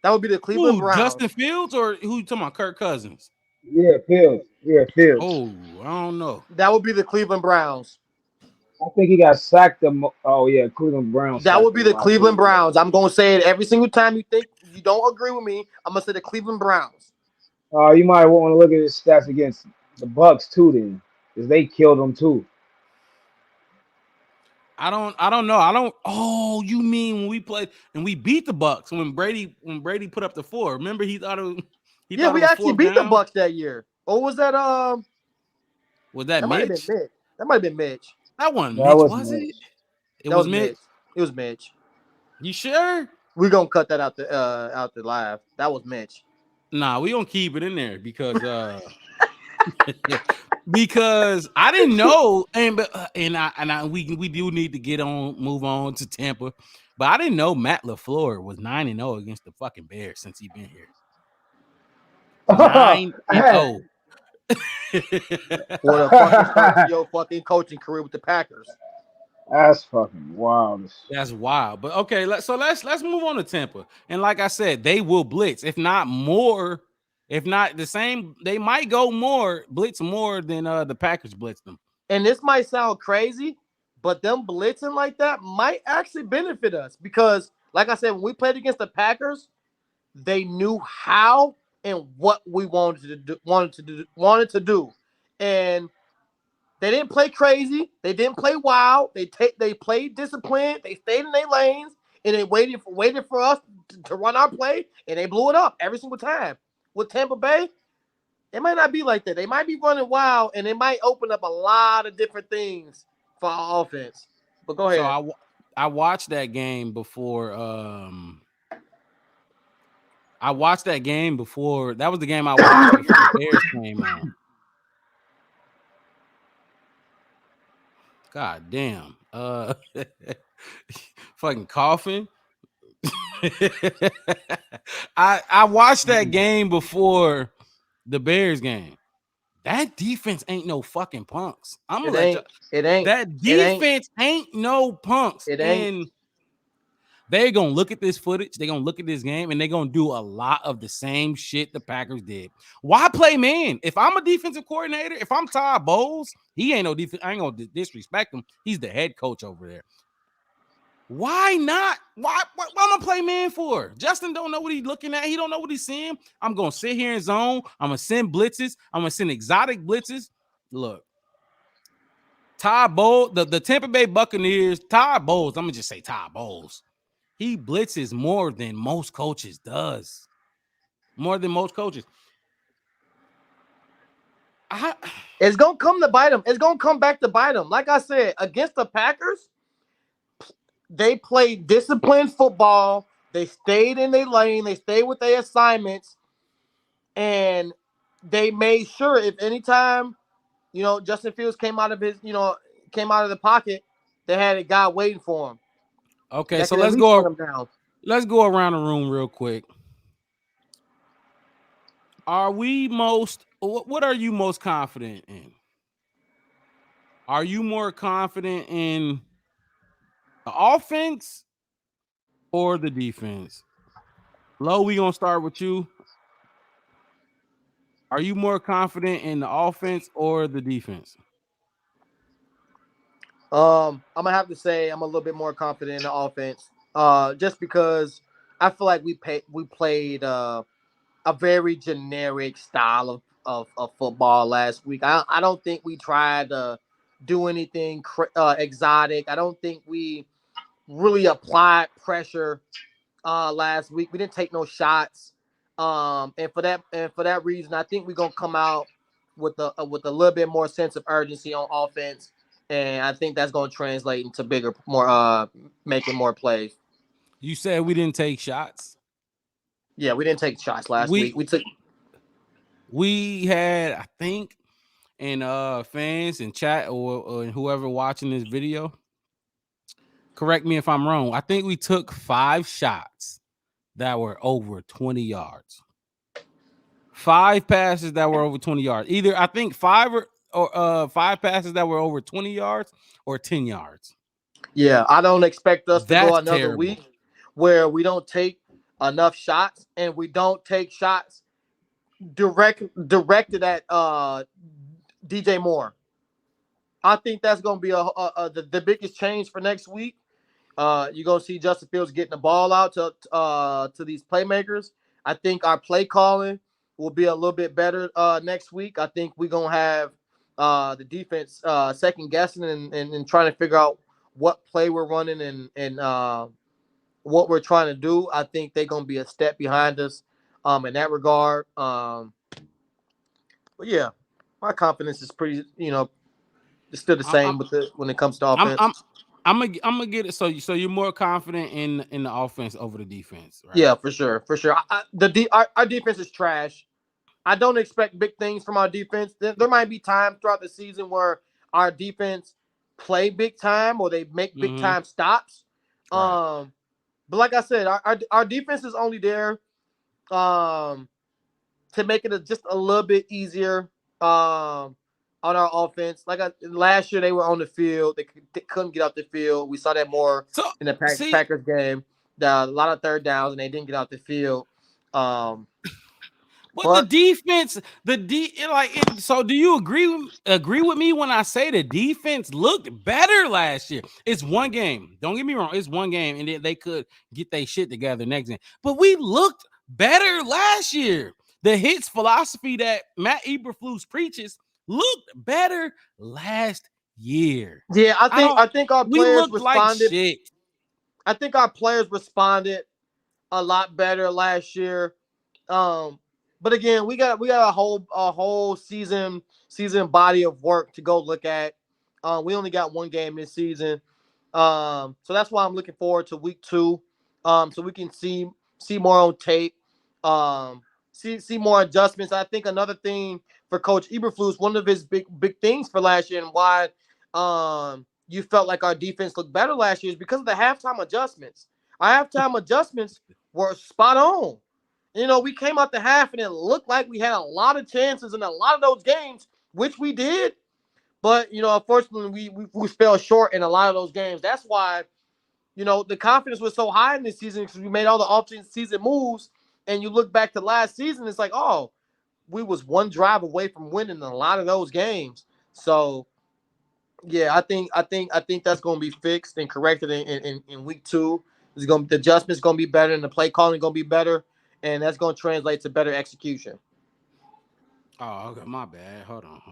Speaker 3: That would be the Cleveland
Speaker 1: Who,
Speaker 3: Browns.
Speaker 1: Justin Fields or who you talking about? Kirk Cousins?
Speaker 4: Yeah, Fields. Yeah, Fields.
Speaker 1: Oh, I don't know.
Speaker 3: That would be the Cleveland Browns.
Speaker 4: I think he got sacked. Oh yeah, Cleveland Browns
Speaker 3: That would
Speaker 4: sacked
Speaker 3: be
Speaker 4: him
Speaker 3: the
Speaker 4: last
Speaker 3: Cleveland
Speaker 4: week.
Speaker 3: Browns. I'm gonna say it every single time you think you don't agree with me. I'm gonna say the Cleveland Browns.
Speaker 4: You might want to look at his stats against the Bucks too, then, because they killed him too.
Speaker 1: I don't know. I don't. Oh, you mean when we played and we beat the Bucks when Brady put up the 4? Remember he
Speaker 3: Yeah,
Speaker 1: thought it
Speaker 3: we
Speaker 1: was
Speaker 3: actually
Speaker 1: fourth
Speaker 3: beat the
Speaker 1: down.
Speaker 3: Bucks that year. Or was that
Speaker 1: Was that
Speaker 3: that might have been
Speaker 1: Mitch?
Speaker 3: Mitch. That might have been Mitch.
Speaker 1: That wasn't
Speaker 4: That
Speaker 1: Mitch,
Speaker 4: was
Speaker 1: was
Speaker 4: Mitch.
Speaker 1: it? It
Speaker 3: That
Speaker 1: was
Speaker 3: was
Speaker 1: Mitch.
Speaker 3: Mitch. It was Mitch.
Speaker 1: You sure?
Speaker 3: We're gonna cut that out the live. That was Mitch.
Speaker 1: Nah, we gonna keep it in there because I didn't know, and we do need to move on to Tampa, but I didn't know Matt LaFleur was 9-0 against the fucking Bears since he been here. 9 and
Speaker 4: Hey.
Speaker 1: 0.
Speaker 3: For the fucking start to your fucking coaching career with the Packers.
Speaker 4: That's fucking wild.
Speaker 1: That's wild. But okay, let's move on to Tampa. And like I said, they will blitz, if not more, if not the same. They might go blitz more than the Packers blitzed them.
Speaker 3: And this might sound crazy, but them blitzing like that might actually benefit us because, like I said, when we played against the Packers, they knew how and what we wanted to do, and they didn't play crazy. They didn't play wild. They played disciplined. They stayed in their lanes and they waited for us to run our play, and they blew it up every single time. With Tampa Bay, it might not be like that. They might be running wild, and it might open up a lot of different things for our offense. But go
Speaker 1: So
Speaker 3: ahead.
Speaker 1: I watched that game before. I watched that game before. That was the game I watched before the Bears came on. God damn. Fucking coughing. I watched that game before the Bears game. That defense ain't no fucking punks. I'm gonna
Speaker 3: It
Speaker 1: let you.
Speaker 3: ain't. It ain't.
Speaker 1: That
Speaker 3: It ain't.
Speaker 1: defense ain't no punks,
Speaker 3: It ain't.
Speaker 1: and they're gonna look at this footage. They're gonna look at this game, and they're gonna do a lot of the same shit the Packers did. Why play man? If I'm a defensive coordinator, if I'm Todd Bowles, he ain't no defense. I ain't gonna disrespect him. He's the head coach over there. Why not? What am I play man for? Justin don't know what he's looking at. He don't know what he's seeing. I'm gonna sit here in zone. I'm gonna send blitzes. I'm gonna send exotic blitzes. Look, Todd Bowles, the Tampa Bay Buccaneers, Todd Bowles. I'm gonna just say Todd Bowles. He blitzes more than most coaches does. More than most coaches.
Speaker 3: It's gonna come to bite them. It's gonna come back to bite them. Like I said, against the Packers, they played disciplined football. They stayed in their lane. They stayed with their assignments, and they made sure if anytime Justin Fields came out of the pocket, they had a guy waiting for him
Speaker 1: Okay,
Speaker 3: that
Speaker 1: so
Speaker 3: could at
Speaker 1: let's
Speaker 3: least run
Speaker 1: go.
Speaker 3: him down.
Speaker 1: Let's go around the room real quick. What are you most confident in? Are you more confident in the offense or the defense? Lo, we gonna start with you. Are you more confident in the offense or the defense?
Speaker 3: I'm gonna have to say I'm a little bit more confident in the offense. Just because I feel like we played a very generic style of football last week. I don't think we tried to do anything exotic. I don't think we really applied pressure last week. We didn't take no shots. And for that reason, I think we're gonna come out with a little bit more sense of urgency on offense, and I think that's gonna translate into bigger, more making more plays.
Speaker 1: You said we didn't take shots.
Speaker 3: Yeah, we didn't take shots last week.
Speaker 1: We
Speaker 3: We took.
Speaker 1: we had, I think, and fans and chat or whoever watching this video, correct me if I'm wrong. I think we took 5 shots that were over 20 yards. 5 passes that were over 20 yards. Either I think or 5 passes that were over 20 yards or 10 yards.
Speaker 3: Yeah, I don't expect us to go
Speaker 1: That's
Speaker 3: another
Speaker 1: terrible.
Speaker 3: week where we don't take enough shots and we don't take shots directed at DJ Moore. I think that's going to be the biggest change for next week. You're gonna see Justin Fields getting the ball out to these playmakers. I think our play calling will be a little bit better next week. I think we're gonna have the defense second guessing and trying to figure out what play we're running and what we're trying to do. I think they're gonna be a step behind us in that regard. But yeah, my confidence is pretty. It's still the
Speaker 1: I'm
Speaker 3: same when it comes to
Speaker 1: I'm
Speaker 3: offense.
Speaker 1: I'm I'm gonna get it. So you're more confident in the offense over the defense, right?
Speaker 3: Yeah, for sure, for sure. Our defense is trash. I don't expect big things from our defense. There might be times throughout the season where our defense play big time or they make big
Speaker 1: Mm-hmm.
Speaker 3: time stops.
Speaker 1: Right.
Speaker 3: But like I said, our defense is only there um, to make it just a little bit easier on our offense. Last year, they were on the field. They couldn't get off the field. We saw that more
Speaker 1: So
Speaker 3: in the
Speaker 1: see,
Speaker 3: Packers game. A lot of third downs, and they didn't get off the field. Um,
Speaker 1: but the
Speaker 3: but
Speaker 1: defense, so do you agree with me when I say the defense looked better last year? It's one game. Don't get me wrong. It's one game, and then they could get their shit together next game. But we looked better last year. The hits philosophy that Matt Eberflus preaches looked better last year.
Speaker 3: yeah, I
Speaker 1: I
Speaker 3: think
Speaker 1: don't.
Speaker 3: I think our
Speaker 1: We
Speaker 3: players
Speaker 1: looked like
Speaker 3: responded.
Speaker 1: shit.
Speaker 3: I think our players responded a lot better last year. Um, but again, we got a whole season body of work to go look at. We only got one game this season, so that's why I'm looking forward to week 2, so we can see more on tape, um, see more adjustments. I think another thing for Coach Eberflus, one of his big things for last year and why you felt like our defense looked better last year is because of the halftime adjustments. Our halftime adjustments were spot on. We came out the half and it looked like we had a lot of chances in a lot of those games, which we did. But unfortunately, we fell short in a lot of those games. That's why the confidence was so high in this season because we made all the off-season moves. And you look back to last season, it's like, oh, we was one drive away from winning a lot of those games. So yeah, I think that's going to be fixed and corrected in week 2. The adjustments going to be better and the play calling going to be better, and that's going to translate to better execution.
Speaker 1: Oh, okay. My bad. Hold on.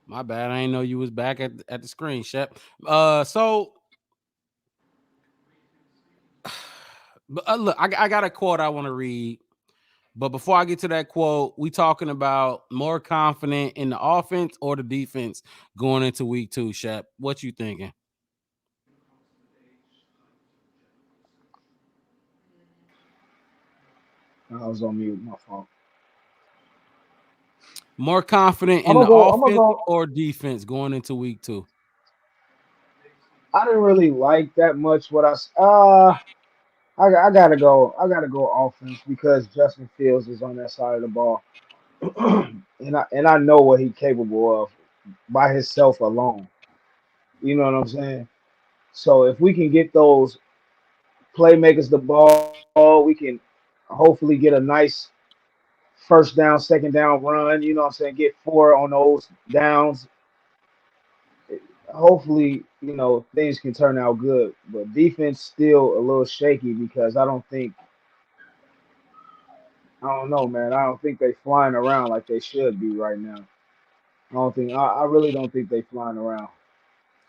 Speaker 1: My bad. I didn't know you was back at the screen, Shep. So, but look, I got a quote I want to read. But before I get to that quote, we talking about more confident in the offense or the defense going into week 2, Shep. What you thinking?
Speaker 4: I was on mute. My fault.
Speaker 1: More confident
Speaker 4: I'm
Speaker 1: in
Speaker 4: gonna
Speaker 1: the
Speaker 4: go. I'm gonna
Speaker 1: offense
Speaker 4: go.
Speaker 1: or defense going into week 2?
Speaker 4: I didn't really like that much. I gotta go. I gotta go offense because Justin Fields is on that side of the ball, and I know what he's capable of by himself alone. You know what I'm saying? So if we can get those playmakers the ball, we can hopefully get a nice first down, second down run. You know what I'm saying? Get 4 on those downs. Hopefully, things can turn out good. But defense still a little shaky because I don't know, man. I don't think they flying around like they should be right now. I really don't think they flying around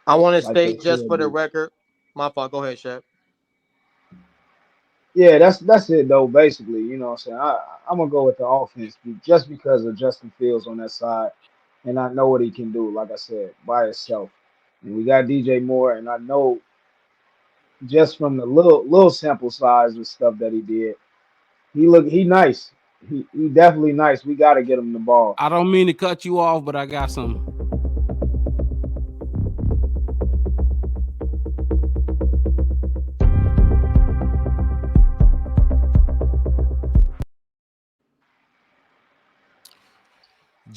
Speaker 3: I want to
Speaker 4: like they
Speaker 3: state just
Speaker 4: should
Speaker 3: for the
Speaker 4: be.
Speaker 3: record, my fault. Go ahead, Shep.
Speaker 4: Yeah, that's it though. Basically, you know what I'm saying. I'm gonna go with the offense just because of Justin Fields on that side, and I know what he can do. Like I said, by himself, and we got DJ Moore, and I know just from the little sample size and stuff that he did, he nice. He definitely nice. We got to get him the ball.
Speaker 1: I don't mean to cut you off, but I got some.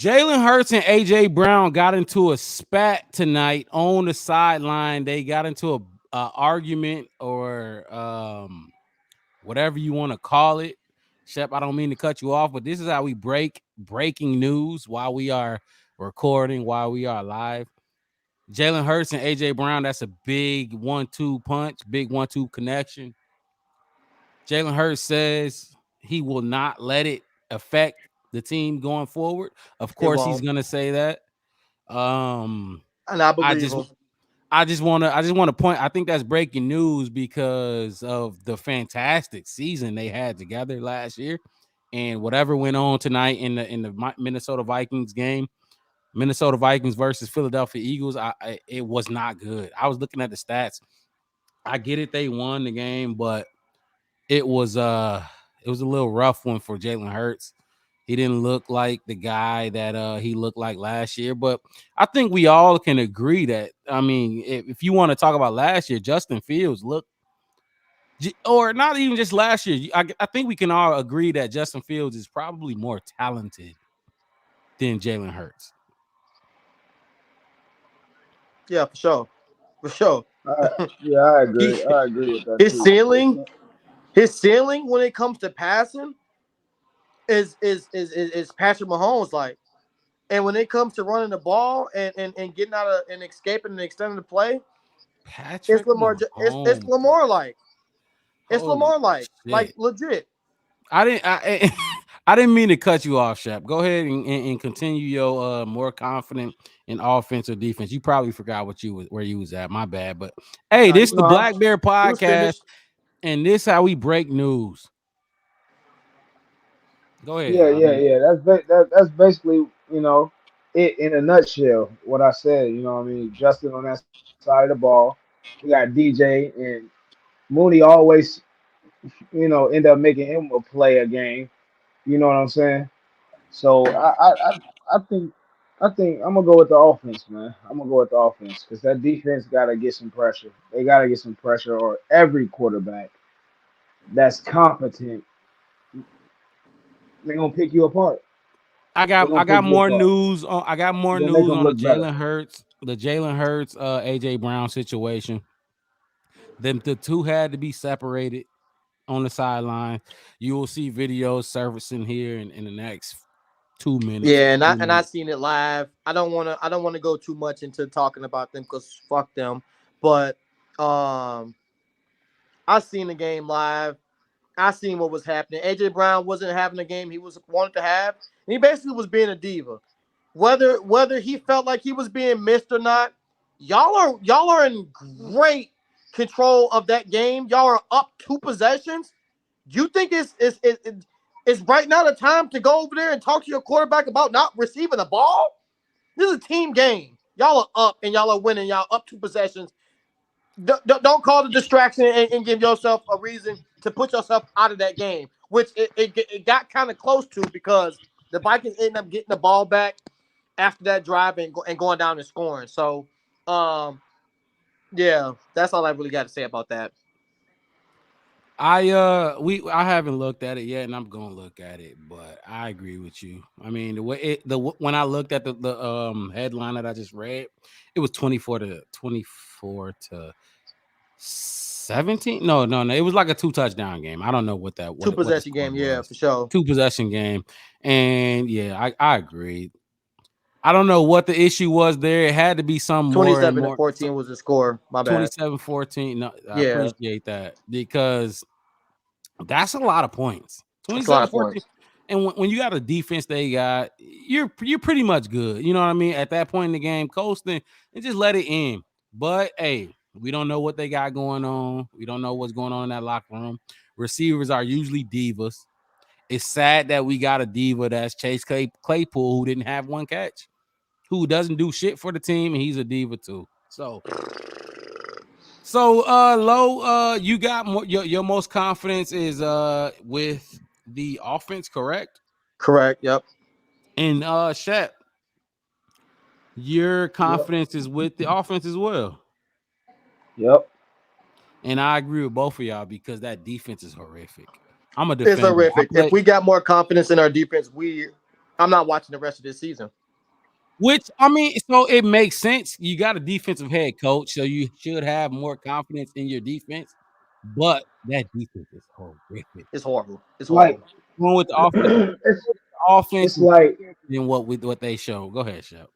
Speaker 1: Jalen Hurts and AJ Brown got into a spat tonight on the sideline. They got into a argument or whatever you want to call it. Shep, I don't mean to cut you off, but this is how we break breaking news while we are recording, while we are live. Jalen Hurts and AJ Brown, that's a big 1-2 punch, big 1-2 connection. Jalen Hurts says he will not let it affect the team going forward. Of
Speaker 3: It
Speaker 1: course, he's
Speaker 3: won't,
Speaker 1: gonna say that. Um,
Speaker 3: and I
Speaker 1: I
Speaker 3: believe
Speaker 1: just
Speaker 3: him.
Speaker 1: I just want to point. I think that's breaking news because of the fantastic season they had together last year, and whatever went on tonight in the Minnesota Vikings game, Minnesota Vikings versus Philadelphia Eagles. It was not good. I was looking at the stats. I get it, they won the game, but it was it was a little rough one for Jalen Hurts. He didn't look like the guy that he looked like last year, but I think we all can agree that I mean, if you want to talk about last year, Justin Fields looked or not even just last year. I think we can all agree that Justin Fields is probably more talented than Jalen Hurts.
Speaker 3: Yeah, for sure, for sure.
Speaker 4: Yeah, I
Speaker 3: he
Speaker 4: agree. I agree with that
Speaker 3: his
Speaker 4: too.
Speaker 3: ceiling, his ceiling when it comes to passing is Patrick Mahomes like. And when it comes to running the ball and getting out of and escaping and extending the play, it's
Speaker 1: Patrick
Speaker 3: Lamar. It's
Speaker 1: Mahomes.
Speaker 3: Lamar like. It's
Speaker 1: Holy
Speaker 3: Lamar like
Speaker 1: shit.
Speaker 3: legit.
Speaker 1: I didn't. I didn't mean to cut you off, Shep. Go ahead and continue your more confident in offense or defense. You probably forgot what you was where you was at. My bad. But hey,
Speaker 3: Nah,
Speaker 1: this the
Speaker 4: No,
Speaker 1: Black Bear
Speaker 3: he was
Speaker 1: Podcast,
Speaker 3: finished.
Speaker 1: and this how we break news. Go ahead,
Speaker 4: yeah,
Speaker 1: y'all.
Speaker 4: yeah, yeah. That's basically, it in a nutshell. What I said, I mean, Justin on that side of the ball. We got DJ and Mooney always, end up making him a play a game. You know what I'm saying? So I think I'm gonna go with the offense, man. I'm gonna go with the offense because that defense gotta get some pressure. They gotta get some pressure, or every quarterback that's competent, they're gonna pick you apart.
Speaker 1: I
Speaker 4: They're
Speaker 1: got
Speaker 4: gonna
Speaker 1: I
Speaker 4: pick
Speaker 1: got
Speaker 4: you
Speaker 1: more
Speaker 4: apart.
Speaker 1: news on I got more
Speaker 4: They're gonna make
Speaker 1: news
Speaker 4: them
Speaker 1: on
Speaker 4: look better.
Speaker 1: The Jalen Hurts AJ Brown situation. Them the two had to be separated on the sideline. You will see videos surfacing here in the next 2 minutes.
Speaker 3: Yeah, and I
Speaker 1: 3 minutes.
Speaker 3: seen it live. I don't wanna go too much into talking about them because fuck them. But um, I seen the game live. I seen what was happening. AJ Brown wasn't having the game he was wanted to have, and he basically was being a diva. Whether he felt like he was being missed or not, y'all are in great control of that game. Y'all are up 2 possessions. You think it's right now the time to go over there and talk to your quarterback about not receiving the ball? This is a team game. Y'all are up and y'all are winning. Y'all up 2 possessions. Don't call the distraction and give yourself a reason to put yourself out of that game, which it got kind of close to because the Vikings ended up getting the ball back after that drive and going down and scoring. So, um, yeah, that's all I really got to say about that.
Speaker 1: I haven't looked at it yet, and I'm gonna look at it, but I agree with you. I mean, the way when I looked at the headline that I just read, it was 24-17. No, it was like a 2 touchdown game. I don't know
Speaker 3: Two
Speaker 1: what the
Speaker 3: possession
Speaker 1: score
Speaker 3: game, yeah,
Speaker 1: was.
Speaker 3: for sure.
Speaker 1: 2 possession game, and yeah, I agree. I don't know what the issue was there. It had to be some more and
Speaker 3: 27 to
Speaker 1: more.
Speaker 3: 14 was the score. My bad.
Speaker 1: 27-14. No, I
Speaker 3: Yeah,
Speaker 1: appreciate that because that's a lot of points.
Speaker 3: that's a lot of
Speaker 1: 27-14.
Speaker 3: points.
Speaker 1: And when you got a defense they got, you're pretty much good. You know what I mean? At that point in the game, coasting and just let it in. But hey, we don't know what they got going on. We don't know what's going on in that locker room. Receivers are usually divas. It's sad that we got a diva that's Claypool who didn't have one catch, who doesn't do shit for the team, and he's a diva too. Low, you got more your most confidence is with the offense, correct?
Speaker 3: Correct. Yep.
Speaker 1: And Shep, your
Speaker 4: Yep.
Speaker 1: confidence is with the offense as well.
Speaker 4: Yep.
Speaker 1: And I agree with both of y'all because that defense is horrific. I'm a
Speaker 3: It's
Speaker 1: defender. I
Speaker 3: horrific. If
Speaker 1: play
Speaker 3: we got more confidence in our defense, we I'm not watching the rest of this season.
Speaker 1: Which I mean, so it makes sense. You got a defensive head coach, so you should have more confidence in your defense. But that defense is horrific.
Speaker 3: It's horrible. It's
Speaker 4: Like
Speaker 3: horrible.
Speaker 1: Going with the offense,
Speaker 4: it's
Speaker 1: the offense
Speaker 4: it's
Speaker 1: is
Speaker 4: like
Speaker 1: than what they show. Go ahead, Shep.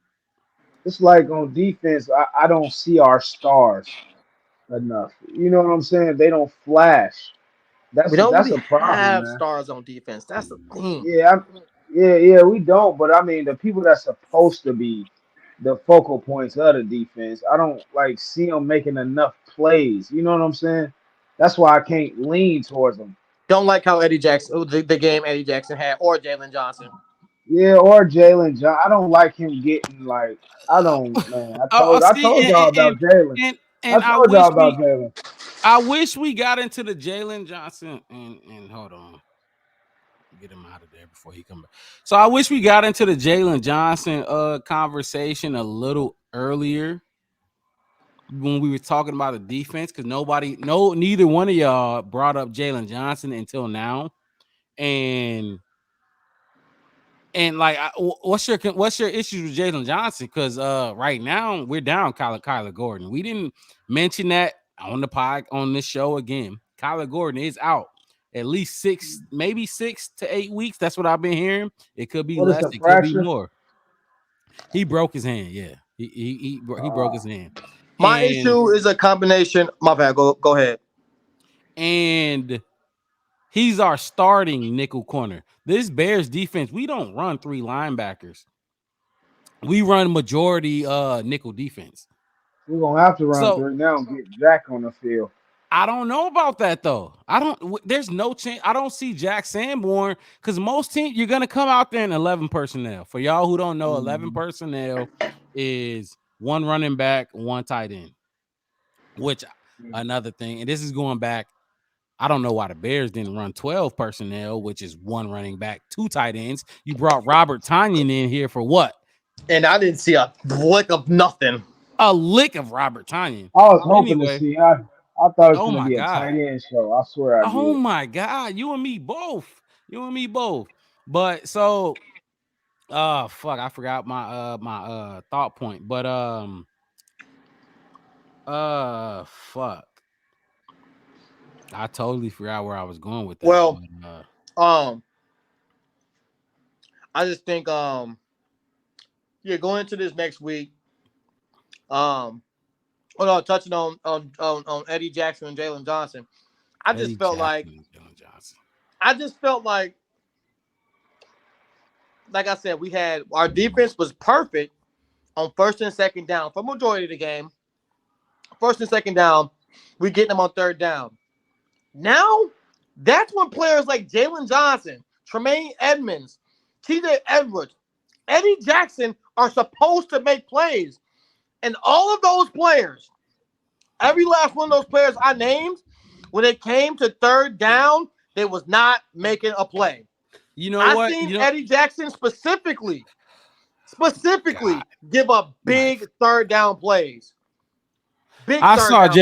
Speaker 4: it's like on defense, I don't see our stars enough. You know what I'm saying? They don't flash.
Speaker 3: We
Speaker 4: That's
Speaker 3: don't
Speaker 4: that's
Speaker 3: really
Speaker 4: a problem,
Speaker 3: have
Speaker 4: man.
Speaker 3: stars on defense. That's the thing.
Speaker 4: Yeah, yeah, we don't. But I mean, the people that's supposed to be the focal points of the defense, I don't like see them making enough plays. You know what I'm saying? That's why I can't lean towards them.
Speaker 3: Don't like how Eddie Jackson, the game Eddie Jackson had, or Jalen Johnson.
Speaker 4: Yeah, or Jalen John. I don't like him getting like. I don't, man. I
Speaker 1: See,
Speaker 4: told y'all about Jalen. I
Speaker 1: and
Speaker 4: told y'all about Jalen.
Speaker 1: I wish we got into the Jalen Johnson and hold on, get him out of there before he come back. So I wish we got into the Jalen Johnson conversation a little earlier when we were talking about the defense because neither one of y'all brought up Jalen Johnson until now, and like, what's your issue with Jalen Johnson? Because right now we're down Kyler Gordon. We didn't mention that on the pod on this show again. Kyler Gordon is out at least 6 to 8 weeks. That's what I've been hearing. It could be
Speaker 4: What is
Speaker 1: less.
Speaker 4: the
Speaker 1: It could be
Speaker 4: fracture?
Speaker 1: more. He broke his hand. Yeah, he broke his hand,
Speaker 3: My
Speaker 1: and
Speaker 3: issue is a combination. My bad. Go ahead.
Speaker 1: and he's our starting nickel corner. This Bears defense, we don't run three linebackers. We run majority nickel defense.
Speaker 4: We're gonna have to run
Speaker 1: So
Speaker 4: through now and get Jack on the field.
Speaker 1: I don't know about that though. There's no chance. I don't see Jack Sanborn because most teams you're gonna come out there in 11 personnel. For y'all who don't know, 11
Speaker 4: Mhm.
Speaker 1: personnel is one running back, one tight end. Which another thing, and this is going back. I don't know why the Bears didn't run 12 personnel, which is one running back, two tight ends. You brought Robert Tanyan in here for what?
Speaker 3: And I didn't see a lick of nothing.
Speaker 1: A lick of Robert Tanyan.
Speaker 4: I was hoping to
Speaker 1: Anyway,
Speaker 4: see. I thought it was
Speaker 1: oh
Speaker 4: gonna
Speaker 1: my
Speaker 4: be a
Speaker 1: God.
Speaker 4: tight end show. I swear I
Speaker 1: Oh
Speaker 4: did.
Speaker 1: my God. You and me both. You and me both. But so fuck, I forgot my thought point. But fuck. I totally forgot where I was going with that.
Speaker 3: Well,
Speaker 1: But
Speaker 3: um, I just think yeah, going into this next week, um, touching on Eddie Jackson and Jalen Johnson, I
Speaker 1: Eddie
Speaker 3: just felt like
Speaker 1: Jackson and Dylan Johnson.
Speaker 3: I just felt like I said, we had our defense was perfect on first and second down for majority of the game. First and second down, we get them on third down. Now, that's when players like Jalen Johnson, Tremaine Edmonds, TJ Edwards, Eddie Jackson are supposed to make plays. And all of those players, every last one of those players I named, when it came to third down, they was not making a play.
Speaker 1: You know
Speaker 3: I
Speaker 1: what?
Speaker 3: seen Eddie Jackson specifically
Speaker 1: God,
Speaker 3: give up
Speaker 1: my
Speaker 3: big third down plays. Big
Speaker 1: I
Speaker 3: third
Speaker 1: saw
Speaker 3: down plays.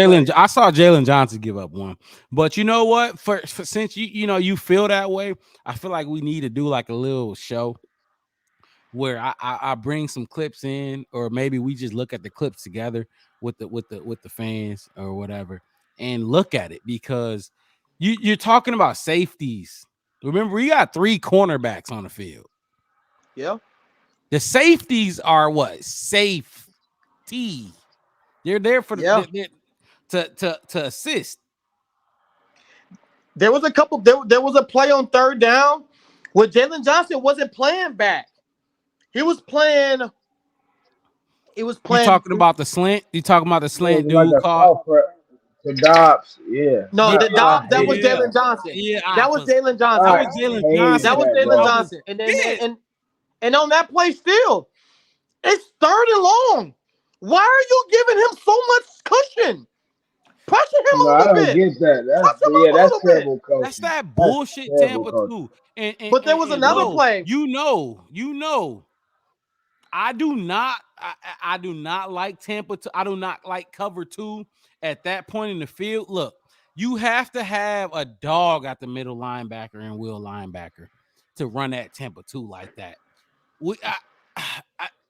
Speaker 1: Jalen Johnson give up one. But you know what? For since you feel that way, I feel like we need to do like a little show where I bring some clips in, or maybe we just look at the clips together with the fans or whatever and look at it because you're talking about safeties. Remember, we got three cornerbacks on the field.
Speaker 3: Yeah.
Speaker 1: The safeties are what? Safety. They're there for
Speaker 3: Yeah.
Speaker 1: to assist.
Speaker 3: There was a couple. There was a play on third down where Jalen Johnson wasn't playing back. He was playing. He was
Speaker 1: You
Speaker 3: playing.
Speaker 1: talking about the slant? You talking about the
Speaker 4: Yeah, it
Speaker 1: slant
Speaker 4: was like
Speaker 1: dude
Speaker 4: a
Speaker 1: caught?
Speaker 4: soft prep to Dobbs. Yeah,
Speaker 3: No, the
Speaker 4: I
Speaker 3: Dobbs. That was
Speaker 4: hated
Speaker 1: Yeah,
Speaker 3: Jalen
Speaker 4: that.
Speaker 3: Johnson.
Speaker 1: yeah.
Speaker 3: That was Jalen
Speaker 1: That
Speaker 3: Johnson.
Speaker 4: I
Speaker 1: was Jalen
Speaker 4: hated
Speaker 3: That
Speaker 1: Johnson.
Speaker 3: was
Speaker 4: that,
Speaker 3: Jalen
Speaker 1: I
Speaker 4: bro.
Speaker 1: was
Speaker 3: Johnson.
Speaker 1: pissed.
Speaker 3: And on that play, still, it's third and long. Why are you giving him so much cushion? Pressure him a
Speaker 4: No, I
Speaker 3: little
Speaker 4: don't
Speaker 3: bit.
Speaker 4: get that.
Speaker 3: Touch him up a
Speaker 4: That's
Speaker 3: little bit.
Speaker 4: terrible
Speaker 1: That's
Speaker 4: coaching.
Speaker 1: that
Speaker 4: That's
Speaker 1: bullshit
Speaker 4: terrible
Speaker 1: Tampa
Speaker 4: coaching.
Speaker 1: too.
Speaker 3: But there was
Speaker 1: And
Speaker 3: another
Speaker 1: Lo,
Speaker 3: play.
Speaker 1: you know, I do not like Tampa. I do not like cover two at that point in the field. Look, you have to have a dog at the middle linebacker and will linebacker to run that Tampa two like that. we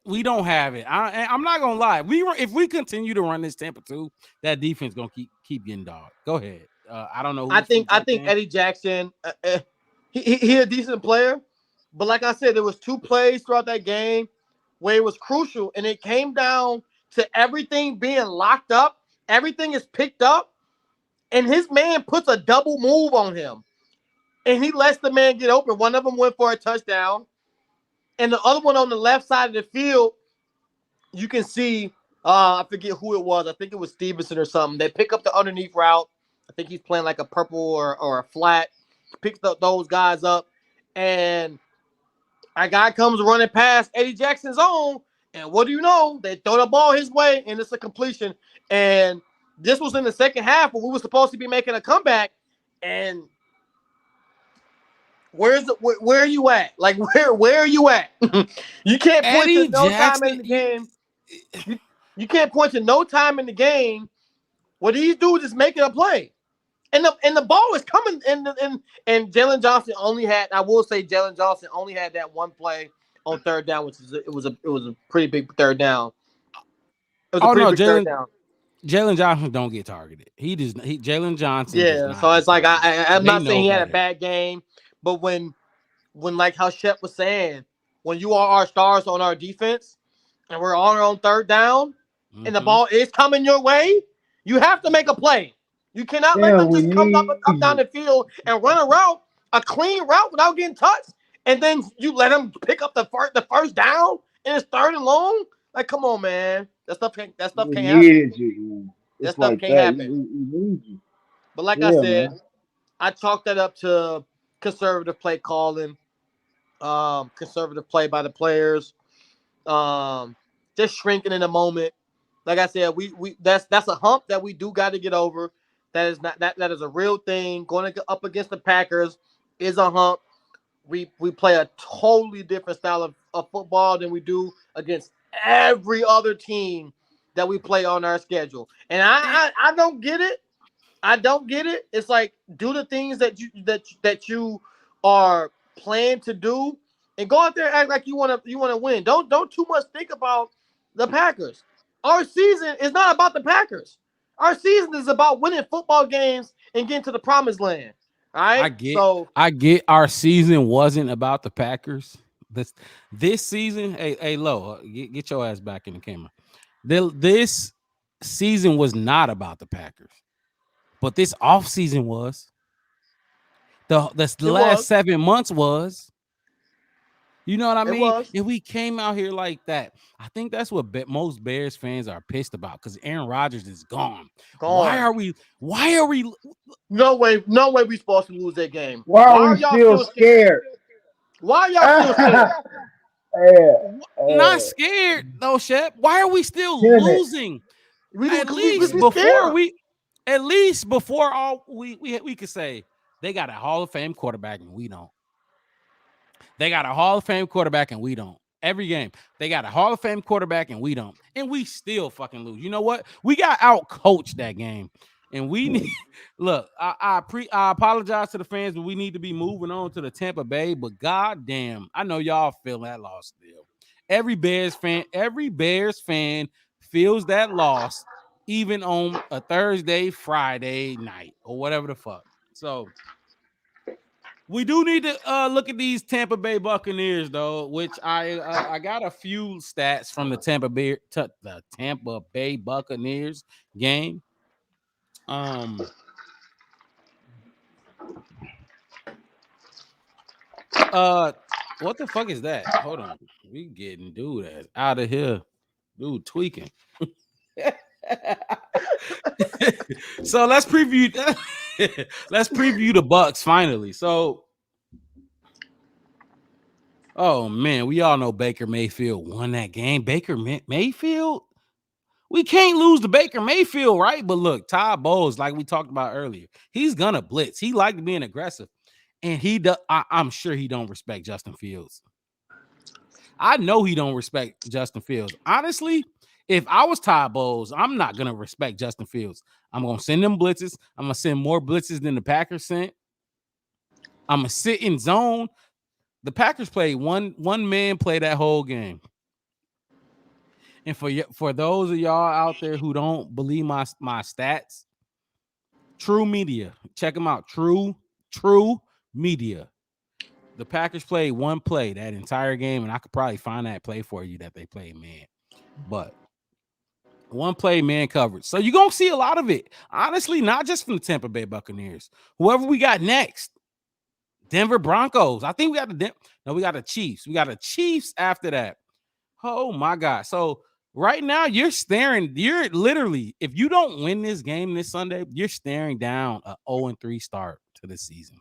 Speaker 1: we don't have it. I'm not gonna lie. If we continue to run this Tampa 2, that defense gonna keep getting dog. Go ahead. I don't know who
Speaker 3: I
Speaker 1: the
Speaker 3: think
Speaker 1: fuck
Speaker 3: I
Speaker 1: jumped
Speaker 3: think
Speaker 1: in.
Speaker 3: Eddie Jackson, he a decent player, but like I said, there was two plays throughout that game where it was crucial, and it came down to everything being locked up. Everything is picked up, and his man puts a double move on him, and he lets the man get open. One of them went for a touchdown, and the other one on the left side of the field, you can see. I forget who it was. I think it was Stevenson or something. They pick up the underneath route. I think he's playing like a purple or a flat. Picks up those guys up, and a guy comes running past Eddie Jackson's own, and what do you know? They throw the ball his way, and it's a completion. And this was in the second half where we were supposed to be making a comeback, and where are you at? Like where are you at? You can't point to
Speaker 1: Eddie
Speaker 3: no time in
Speaker 1: Jackson.
Speaker 3: the game. You can't point to no time in the game where these dudes is making a play. And the ball is coming and Jalen Johnson only had, I will say Jalen Johnson only had that one play on third down, which is it was a pretty big third down. It was a
Speaker 1: Oh
Speaker 3: pretty
Speaker 1: no,
Speaker 3: big third down.
Speaker 1: Jalen Johnson don't get targeted. Jalen Johnson does
Speaker 3: Yeah,
Speaker 1: not
Speaker 3: so
Speaker 1: get
Speaker 3: it's like
Speaker 1: targeted.
Speaker 3: I'm
Speaker 1: They
Speaker 3: not saying
Speaker 1: know
Speaker 3: he had a
Speaker 1: better.
Speaker 3: bad game, but when like how Shep was saying, when you are our stars on our defense and we're on our own third down and the
Speaker 1: Mm-hmm.
Speaker 3: ball is coming your way, you have to make a play. You cannot let
Speaker 4: Damn,
Speaker 3: them
Speaker 4: we
Speaker 3: just come
Speaker 4: need
Speaker 3: up down
Speaker 4: you.
Speaker 3: the field and run a route, a clean route without getting touched, and then you let them pick up the first down and it's third and long. Like, come on, man, that stuff
Speaker 4: We
Speaker 3: can't happen.
Speaker 4: needed you, man.
Speaker 3: That
Speaker 4: It's
Speaker 3: stuff
Speaker 4: like
Speaker 3: can't
Speaker 4: that.
Speaker 3: happen.
Speaker 4: We need you.
Speaker 3: But like I
Speaker 4: Yeah,
Speaker 3: said,
Speaker 4: man.
Speaker 3: I chalk that up to conservative play calling, conservative play by the players, um, just shrinking in the moment. Like I said, we that's a hump that we do got to get over. That is not that is a real thing. Going up against the Packers is a hump. We play a totally different style of football than we do against every other team that we play on our schedule. And I don't get it. I don't get it. It's like do the things that you are planned to do, and go out there and act like you want to win. Don't too much think about the Packers. Our season is not about the Packers. Our season is about winning football games and getting to the promised land. All
Speaker 1: I
Speaker 3: right.
Speaker 1: get,
Speaker 3: So
Speaker 1: I get. Our season wasn't about the Packers. This season, hey, low, get your ass back in the camera. This season was not about the Packers, but this off season was. The
Speaker 3: it
Speaker 1: last
Speaker 3: was.
Speaker 1: 7 months was. You know what I
Speaker 3: It
Speaker 1: mean?
Speaker 3: was
Speaker 1: If we came out here like that, I think that's what most Bears fans are pissed about because Aaron Rodgers is gone. Why
Speaker 3: gone.
Speaker 1: are we? Why are we?
Speaker 3: No way we supposed to lose that game.
Speaker 4: Why are
Speaker 3: Why
Speaker 4: we
Speaker 3: are y'all
Speaker 4: still
Speaker 3: still scared?
Speaker 4: scared?
Speaker 3: Why are y'all still
Speaker 4: Yeah,
Speaker 3: scared?
Speaker 1: Not
Speaker 4: yeah.
Speaker 1: scared though, Shep. Why are we still
Speaker 4: Tenant.
Speaker 1: losing?
Speaker 3: We do
Speaker 1: At
Speaker 3: because we
Speaker 1: least before
Speaker 3: scared.
Speaker 1: we, at least before all we could say they got a Hall of Fame quarterback and we don't. They got a Hall of Fame quarterback and we don't. Every game they got a Hall of Fame quarterback and we don't, and we still fucking lose. You know what? We got out coached that game, and we need. Look, I apologize to the fans, but we need to be moving on to the Tampa Bay. But goddamn, I know y'all feel that loss still. Every Bears fan feels that loss, even on a Thursday, Friday night, or whatever the fuck. So we do need to look at these Tampa Bay Buccaneers, though, which I got a few stats from the Tampa Bay Buccaneers game. Um, uh, what the fuck is that? Hold on, we getting dude out of here, dude tweaking. So let's preview. Let's preview the Bucks finally. So, oh man, we all know Baker Mayfield won that game. Mayfield. We can't lose to Baker Mayfield, right? But look, Todd Bowles, like we talked about earlier, he's gonna blitz. He liked being aggressive, and I'm sure he don't respect Justin Fields. I know he don't respect Justin Fields. Honestly, if I was Todd Bowles, I'm not gonna respect Justin Fields. I'm gonna send them blitzes. I'm gonna send more blitzes than the Packers sent. I'm gonna sit in zone. The Packers played one man play that whole game. And for those of y'all out there who don't believe my stats, True Media, check them out. True Media. The Packers played one play that entire game, and I could probably find that play for you that they played man. But one play man coverage. So you're going to see a lot of it. Honestly, not just from the Tampa Bay Buccaneers. Whoever we got next. Denver Broncos. I think we got we got the Chiefs. We got the Chiefs after that. Oh my God. So right now you're literally, if you don't win this game this Sunday, you're staring down a 0-3 start to the season.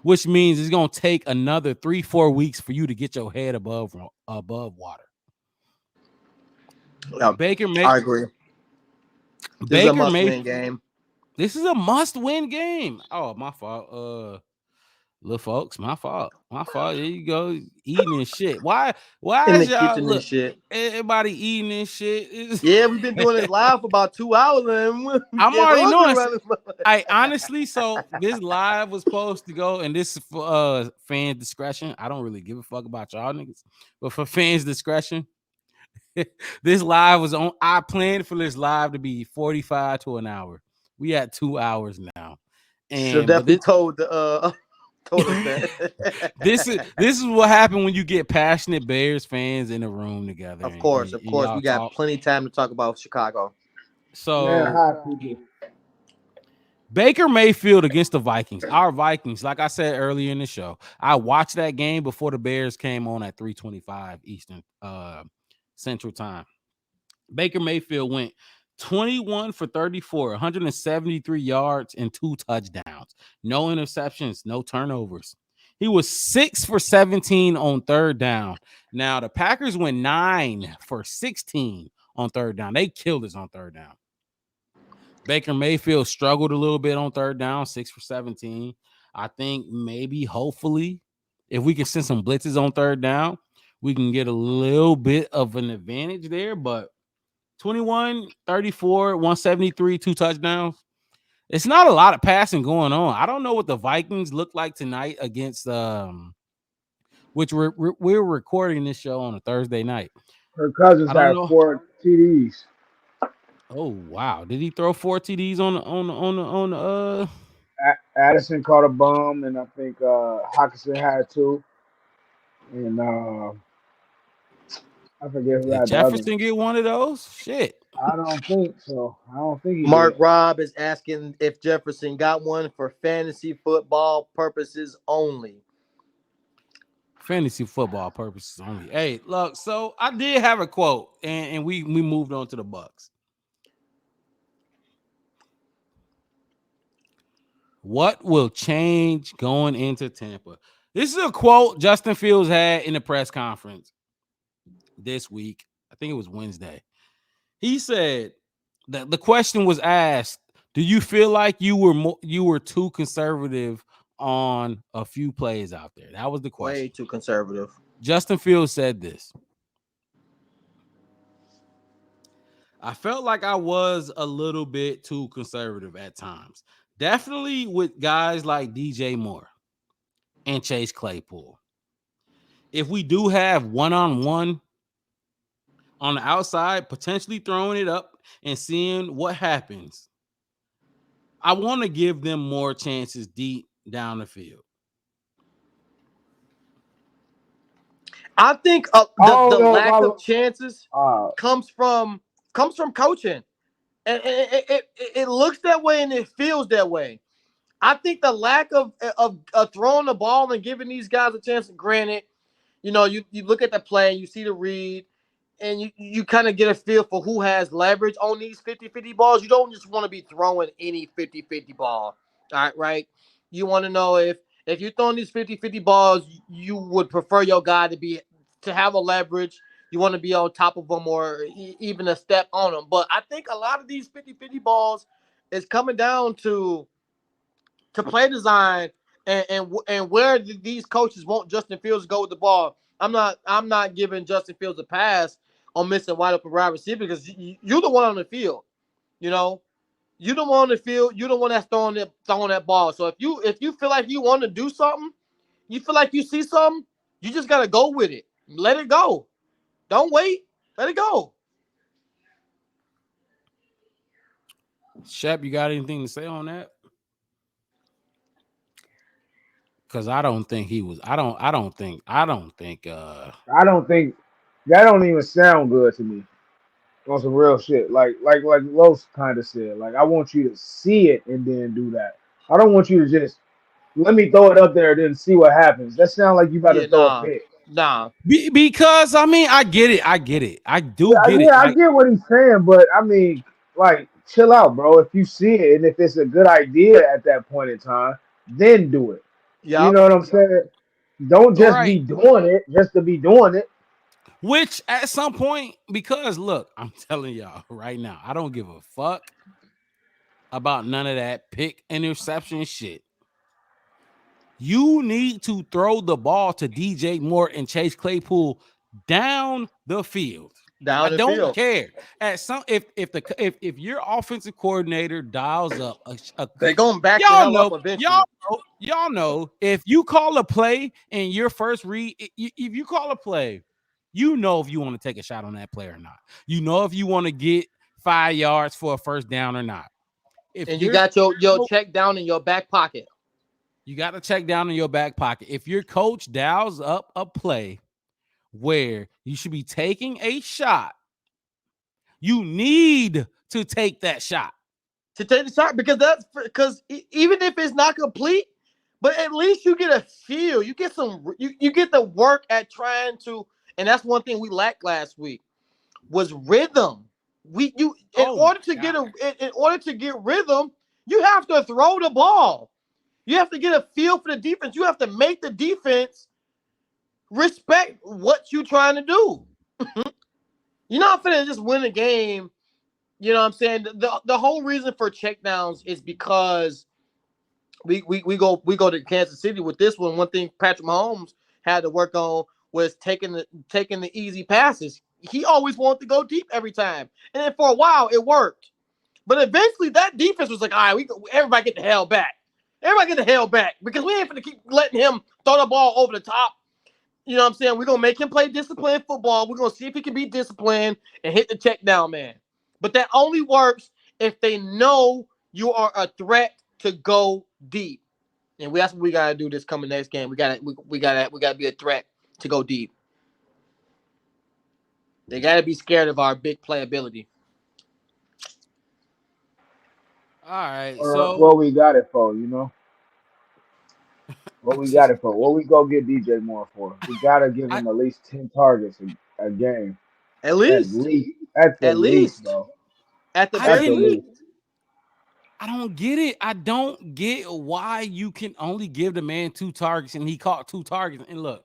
Speaker 1: Which means it's gonna take another 3-4 weeks for you to get your head above water.
Speaker 3: Yeah, I agree. This is a must-win game.
Speaker 1: This is a must-win game. Oh, my fault. Little folks, my fault. There you go, eating and shit. Why
Speaker 3: In the
Speaker 1: is y'all
Speaker 3: kitchen and shit?
Speaker 1: Everybody eating and shit?
Speaker 3: Yeah, we've been doing this live for about 2 hours, and
Speaker 1: I'm already knowing. I honestly, so this live was supposed to go, and this is for fans' discretion. I don't really give a fuck about y'all niggas, but for fans' discretion, this live was on. I planned for this live to be 45 to an hour. We at 2 hours now,
Speaker 3: should
Speaker 1: and
Speaker 3: definitely told us that.
Speaker 1: this is what happened when you get passionate Bears fans in a room together.
Speaker 3: Of course, we got plenty of time to talk about Chicago.
Speaker 1: So Baker Mayfield against the Vikings. Our Vikings, like I said earlier in the show, I watched that game before the Bears came on at 3:25 Eastern Central Time. Baker Mayfield went 21 for 34, 173 yards and 2 touchdowns. No interceptions, no turnovers. He was 6 for 17 on third down. Now, the Packers went 9 for 16 on third down. They killed us on third down. Baker Mayfield struggled a little bit on third down, 6 for 17. I think maybe, hopefully, if we can send some blitzes on third down, we can get a little bit of an advantage there. But 21, 34, 173, 2 touchdowns. It's not a lot of passing going on. I don't know what the Vikings look like tonight against which we're recording this show on a Thursday night.
Speaker 4: Her cousins had 4 TDs.
Speaker 1: Oh wow! Did he throw 4 TDs on the
Speaker 4: Addison caught a bomb, and I think Hawkinson had 2, and I forget who
Speaker 1: did
Speaker 4: had the other.
Speaker 1: Jefferson get one of those? Shit.
Speaker 4: I don't think so. I don't think he
Speaker 3: Mark
Speaker 4: did.
Speaker 3: Robb is asking if Jefferson got one for fantasy football purposes only.
Speaker 1: Fantasy football purposes only. Hey, look, so I did have a quote, and we moved on to the Bucks. What will change going into Tampa? This is a quote Justin Fields had in the press conference this week. I think it was Wednesday. He said that the question was asked, do you feel like you were too conservative on a few plays out there? That was the question.
Speaker 3: Way too conservative.
Speaker 1: Justin Fields said this. I felt like I was a little bit too conservative at times. Definitely with guys like DJ Moore and Chase Claypool. If we do have one-on-one on the outside, potentially throwing it up and seeing what happens, I want to give them more chances deep down the field.
Speaker 3: I think the lack of chances comes from coaching, and it looks that way and it feels that way. I think the lack of throwing the ball and giving these guys a chance. Granted, you look at the play, you see the read, and you kind of get a feel for who has leverage on these 50-50 balls. You don't just want to be throwing any 50-50 ball. All right? You want to know if you're throwing these 50-50 balls, you would prefer your guy to have a leverage. You want to be on top of them or even a step on them. But I think a lot of these 50-50 balls is coming down to play design and where these coaches want Justin Fields to go with the ball. I'm not giving Justin Fields a pass on missing wide open wide receiver because you're the one on the field. You're the one on the field. You're the one that's throwing that ball. So if you feel like you want to do something You feel like you see something, you just gotta go with it. Let it go. Don't wait. Let it go.
Speaker 1: Shep, you got anything to say on that? Because I don't think he was. I don't think.
Speaker 4: I don't think that don't even sound good to me on some real shit. Like Los kind of said. Like I want you to see it and then do that. I don't want you to just let me throw it up there and then see what happens. That sounds like you about to
Speaker 3: Yeah,
Speaker 4: throw a
Speaker 3: nah,
Speaker 4: pick.
Speaker 3: nah.
Speaker 1: Because I mean, I get it. I get it. I do
Speaker 4: Yeah,
Speaker 1: get it.
Speaker 4: yeah, I
Speaker 1: Like,
Speaker 4: get what he's saying, but I mean, like, chill out, bro. If you see it and if it's a good idea at that point in time, then do it. You
Speaker 3: Yep.
Speaker 4: know what I'm saying? Don't just
Speaker 1: right.
Speaker 4: be doing it just to be doing it.
Speaker 1: Which at some point, because look, I'm telling y'all right now, I don't give a fuck about none of that pick interception shit. You need to throw the ball to DJ Moore and Chase Claypool down the field. I
Speaker 3: Down the
Speaker 1: don't
Speaker 3: field.
Speaker 1: care. At some if your offensive coordinator dials up
Speaker 3: They're going back the
Speaker 1: y'all
Speaker 3: hell up
Speaker 1: know,
Speaker 3: eventually.
Speaker 1: y'all know if you call a play in your first read, if you call a play, you know if you want to take a shot on that play or not. You know if you want to get 5 yards for a first down or not. If
Speaker 3: And you
Speaker 1: you're
Speaker 3: got your check down in your back pocket.
Speaker 1: You got to check down in your back pocket. If your coach dials up a play where you should be taking a shot, you need to take that shot.
Speaker 3: To take the shot because even if it's not complete, but at least you get a feel. You get you get the work at trying to, and that's one thing we lacked last week was rhythm. We you in
Speaker 1: Oh my
Speaker 3: order to get
Speaker 1: God.
Speaker 3: in order to get rhythm, you have to throw the ball. You have to get a feel for the defense. You have to make the defense respect what you're trying to do. You're not finna just win a game. You know what I'm saying? The whole reason for checkdowns is because we go to Kansas City with this one. One thing Patrick Mahomes had to work on was taking the easy passes. He always wanted to go deep every time, and then for a while it worked. But eventually that defense was like, all right, everybody get the hell back. Everybody get the hell back because we ain't gonna keep letting him throw the ball over the top. You know what I'm saying? We're gonna make him play disciplined football. We're gonna see if he can be disciplined and hit the check down man. But that only works if they know you are a threat to go deep. And that's what we gotta do this coming next game. We gotta be a threat to go deep. They gotta be scared of our big playability.
Speaker 1: All right.
Speaker 4: Or
Speaker 1: So
Speaker 4: what we got it for, you know? What we got it for? What we go get DJ Moore for? We gotta give
Speaker 1: I
Speaker 4: him at least 10 targets a game.
Speaker 3: At
Speaker 4: At
Speaker 3: least.
Speaker 4: least. At the
Speaker 3: At
Speaker 4: least,
Speaker 3: least.
Speaker 4: bro.
Speaker 3: At the
Speaker 1: I
Speaker 4: At
Speaker 3: very
Speaker 4: the
Speaker 1: can't
Speaker 3: least.
Speaker 4: least.
Speaker 1: I don't get it. I don't get why you can only give the man 2 targets and he caught 2 targets. And look,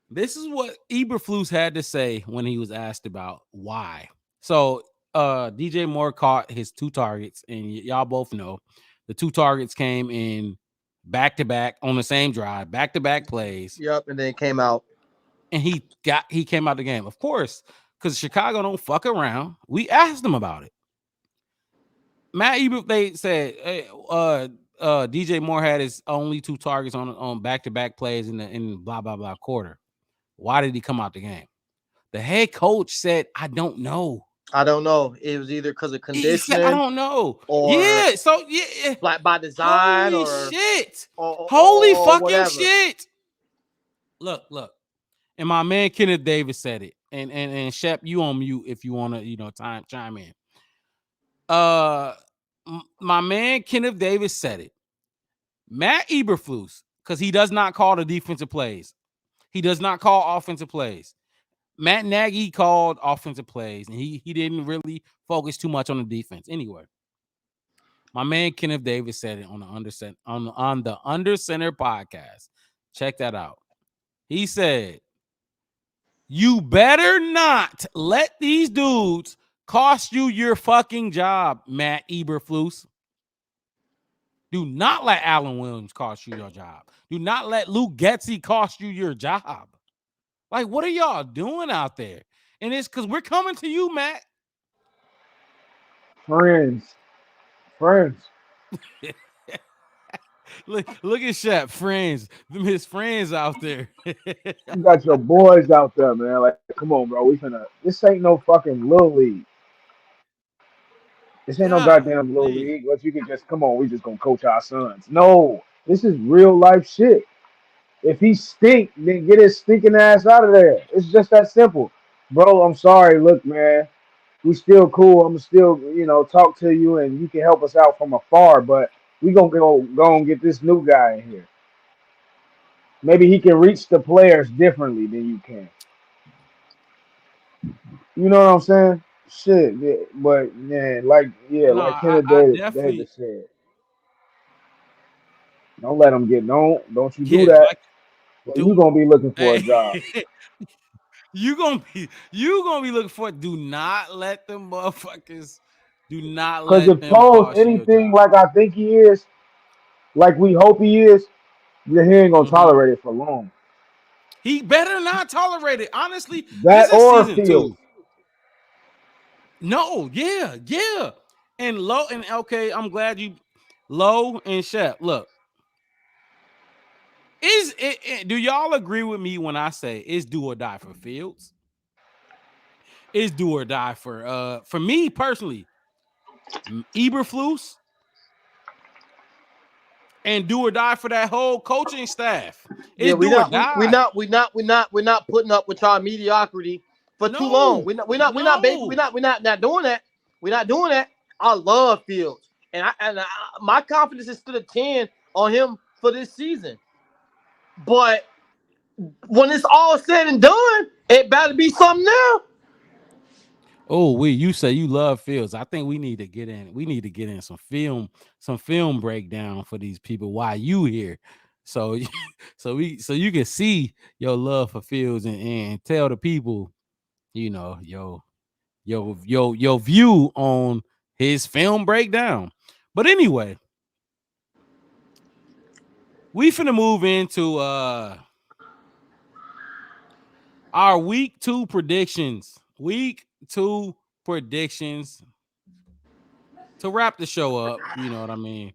Speaker 1: this is what Eberflus had to say when he was asked about why. So DJ Moore caught his 2 targets, and y'all both know the 2 targets came in back to back on the same drive, back to back plays,
Speaker 3: Yep. And then it came out.
Speaker 1: and he came out the game. Of course, because Chicago don't fuck around. We asked him about it. Matt Eberflus, they said, hey, DJ Moore had his only 2 targets on back to back plays in blah blah blah quarter. Why did he come out the game? The head coach said, I don't know.
Speaker 3: I don't know. It was either because of
Speaker 1: He said, I
Speaker 3: conditioning
Speaker 1: don't know.
Speaker 3: or
Speaker 1: Yeah. So, yeah.
Speaker 3: like by design
Speaker 1: Holy
Speaker 3: or
Speaker 1: shit.
Speaker 3: or,
Speaker 1: Holy
Speaker 3: or
Speaker 1: fucking
Speaker 3: whatever.
Speaker 1: shit. Look. And my man Kenneth Davis said it. And Shep, you on mute if you want to, chime in. My man Kenneth Davis said it. Matt Eberflus, because he does not call the defensive plays. He does not call offensive plays. Matt Nagy called offensive plays, and he didn't really focus too much on the defense. Anyway, my man Kenneth Davis said it on the Under Center podcast. Check that out. He said, "You better not let these dudes cost you your fucking job, Matt Eberflus. Do not let Alan Williams cost you your job. Do not let Luke Getsy cost you your job. Like, what are y'all doing out there? And it's because we're coming to you, Matt."
Speaker 4: Friends. Friends.
Speaker 1: look at Shep, friends, them his friends out there.
Speaker 4: You got your boys out there, man. Like, come on, bro. We finna. This ain't no fucking little league. This ain't no goddamn little
Speaker 1: Golly.
Speaker 4: league. What you can just come on. We just gonna coach our sons. No, this is real life shit. If he stink, then get his stinking ass out of there. It's just that simple, bro. I'm sorry. Look, man. We still cool. I'm still, talk to you, and you can help us out from afar. But we gonna go and get this new guy in here. Maybe he can reach the players differently than you can. You know what I'm saying? Shit, yeah, but man,
Speaker 1: No,
Speaker 4: like
Speaker 1: I
Speaker 4: David
Speaker 1: definitely
Speaker 4: said, don't let him get don't you do
Speaker 1: yeah,
Speaker 4: that.
Speaker 1: like
Speaker 4: Well, you
Speaker 1: do
Speaker 4: gonna be looking for a
Speaker 1: hey,
Speaker 4: job
Speaker 1: you gonna be looking for it. Do not let them motherfuckers do not
Speaker 4: because
Speaker 1: let
Speaker 4: if
Speaker 1: them
Speaker 4: Cole's
Speaker 1: cost you your
Speaker 4: anything
Speaker 1: job.
Speaker 4: like I think he is, like we hope he is, then he ain't gonna
Speaker 1: Hmm.
Speaker 4: tolerate it for long.
Speaker 1: He better not tolerate it. Honestly, this
Speaker 4: That
Speaker 1: is
Speaker 4: or
Speaker 1: season
Speaker 4: Fields.
Speaker 1: two. No, yeah, yeah. And low and okay, I'm glad you low and Shep. Look, do y'all agree with me when I say it's do or die for Fields? It's do or die for me personally, Eberflus, and do or die for that whole coaching staff.
Speaker 3: Yeah,
Speaker 1: It's do or die.
Speaker 3: we're not putting up with y'all mediocrity for too long.
Speaker 1: No, no.
Speaker 3: Not doing that. We're not doing that. I love Fields, my confidence is still a 10 on him for this season. But when it's all said and done, it better be something now.
Speaker 1: Oh, you say you love Fields. I think we need to get in. We need to get in some film breakdown for these people while you here. So so you can see your love for Fields and tell the people, your view on his film breakdown. But anyway, we finna move into our week two predictions. Week two predictions to wrap the show up. You know what I mean?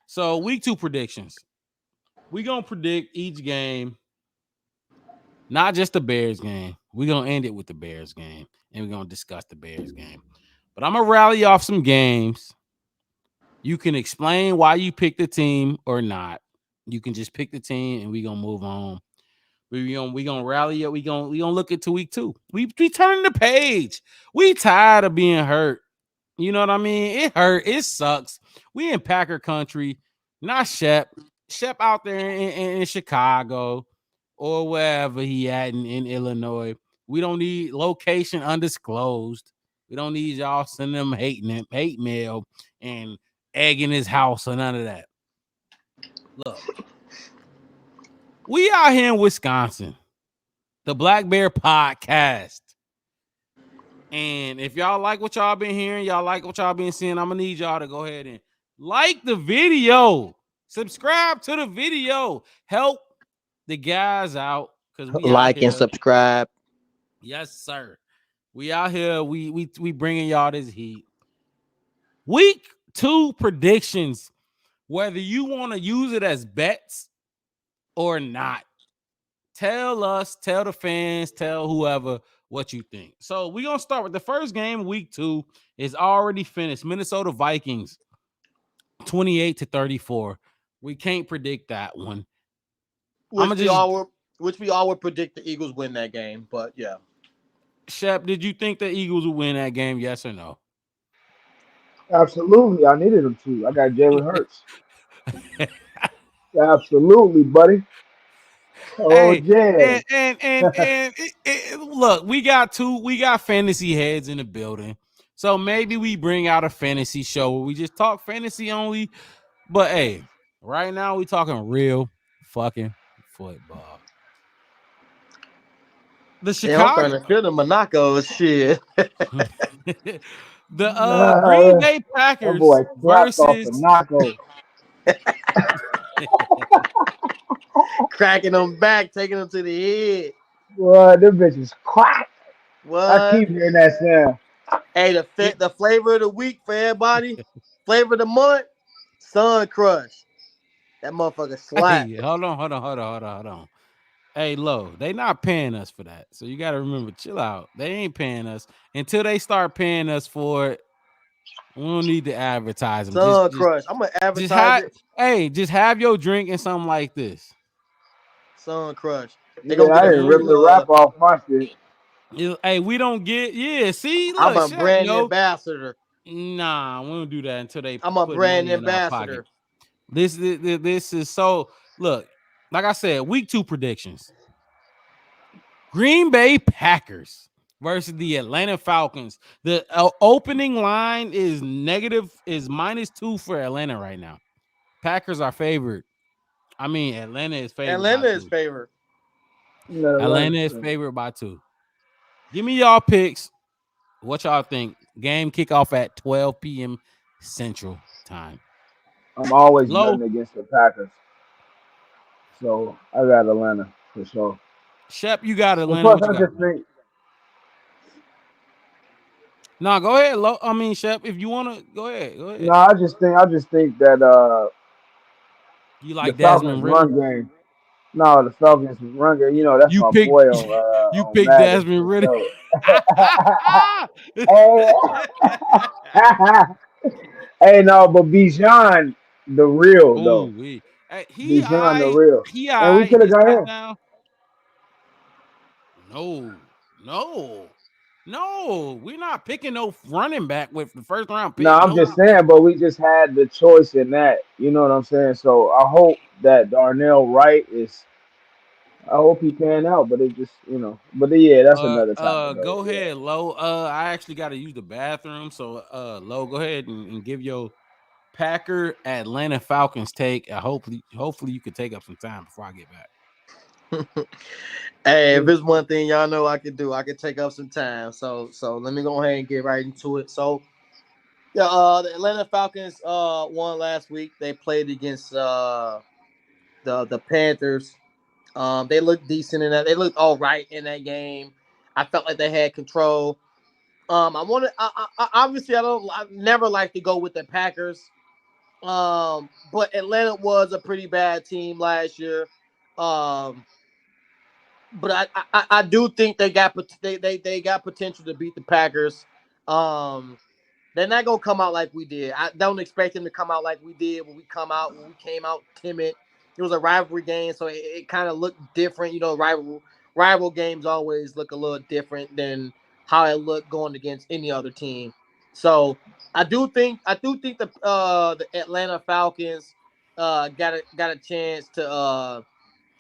Speaker 1: So week two predictions. We gonna predict each game, not just the Bears game. We gonna end it with the Bears game, and we're gonna discuss the Bears game. But I'm gonna rally off some games. You can explain why you picked the team or not. You can just pick the team, and we gonna move on. We gonna rally up. We gonna look into week two. We turning the page. We tired of being hurt. You know what I mean? It hurt. It sucks. We in Packer country, not Shep. Shep out there in Chicago or wherever he at in Illinois. We don't need location undisclosed. We don't need y'all sending them hate mail and egging his house or none of that. Look, we out here in Wisconsin, the Black Bear Podcast. And if y'all like what y'all been hearing, y'all like what y'all been seeing, I'm gonna need y'all to go ahead and like the video, subscribe to the video, help the guys out because we out
Speaker 3: Like and
Speaker 1: here.
Speaker 3: subscribe.
Speaker 1: Yes, sir. We out here. We bringing y'all this heat. Week two predictions. Whether you want to use it as bets or not, tell us, tell the fans, tell whoever what you think. So we're gonna start with the first game. Week two is already finished. Minnesota Vikings 28-34. We can't predict that one. I'm
Speaker 3: Which
Speaker 1: gonna
Speaker 3: we
Speaker 1: just
Speaker 3: all were which we all would predict the Eagles win that game. But yeah.
Speaker 1: Shep, did you think the Eagles would win that game? Yes or no?
Speaker 4: Absolutely, I needed him to. I got Jalen Hurts. Absolutely, buddy. Oh,
Speaker 1: Hey,
Speaker 4: Jay.
Speaker 1: look, we got fantasy heads in the building. So maybe we bring out a fantasy show where we just talk fantasy only. But hey, right now we talking real fucking football. The
Speaker 3: Yeah, I'm
Speaker 1: Chicago
Speaker 3: starting to feel the Monaco shit.
Speaker 1: the Green
Speaker 4: Nah,
Speaker 1: Bay
Speaker 4: that
Speaker 1: Packers
Speaker 4: boy clapped off the
Speaker 1: versus
Speaker 4: knocko.
Speaker 3: Cracking them back, taking them to the head.
Speaker 4: Boy, them bitches quack. I
Speaker 3: What?
Speaker 4: keep hearing that sound.
Speaker 3: Hey, the flavor of the week for everybody, flavor of the month, Sun Crush. That motherfucker slap.
Speaker 1: Hey, hold on. Hey, Lo, they not paying us for that. So you got to remember, chill out. They ain't paying us until they start paying us for it. We don't need to advertise them.
Speaker 3: Sun Crush. I'm gonna
Speaker 1: Just
Speaker 3: advertise
Speaker 1: have,
Speaker 3: it.
Speaker 1: hey, just have your drink and something like this.
Speaker 3: Sun Crush. They gonna
Speaker 4: Yeah,
Speaker 3: get
Speaker 4: I
Speaker 3: a
Speaker 4: didn't
Speaker 3: free
Speaker 4: rip the wrap off my shit.
Speaker 1: Hey, we don't get, yeah. See,
Speaker 3: I'm
Speaker 1: look,
Speaker 3: a
Speaker 1: Shaq,
Speaker 3: brand
Speaker 1: yo,
Speaker 3: ambassador.
Speaker 1: nah, we don't do that until they
Speaker 3: I'm a
Speaker 1: put
Speaker 3: brand
Speaker 1: money in our pocket.
Speaker 3: ambassador.
Speaker 1: This is so. Look, like I said, week 2 predictions: Green Bay Packers versus the Atlanta Falcons. The opening line is -2 for Atlanta right now. Packers are favored. I mean, Atlanta is favored by
Speaker 3: Atlanta is
Speaker 1: 2.
Speaker 3: favored.
Speaker 4: Yeah,
Speaker 1: Atlanta is favored by 2. Give me y'all picks. What y'all think? Game kickoff at 12 p.m. Central Time.
Speaker 4: I'm always
Speaker 1: Low,
Speaker 4: betting against the Packers, so I got Atlanta for sure.
Speaker 1: Shep, you got
Speaker 4: And
Speaker 1: Atlanta.
Speaker 4: plus,
Speaker 1: What you
Speaker 4: I
Speaker 1: got?
Speaker 4: just think,
Speaker 1: Nah, go ahead. Low. I mean, Shep, if you want to, go ahead. Go
Speaker 4: no,
Speaker 1: ahead.
Speaker 4: I just think that
Speaker 1: You
Speaker 4: the
Speaker 1: like
Speaker 4: Falcons
Speaker 1: Desmond Ritter?
Speaker 4: run game. No, the Falcons run game. You know, that's
Speaker 1: You
Speaker 4: my
Speaker 1: picked
Speaker 4: boy
Speaker 1: you
Speaker 4: on
Speaker 1: picked
Speaker 4: Madden
Speaker 1: Desmond
Speaker 4: for
Speaker 1: Ritter.
Speaker 4: sure. Hey, hey, no, but Bijan the real
Speaker 1: Oh,
Speaker 4: though.
Speaker 1: he
Speaker 4: Bijan the
Speaker 1: I
Speaker 4: real,
Speaker 1: he
Speaker 4: and we
Speaker 1: I
Speaker 4: could have
Speaker 1: just
Speaker 4: got
Speaker 1: got
Speaker 4: him.
Speaker 1: down. No, no, no. We're not picking no running back with the first round
Speaker 4: No,
Speaker 1: pick.
Speaker 4: I'm just
Speaker 1: No,
Speaker 4: saying, but we just had the choice in that. You know what I'm saying? So I hope that Darnell Wright is. I hope he pan out, but it just But yeah, that's another topic though.
Speaker 1: go
Speaker 4: Yeah.
Speaker 1: ahead, Low. I actually got to use the bathroom, so Low, go ahead and give your Packer Atlanta Falcons take. Hopefully you could take up some time before I get back.
Speaker 3: Hey, if it's one thing y'all know I can do, I can take up some time. So let me go ahead and get right into it. So yeah, the Atlanta Falcons won last week. They played against the Panthers. They looked decent in that. They looked all right in that game. I felt like they had control. I want to. Obviously, I never like to go with the Packers. But Atlanta was a pretty bad team last year. Um, but I do think they got potential to beat the Packers. Um, they're not gonna come out like we did. I don't expect them to come out like we did when we came out timid. It was a rivalry game, so it kind of looked different. You know, rival games always look a little different than how it looked going against any other team. So I do think the Atlanta Falcons got a chance to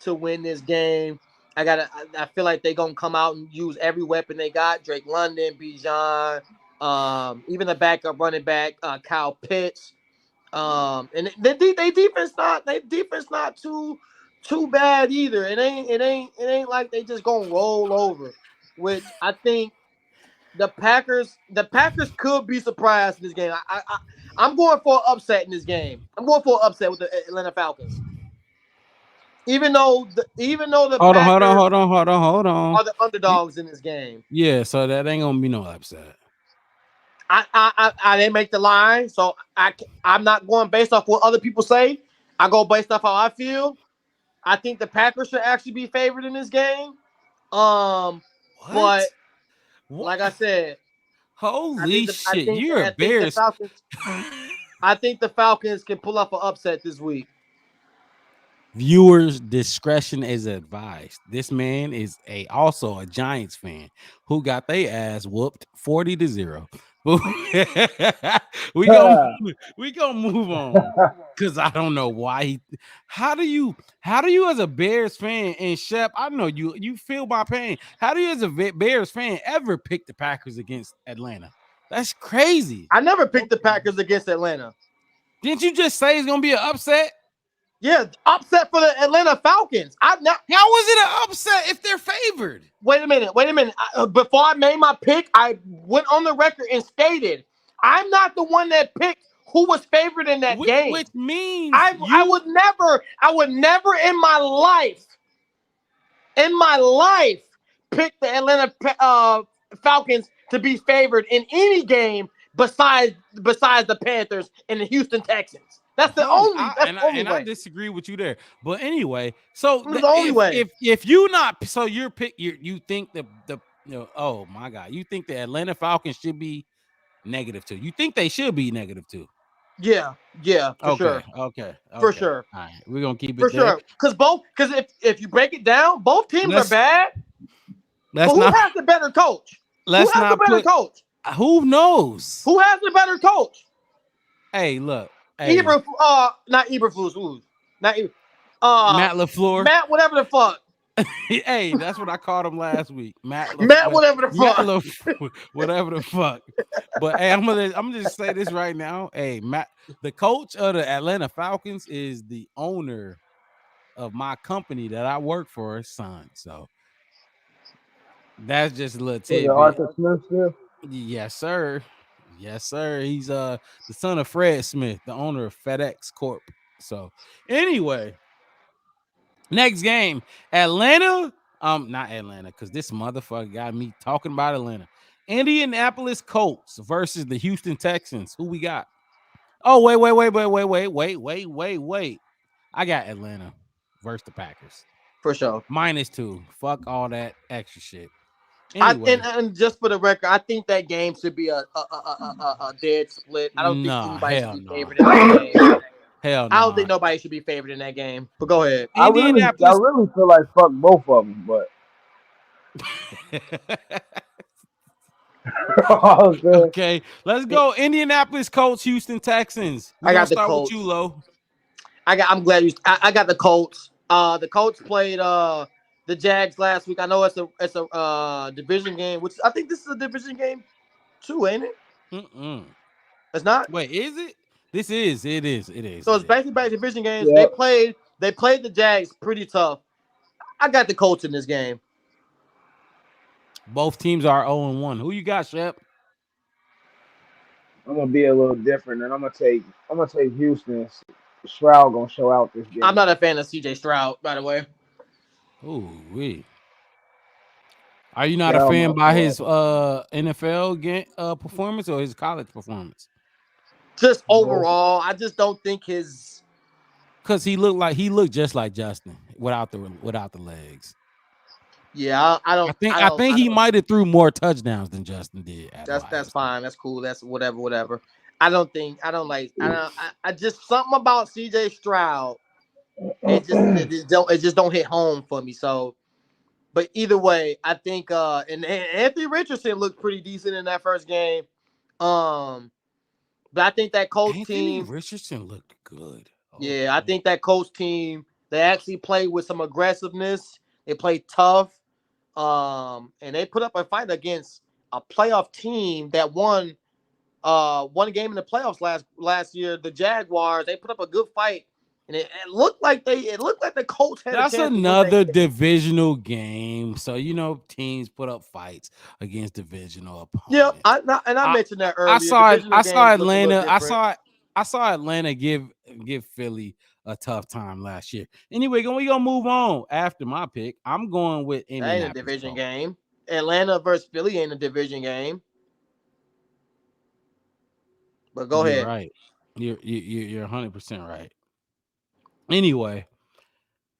Speaker 3: win this game. I feel like they're gonna come out and use every weapon they got. Drake London, Bijan, even the backup running back, Kyle Pitts. And they defense not too bad either. It ain't like they just gonna roll over. Which I think the Packers could be surprised in this game. I'm going for an upset in this game. I'm going for an upset with the Atlanta Falcons. Even though the
Speaker 1: Hold on, hold on,
Speaker 3: Packers
Speaker 1: hold on, hold on, hold on.
Speaker 3: are the underdogs in this game.
Speaker 1: Yeah, so that ain't gonna be no upset.
Speaker 3: I didn't make the line, so I'm not going based off what other people say. I go based off how I feel. I think the Packers should actually be favored in this game. Um,
Speaker 1: What?
Speaker 3: but
Speaker 1: What?
Speaker 3: like I said, I
Speaker 1: Holy
Speaker 3: think the I
Speaker 1: shit!
Speaker 3: think
Speaker 1: You're a
Speaker 3: I think the
Speaker 1: Bears.
Speaker 3: Falcons I think the Falcons can pull off an upset this week.
Speaker 1: Viewers discretion is advised. This man is also a Giants fan who got their ass whooped 40-0. But we gonna we gonna move on because I don't know why he. How do you as a Bears fan and Shep? I know you feel my pain. How do you as a Bears fan ever pick the Packers against Atlanta? That's crazy.
Speaker 3: I never picked the Packers against Atlanta.
Speaker 1: Didn't you just say it's gonna be an upset?
Speaker 3: Yeah, upset for the Atlanta Falcons. I now
Speaker 1: How was it an upset if they're favored?
Speaker 3: Wait a minute. Wait a minute. Before I made my pick, I went on the record and stated I'm not the one that picked who was favored in that game.
Speaker 1: Which means
Speaker 3: I would never in my life pick the Atlanta Falcons to be favored in any game besides the Panthers and the Houston Texans. That's the
Speaker 1: Homie,
Speaker 3: only. That's the only
Speaker 1: and I
Speaker 3: way.
Speaker 1: disagree with you there. But anyway, so
Speaker 3: That's the only way.
Speaker 1: if you not so you're pick you think the oh my god, you think the Atlanta Falcons should be -2? You think they should be -2?
Speaker 3: Yeah, yeah, for
Speaker 1: Okay,
Speaker 3: sure,
Speaker 1: okay,
Speaker 3: for
Speaker 1: okay.
Speaker 3: sure,
Speaker 1: All right, we're gonna keep
Speaker 3: for
Speaker 1: it there.
Speaker 3: sure. Because if you break it down, both teams are
Speaker 1: Let's
Speaker 3: bad. But
Speaker 1: let's
Speaker 3: who
Speaker 1: not
Speaker 3: has the better coach? Who
Speaker 1: let's
Speaker 3: has the
Speaker 1: not
Speaker 3: better
Speaker 1: put
Speaker 3: coach?
Speaker 1: who knows.
Speaker 3: Who has the better coach?
Speaker 1: Hey, look, hey,
Speaker 3: Eber, not Eberflus, who? Not Eber,
Speaker 1: Matt LaFleur.
Speaker 3: Matt, whatever the fuck.
Speaker 1: Hey, that's what I called him last week.
Speaker 3: Matt, whatever the
Speaker 1: Matt
Speaker 3: fuck.
Speaker 1: whatever the fuck. But hey, I'm gonna just say this right now. Hey, Matt, the coach of the Atlanta Falcons is the owner of my company that I work for, his son. So that's just a little
Speaker 4: Was it
Speaker 1: tidbit.
Speaker 4: Arthur Smith still?
Speaker 1: Yes, sir. Yes, sir. He's the son of Fred Smith, the owner of FedEx Corp. So anyway, next game, Atlanta. Not Atlanta, because this motherfucker got me talking about Atlanta. Indianapolis Colts versus the Houston Texans. Who we got? Oh, wait. I got Atlanta versus the Packers.
Speaker 3: For sure.
Speaker 1: -2. Fuck all that extra shit.
Speaker 3: I
Speaker 1: Anyway,
Speaker 3: and just for the record, I think that game should be a dead split. I don't think
Speaker 1: nah,
Speaker 3: anybody should
Speaker 1: hell
Speaker 3: be
Speaker 1: no.
Speaker 3: favored in that game.
Speaker 1: Hell
Speaker 3: I don't
Speaker 1: no.
Speaker 3: think nobody should be favored in that game. But go ahead.
Speaker 4: I
Speaker 1: Indianapolis.
Speaker 4: really feel like fuck both of them, but
Speaker 1: Okay, let's go. Indianapolis Colts, Houston Texans. We're
Speaker 3: I
Speaker 1: gonna
Speaker 3: got the
Speaker 1: start with
Speaker 3: Colts.
Speaker 1: you, Lo.
Speaker 3: I'm glad you. I got the Colts. The Colts played the Jags last week. I know it's a division game, which I think this is a division game too, ain't it?
Speaker 1: Mm-mm.
Speaker 3: It's not.
Speaker 1: Wait, is it? This is. It is. It is.
Speaker 3: So
Speaker 1: It
Speaker 3: it's
Speaker 1: is.
Speaker 3: back to back division games.
Speaker 4: yeah,
Speaker 3: They played the Jags pretty tough. I got the Colts in this game.
Speaker 1: Both teams are 0-1. Who you got, Shep?
Speaker 4: I'm gonna be a little different, and I'm gonna take Houston. Stroud gonna show out this
Speaker 3: I'm
Speaker 4: game.
Speaker 3: not a fan of CJ Stroud, by the way.
Speaker 1: Ooh, wee. Are you not a
Speaker 4: Tell
Speaker 1: fan
Speaker 4: my
Speaker 1: by his
Speaker 4: boy.
Speaker 1: NFL game performance or his college performance?
Speaker 3: Just
Speaker 4: Both.
Speaker 3: overall, I just don't think his.
Speaker 1: Because he looked just like Justin without the legs.
Speaker 3: Yeah,
Speaker 1: I think he might have threw more touchdowns than Justin did at Ohio
Speaker 3: That's
Speaker 1: State.
Speaker 3: fine. That's cool. That's whatever. I just something about CJ Stroud. It just don't hit home for me. So, but either way, I think and Anthony Richardson looked pretty decent in that first game. But I think that Colts
Speaker 1: Anthony
Speaker 3: team,
Speaker 1: Richardson looked good. Oh,
Speaker 3: yeah, I think that Colts team, they actually played with some aggressiveness. They played tough. And they put up a fight against a playoff team that won one game in the playoffs last year. The Jaguars, they put up a good fight, and it looked like the Colts had a
Speaker 1: that's
Speaker 3: chance to win that
Speaker 1: another
Speaker 3: game.
Speaker 1: divisional game. So teams put up fights against divisional
Speaker 3: Yeah,
Speaker 1: opponents.
Speaker 3: I mentioned that earlier.
Speaker 1: I saw it.
Speaker 3: Divisional
Speaker 1: I saw
Speaker 3: games look a little
Speaker 1: Atlanta.
Speaker 3: different.
Speaker 1: I saw Atlanta give Philly a tough time last year. Anyway, we gonna move on after my pick. I'm going with
Speaker 3: That ain't a
Speaker 1: Indianapolis
Speaker 3: division
Speaker 1: Colts.
Speaker 3: game. Atlanta versus Philly ain't a division game. But go
Speaker 1: You're
Speaker 3: ahead.
Speaker 1: right. You're 100% right. Anyway,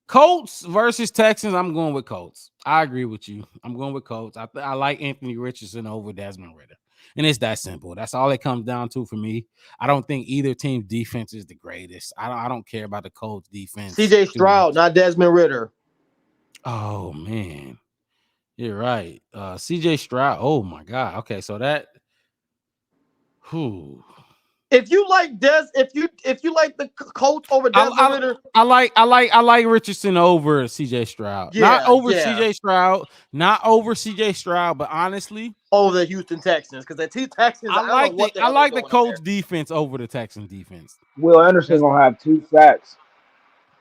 Speaker 1: Colts versus Texans. I'm going with Colts. I agree with you. I'm going with Colts. I like Anthony Richardson over Desmond Ridder. And it's that simple. That's all it comes down to for me. I don't think either team's defense is the greatest. I don't care about the Colts defense
Speaker 3: CJ
Speaker 1: too
Speaker 3: Stroud,
Speaker 1: much.
Speaker 3: not Desmond Ridder.
Speaker 1: Oh man. You're right. CJ Stroud. Oh my God. Okay, so that who
Speaker 3: If you like if you like the Colts over Desmond Ridder,
Speaker 1: I like Richardson over CJ Stroud. Not
Speaker 3: yeah,
Speaker 1: over
Speaker 3: yeah.
Speaker 1: CJ Stroud. Not over CJ Stroud, but honestly,
Speaker 3: Over the Houston Texans, because the Texans, I don't know what the
Speaker 1: I
Speaker 3: hell they're
Speaker 1: like the
Speaker 3: doing up there.
Speaker 1: Colts defense over the Texans defense.
Speaker 4: Will Anderson
Speaker 1: That's
Speaker 4: gonna have 2 sacks.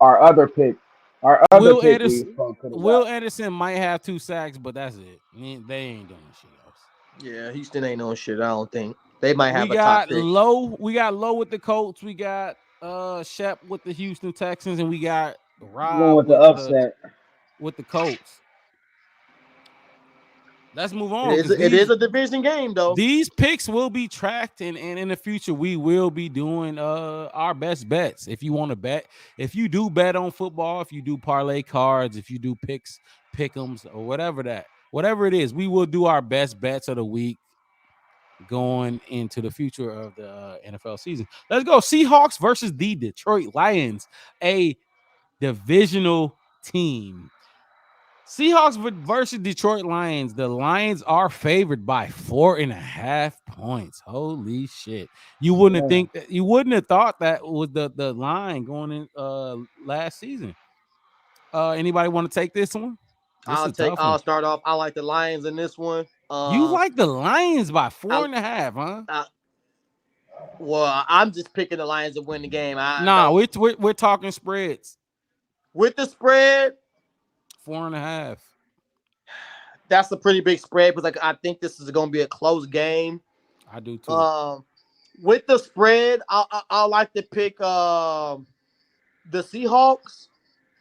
Speaker 4: Our other pick
Speaker 1: Will
Speaker 4: we
Speaker 1: Anderson.
Speaker 4: could have
Speaker 1: Will
Speaker 4: got.
Speaker 1: Anderson might have 2 sacks, but that's it. They ain't doing shit else.
Speaker 3: Yeah, Houston ain't no shit. I don't think they might
Speaker 1: We
Speaker 3: have a top
Speaker 1: got
Speaker 3: pick.
Speaker 1: low. We got low with the Colts. We got Shep with the Houston Texans, and we got
Speaker 4: I'm going
Speaker 1: Rob
Speaker 4: with the upset.
Speaker 1: with the Colts. Let's move
Speaker 3: It
Speaker 1: on
Speaker 3: is
Speaker 1: because
Speaker 3: it is a division game though.
Speaker 1: these picks will be tracked, and in the future we will be doing our best bets. If you want to bet, if you do bet on football, if you do parlay cards, if you do pick'ems or whatever it is, we will do our best bets of the week going into the future of the NFL season. Let's go Seahawks versus the Detroit Lions, a divisional team. Seahawks versus Detroit Lions. The Lions are favored by 4.5 points. Holy shit!
Speaker 4: Man,
Speaker 1: You wouldn't have thought that was the line going in last season. Anybody want to take this one? This is a tough one.
Speaker 3: I'll start off. I like the Lions in this one.
Speaker 1: You like the Lions by four
Speaker 3: I,
Speaker 1: and a half, huh?
Speaker 3: I well, I'm just picking the Lions to win the game. I
Speaker 1: Nah,
Speaker 3: don't
Speaker 1: we're talking spreads.
Speaker 3: with the spread.
Speaker 1: 4.5.
Speaker 3: That's a pretty big spread because like I think this is going to be a close game.
Speaker 1: I do too.
Speaker 3: Um, with the spread, I like to pick the Seahawks.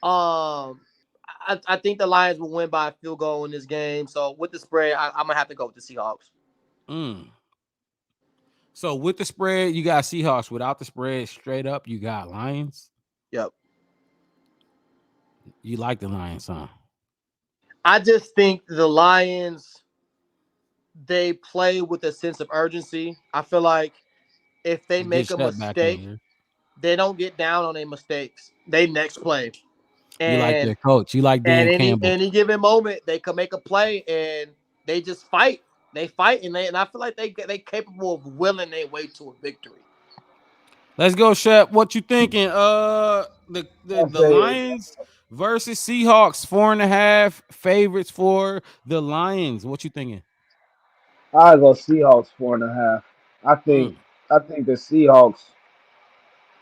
Speaker 3: I think the Lions will win by a field goal in this game. So with the spread, I'm gonna have to go with the Seahawks.
Speaker 1: Mm. So with the spread, you got Seahawks. Without the spread, straight up, you got Lions.
Speaker 3: Yep.
Speaker 1: You like the Lions, huh?
Speaker 3: I just think the Lions they play with a sense of urgency. I feel like if they
Speaker 1: Get
Speaker 3: make a
Speaker 1: shut back in
Speaker 3: mistake,
Speaker 1: here.
Speaker 3: they don't get down on their mistakes. They next play.
Speaker 1: You like
Speaker 3: And
Speaker 1: their coach. You like
Speaker 3: at
Speaker 1: Dan Campbell.
Speaker 3: any given moment, they could make a play and they just fight. They fight and I feel like they capable of willing their way to a victory.
Speaker 1: Let's go, Shep. What you thinking?
Speaker 4: I
Speaker 1: The
Speaker 4: say
Speaker 1: Lions versus Seahawks, 4.5 favorites for the Lions. What you thinking?
Speaker 4: I go Seahawks 4.5. I think
Speaker 1: Mm.
Speaker 4: I think the Seahawks.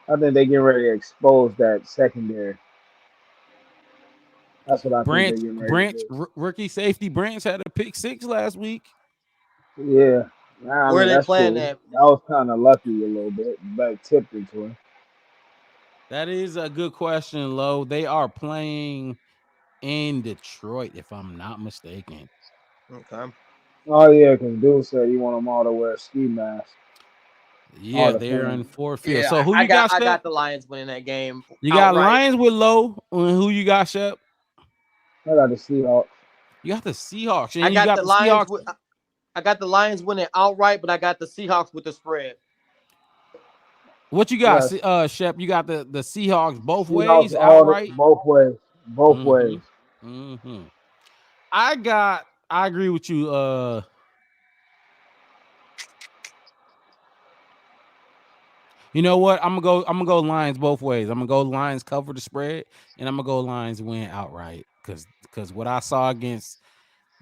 Speaker 4: I think they get ready to expose that secondary. That's what I think they're getting ready to do.
Speaker 1: Rookie safety Branch had a pick six last week.
Speaker 4: Yeah, I
Speaker 3: Where are
Speaker 4: mean
Speaker 3: they
Speaker 4: that's
Speaker 3: playing
Speaker 4: cool.
Speaker 3: at?
Speaker 4: That was kind of lucky a little bit, but tipped into him.
Speaker 1: That is a good question, Lo. They are playing in Detroit, if I'm not mistaken.
Speaker 3: Okay.
Speaker 4: Oh yeah, because dude said he want them all to wear ski masks. All
Speaker 1: Yeah,
Speaker 4: the
Speaker 1: they're in
Speaker 4: fans.
Speaker 1: Ford Field.
Speaker 3: Yeah,
Speaker 1: So who you got,
Speaker 3: I
Speaker 1: Shep?
Speaker 3: got the Lions winning that game
Speaker 1: You got
Speaker 3: outright.
Speaker 1: Lions with Low. Who you got, Shep?
Speaker 4: I got the Seahawks.
Speaker 1: You got the Seahawks,
Speaker 3: I
Speaker 1: and you
Speaker 3: got
Speaker 1: got
Speaker 3: the
Speaker 1: the
Speaker 3: Lions
Speaker 1: Seahawks.
Speaker 3: with I got the Lions winning outright, but I got the Seahawks with the spread.
Speaker 1: What you
Speaker 4: I
Speaker 1: got,
Speaker 4: got
Speaker 1: Shep? You got the Seahawks both
Speaker 4: Seahawks
Speaker 1: ways
Speaker 4: all the,
Speaker 1: outright.
Speaker 4: both ways. Both
Speaker 1: Mm-hmm.
Speaker 4: ways.
Speaker 1: Mm-hmm. I agree with you. You know what? I'm gonna go Lions both ways. I'm gonna go Lions cover the spread, and I'm gonna go Lions win outright. Because what I saw against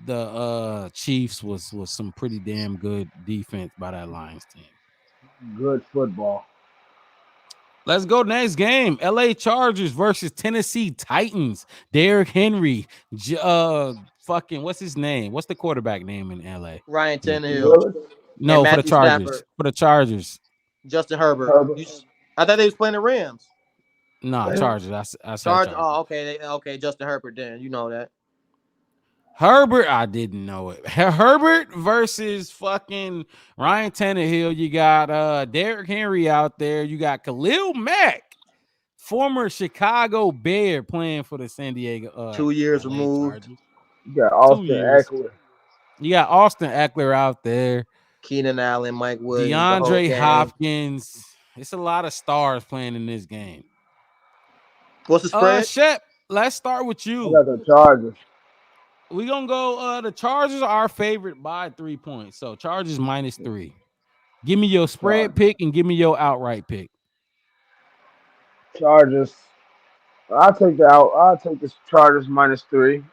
Speaker 1: the Chiefs was some pretty damn good defense by that Lions team.
Speaker 4: Good football.
Speaker 1: Let's go next game. LA Chargers versus Tennessee Titans. Derrick Henry. Fucking what's his name? What's the quarterback name in LA?
Speaker 3: Ryan
Speaker 1: In the
Speaker 3: Tannehill
Speaker 4: Willis,
Speaker 3: and
Speaker 1: No, for the
Speaker 3: Matthew
Speaker 1: Chargers.
Speaker 3: Stafford,
Speaker 1: For the Chargers.
Speaker 3: Justin Herbert.
Speaker 4: Herbert.
Speaker 3: I thought they was playing the Rams.
Speaker 1: Nah, Chargers. I said
Speaker 3: Charge.
Speaker 1: Chargers.
Speaker 3: Oh, okay. Okay, Justin Herbert. Then you know that.
Speaker 1: Herbert, I didn't know it. Herbert versus fucking Ryan Tannehill. You got Derrick Henry out there. You got Khalil Mack, former Chicago Bear, playing for the San Diego
Speaker 3: 2 years
Speaker 1: LA
Speaker 3: removed.
Speaker 1: Chargers.
Speaker 4: You got
Speaker 1: 2
Speaker 4: Austin
Speaker 1: years.
Speaker 4: Eckler.
Speaker 1: You got Austin Eckler out there.
Speaker 3: Keenan Allen, Mike Williams, the whole
Speaker 1: DeAndre
Speaker 3: gang.
Speaker 1: Hopkins. It's a lot of stars playing in this game.
Speaker 3: What's the spread?
Speaker 1: Shep, let's start with
Speaker 4: I
Speaker 1: you.
Speaker 4: got the Chargers.
Speaker 1: We're gonna go. The Chargers are our favorite by 3 points. So Chargers -3. Give me your spread
Speaker 4: Chargers.
Speaker 1: pick and give me your outright pick.
Speaker 4: Chargers. I'll take the out. I'll take the Chargers -3.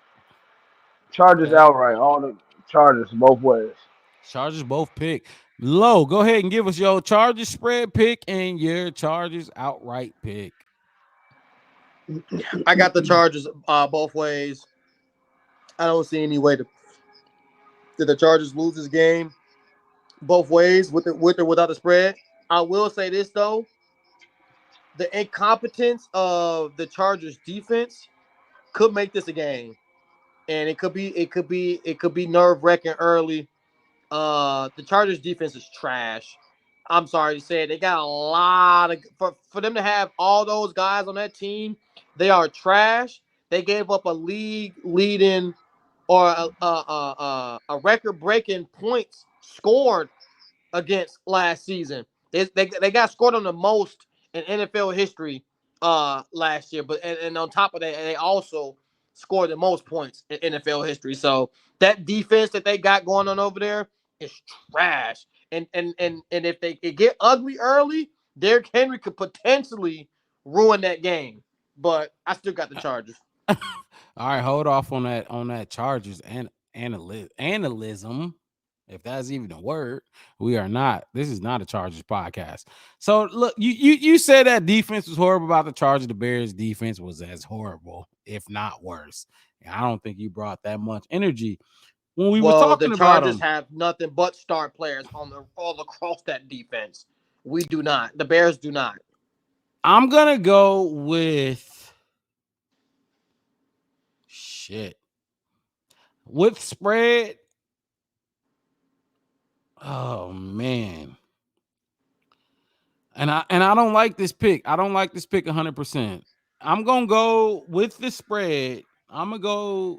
Speaker 4: Chargers
Speaker 1: Okay.
Speaker 4: outright. All the Chargers both ways.
Speaker 1: Chargers both pick. Low, go ahead and give us your Chargers spread pick and your Chargers outright pick.
Speaker 3: I got the Chargers both ways. I don't see any way to did the Chargers lose this game both ways with or without the spread. I will say this though, the incompetence of the Chargers defense could make this a game. and it could be nerve wracking early. The Chargers defense is trash. I'm sorry to say it. They got a lot of for them to have all those guys on that team. They are trash. They gave up a league leading or a record breaking points scored against last season. They got scored on the most in NFL history last year, but and on top of that, they also scored the most points in NFL history. So that defense that they got going on over there is trash. And if they could get ugly early, Derrick Henry could potentially ruin that game. But I still got the Chargers.
Speaker 1: All right, hold off on that Chargers and analyzm, if that's even a word. We are not. This is not a Chargers podcast. So look, you said that defense was horrible about the Chargers. The Bears defense was as horrible, if not worse. And I don't think you brought that much energy when we was
Speaker 3: Well, the
Speaker 1: talking about
Speaker 3: Chargers
Speaker 1: them.
Speaker 3: have nothing but star players on the all across that defense. We do not. The Bears do not.
Speaker 1: I'm gonna go with shit with spread. Oh man. And I don't like this pick. I don't like this pick 100%. I'm gonna go with the spread. I'm gonna go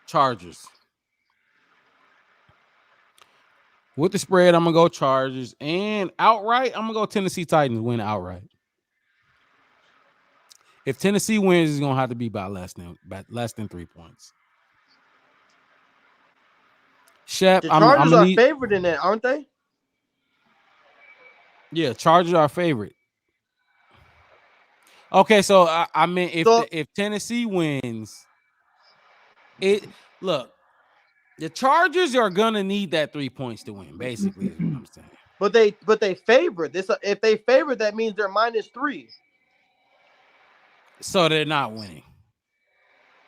Speaker 1: Chargers. With the spread, I'm gonna go Chargers. And outright, I'm gonna go Tennessee Titans win outright. If Tennessee wins, it's gonna have to be by less than 3 points. Shep,
Speaker 3: The
Speaker 1: I'm
Speaker 3: Chargers
Speaker 1: gonna
Speaker 3: are
Speaker 1: need.
Speaker 3: favored in that, aren't they?
Speaker 1: Yeah, Chargers are favorite. Okay, so I mean,
Speaker 3: So,
Speaker 1: if Tennessee wins, it look. The Chargers are gonna need that 3 points to win. Basically, is what I'm saying.
Speaker 3: but they favorite this. If they favorite, that means they're -3.
Speaker 1: So they're not winning.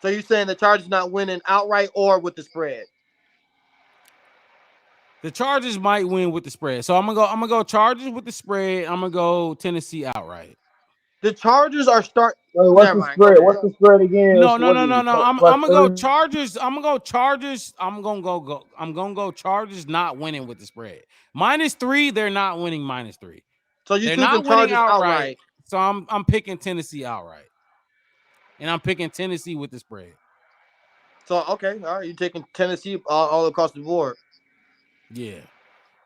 Speaker 3: So you're saying the Chargers not winning outright or with the spread?
Speaker 1: The Chargers might win with the spread. So I'm gonna go Chargers with the spread. I'm gonna go Tennessee outright.
Speaker 3: The Chargers are start.
Speaker 4: Wait, what's
Speaker 3: Never
Speaker 4: the
Speaker 3: mind. Go
Speaker 4: spread?
Speaker 3: ahead.
Speaker 4: What's the spread again?
Speaker 1: No,
Speaker 4: It's,
Speaker 1: no,
Speaker 4: what
Speaker 1: no,
Speaker 4: is
Speaker 1: no,
Speaker 4: it?
Speaker 1: no. I'm
Speaker 4: Plus
Speaker 1: gonna go
Speaker 4: 3?
Speaker 1: Chargers. I'm gonna go Chargers. I'm gonna go Chargers not winning with the spread. -3, they're not winning -3.
Speaker 3: So you
Speaker 1: They're
Speaker 3: choosing
Speaker 1: not winning
Speaker 3: Chargers
Speaker 1: outright.
Speaker 3: outright?
Speaker 1: So I'm picking Tennessee outright. And I'm picking Tennessee with the spread.
Speaker 3: So okay, all right. You taking Tennessee all across the board?
Speaker 1: Yeah.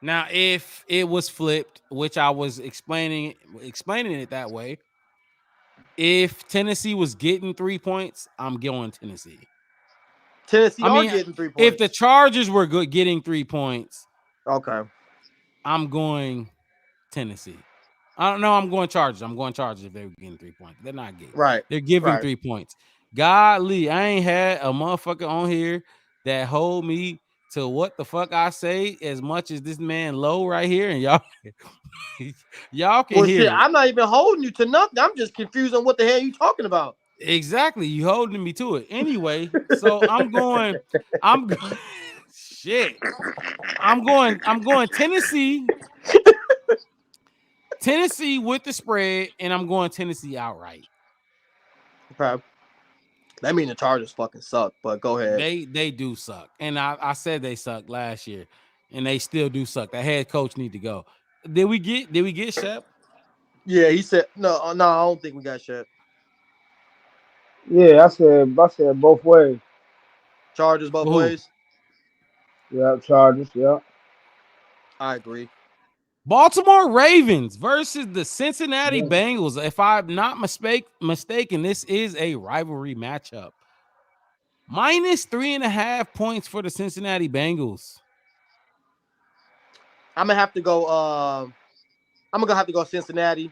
Speaker 1: Now, if it was flipped, which I was explaining it that way, if Tennessee was getting 3 points, I'm going Tennessee.
Speaker 3: Tennessee
Speaker 1: I
Speaker 3: are
Speaker 1: mean,
Speaker 3: getting 3
Speaker 1: if the
Speaker 3: points.
Speaker 1: Chargers were getting 3 points,
Speaker 3: Okay.
Speaker 1: I'm going Tennessee. I don't know. I'm going Chargers. I'm going Chargers if they were getting 3 points. They're not getting.
Speaker 3: Right.
Speaker 1: They're giving
Speaker 3: Right.
Speaker 1: 3 points. Godly, I ain't had a motherfucker on here that hold me to what the fuck I say as much as this man low right here, and y'all can
Speaker 3: Well, shit,
Speaker 1: hear it.
Speaker 3: I'm not even holding you to nothing. I'm just confused on what the hell you talking about.
Speaker 1: Exactly. You holding me to it. Anyway, so I'm shit. I'm going Tennessee. Tennessee with the spread, and I'm going Tennessee outright.
Speaker 3: Okay. That means the Chargers fucking suck, but go ahead.
Speaker 1: They do suck. And I said they sucked last year, and they still do suck. That head coach need to go. Did we get Shep?
Speaker 3: Yeah, he said no, no. I don't think we got shit.
Speaker 4: Yeah, I said both ways.
Speaker 3: Chargers both
Speaker 1: For who?
Speaker 3: ways.
Speaker 4: Yeah, Chargers. Yeah.
Speaker 3: I agree.
Speaker 1: Baltimore Ravens versus the Cincinnati
Speaker 4: Yeah.
Speaker 1: Bengals. If I'm not mistaken, this is a rivalry matchup. -3.5 points for the Cincinnati Bengals.
Speaker 3: I'm gonna have to go. I'm gonna have to go Cincinnati.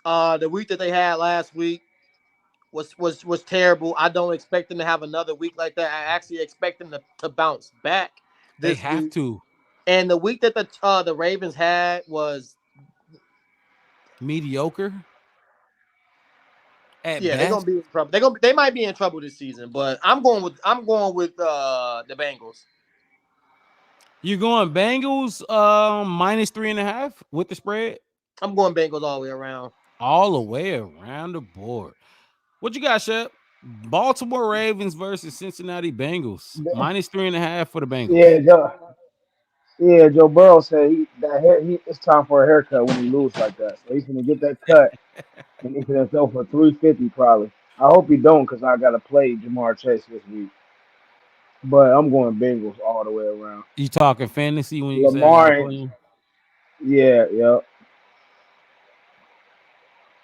Speaker 3: The week that they had last week was terrible. I don't expect them to have another week like that. I actually expect them to bounce back
Speaker 1: They
Speaker 3: this
Speaker 1: have
Speaker 3: week.
Speaker 1: to.
Speaker 3: And the week that the Ravens had was
Speaker 1: Mediocre at
Speaker 3: yeah, they're gonna
Speaker 1: best.
Speaker 3: be in trouble. They might be in trouble this season, but I'm going with the Bengals.
Speaker 1: You're going Bengals -3.5 with the spread
Speaker 3: I'm going Bengals all the way around.
Speaker 1: all the way around the board. What you got, Shep? Baltimore Ravens versus Cincinnati Bengals. -3.5 for the Bengals.
Speaker 4: Yeah, Joe Burrow said it's time for a haircut when he lose like that. So he's gonna get that cut and he's gonna go for 350 probably. I hope he don't because I gotta play Jamar Chase this week. But I'm going Bengals all the way around.
Speaker 1: You talking fantasy when you say I got to
Speaker 4: Lamar ain't
Speaker 1: play him?
Speaker 4: yeah.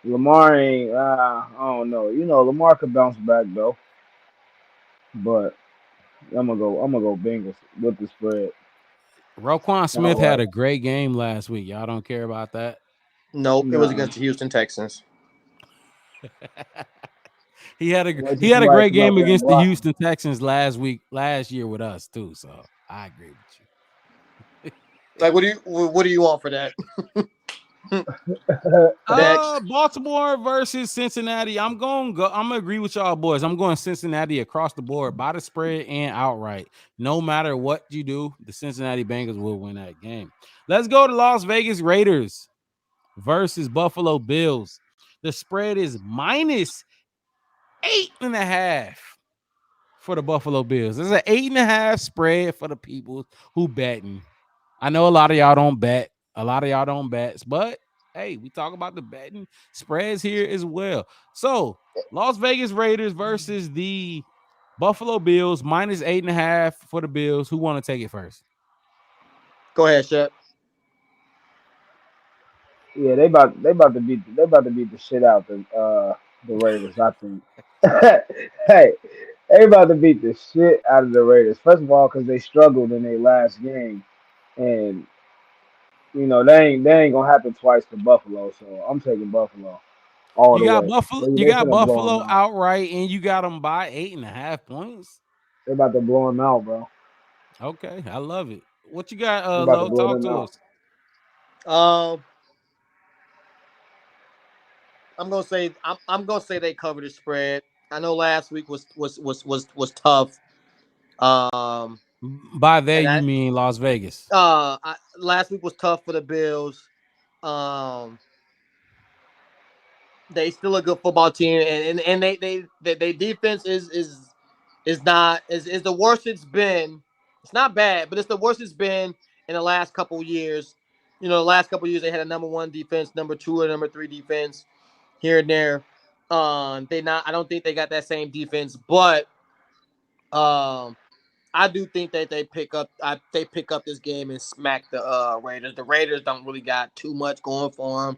Speaker 4: Lamar ain't I don't know. You know, Lamar could bounce back though. But I'm gonna go Bengals with the spread
Speaker 1: Roquan Smith had
Speaker 4: outright.
Speaker 1: a great game last week. Y'all don't care about that.
Speaker 3: Nope, it was
Speaker 4: Nah.
Speaker 3: against the Houston Texans.
Speaker 1: He
Speaker 4: Legend
Speaker 1: had a
Speaker 4: somebody
Speaker 1: great
Speaker 4: come out
Speaker 1: game
Speaker 4: there and
Speaker 1: against the
Speaker 4: block him.
Speaker 1: Houston Texans last year with us too. So I agree with you.
Speaker 3: Like, what do you want for that? Next.
Speaker 1: Baltimore versus Cincinnati. I'm gonna agree with y'all boys. I'm going Cincinnati across the board by the spread and outright. No matter what you do, the Cincinnati Bengals will win that game. Let's go to Las Vegas Raiders versus Buffalo Bills. The spread is -8.5 for the Buffalo Bills. There's an 8.5 spread for the people who betting. I know a lot of y'all don't bet. A lot of y'all don't bet, but hey, we talk about the betting spreads here as well. So Las Vegas Raiders versus the Buffalo Bills, -8.5 for the Bills. Who want to take it first?
Speaker 3: Go ahead, Shep.
Speaker 4: Yeah, they about to beat the shit out the Raiders. I think. Hey, they about to beat the shit out of the Raiders. First of all, because they struggled in their last game, and you know they ain't gonna happen twice to Buffalo. So I'm taking Buffalo all
Speaker 1: You
Speaker 4: the
Speaker 1: got
Speaker 4: way.
Speaker 1: Buffalo, you
Speaker 4: They
Speaker 1: got
Speaker 4: finna blow them
Speaker 1: Buffalo
Speaker 4: out.
Speaker 1: outright, and you got them by 8.5 points.
Speaker 4: They about to blow them out, bro.
Speaker 1: Okay, I love it. What you got,
Speaker 4: They about to
Speaker 1: Low?
Speaker 4: blow
Speaker 1: Talk
Speaker 4: them
Speaker 1: to
Speaker 4: out.
Speaker 1: us.
Speaker 3: Um, I'm gonna say they covered the spread. I know last week was tough. Um,
Speaker 1: By that
Speaker 3: and
Speaker 1: you
Speaker 3: I
Speaker 1: mean Las Vegas.
Speaker 3: last week was tough for the Bills. Um, they still a good football team, and they defense is not is the worst it's been. It's not bad, but it's the worst it's been in the last couple of years. The last couple of years they had a number one defense, number two or number three defense here and there. They not. I don't think they got that same defense, but um, I do think that they pick up this game and smack the Raiders. The Raiders don't really got too much going for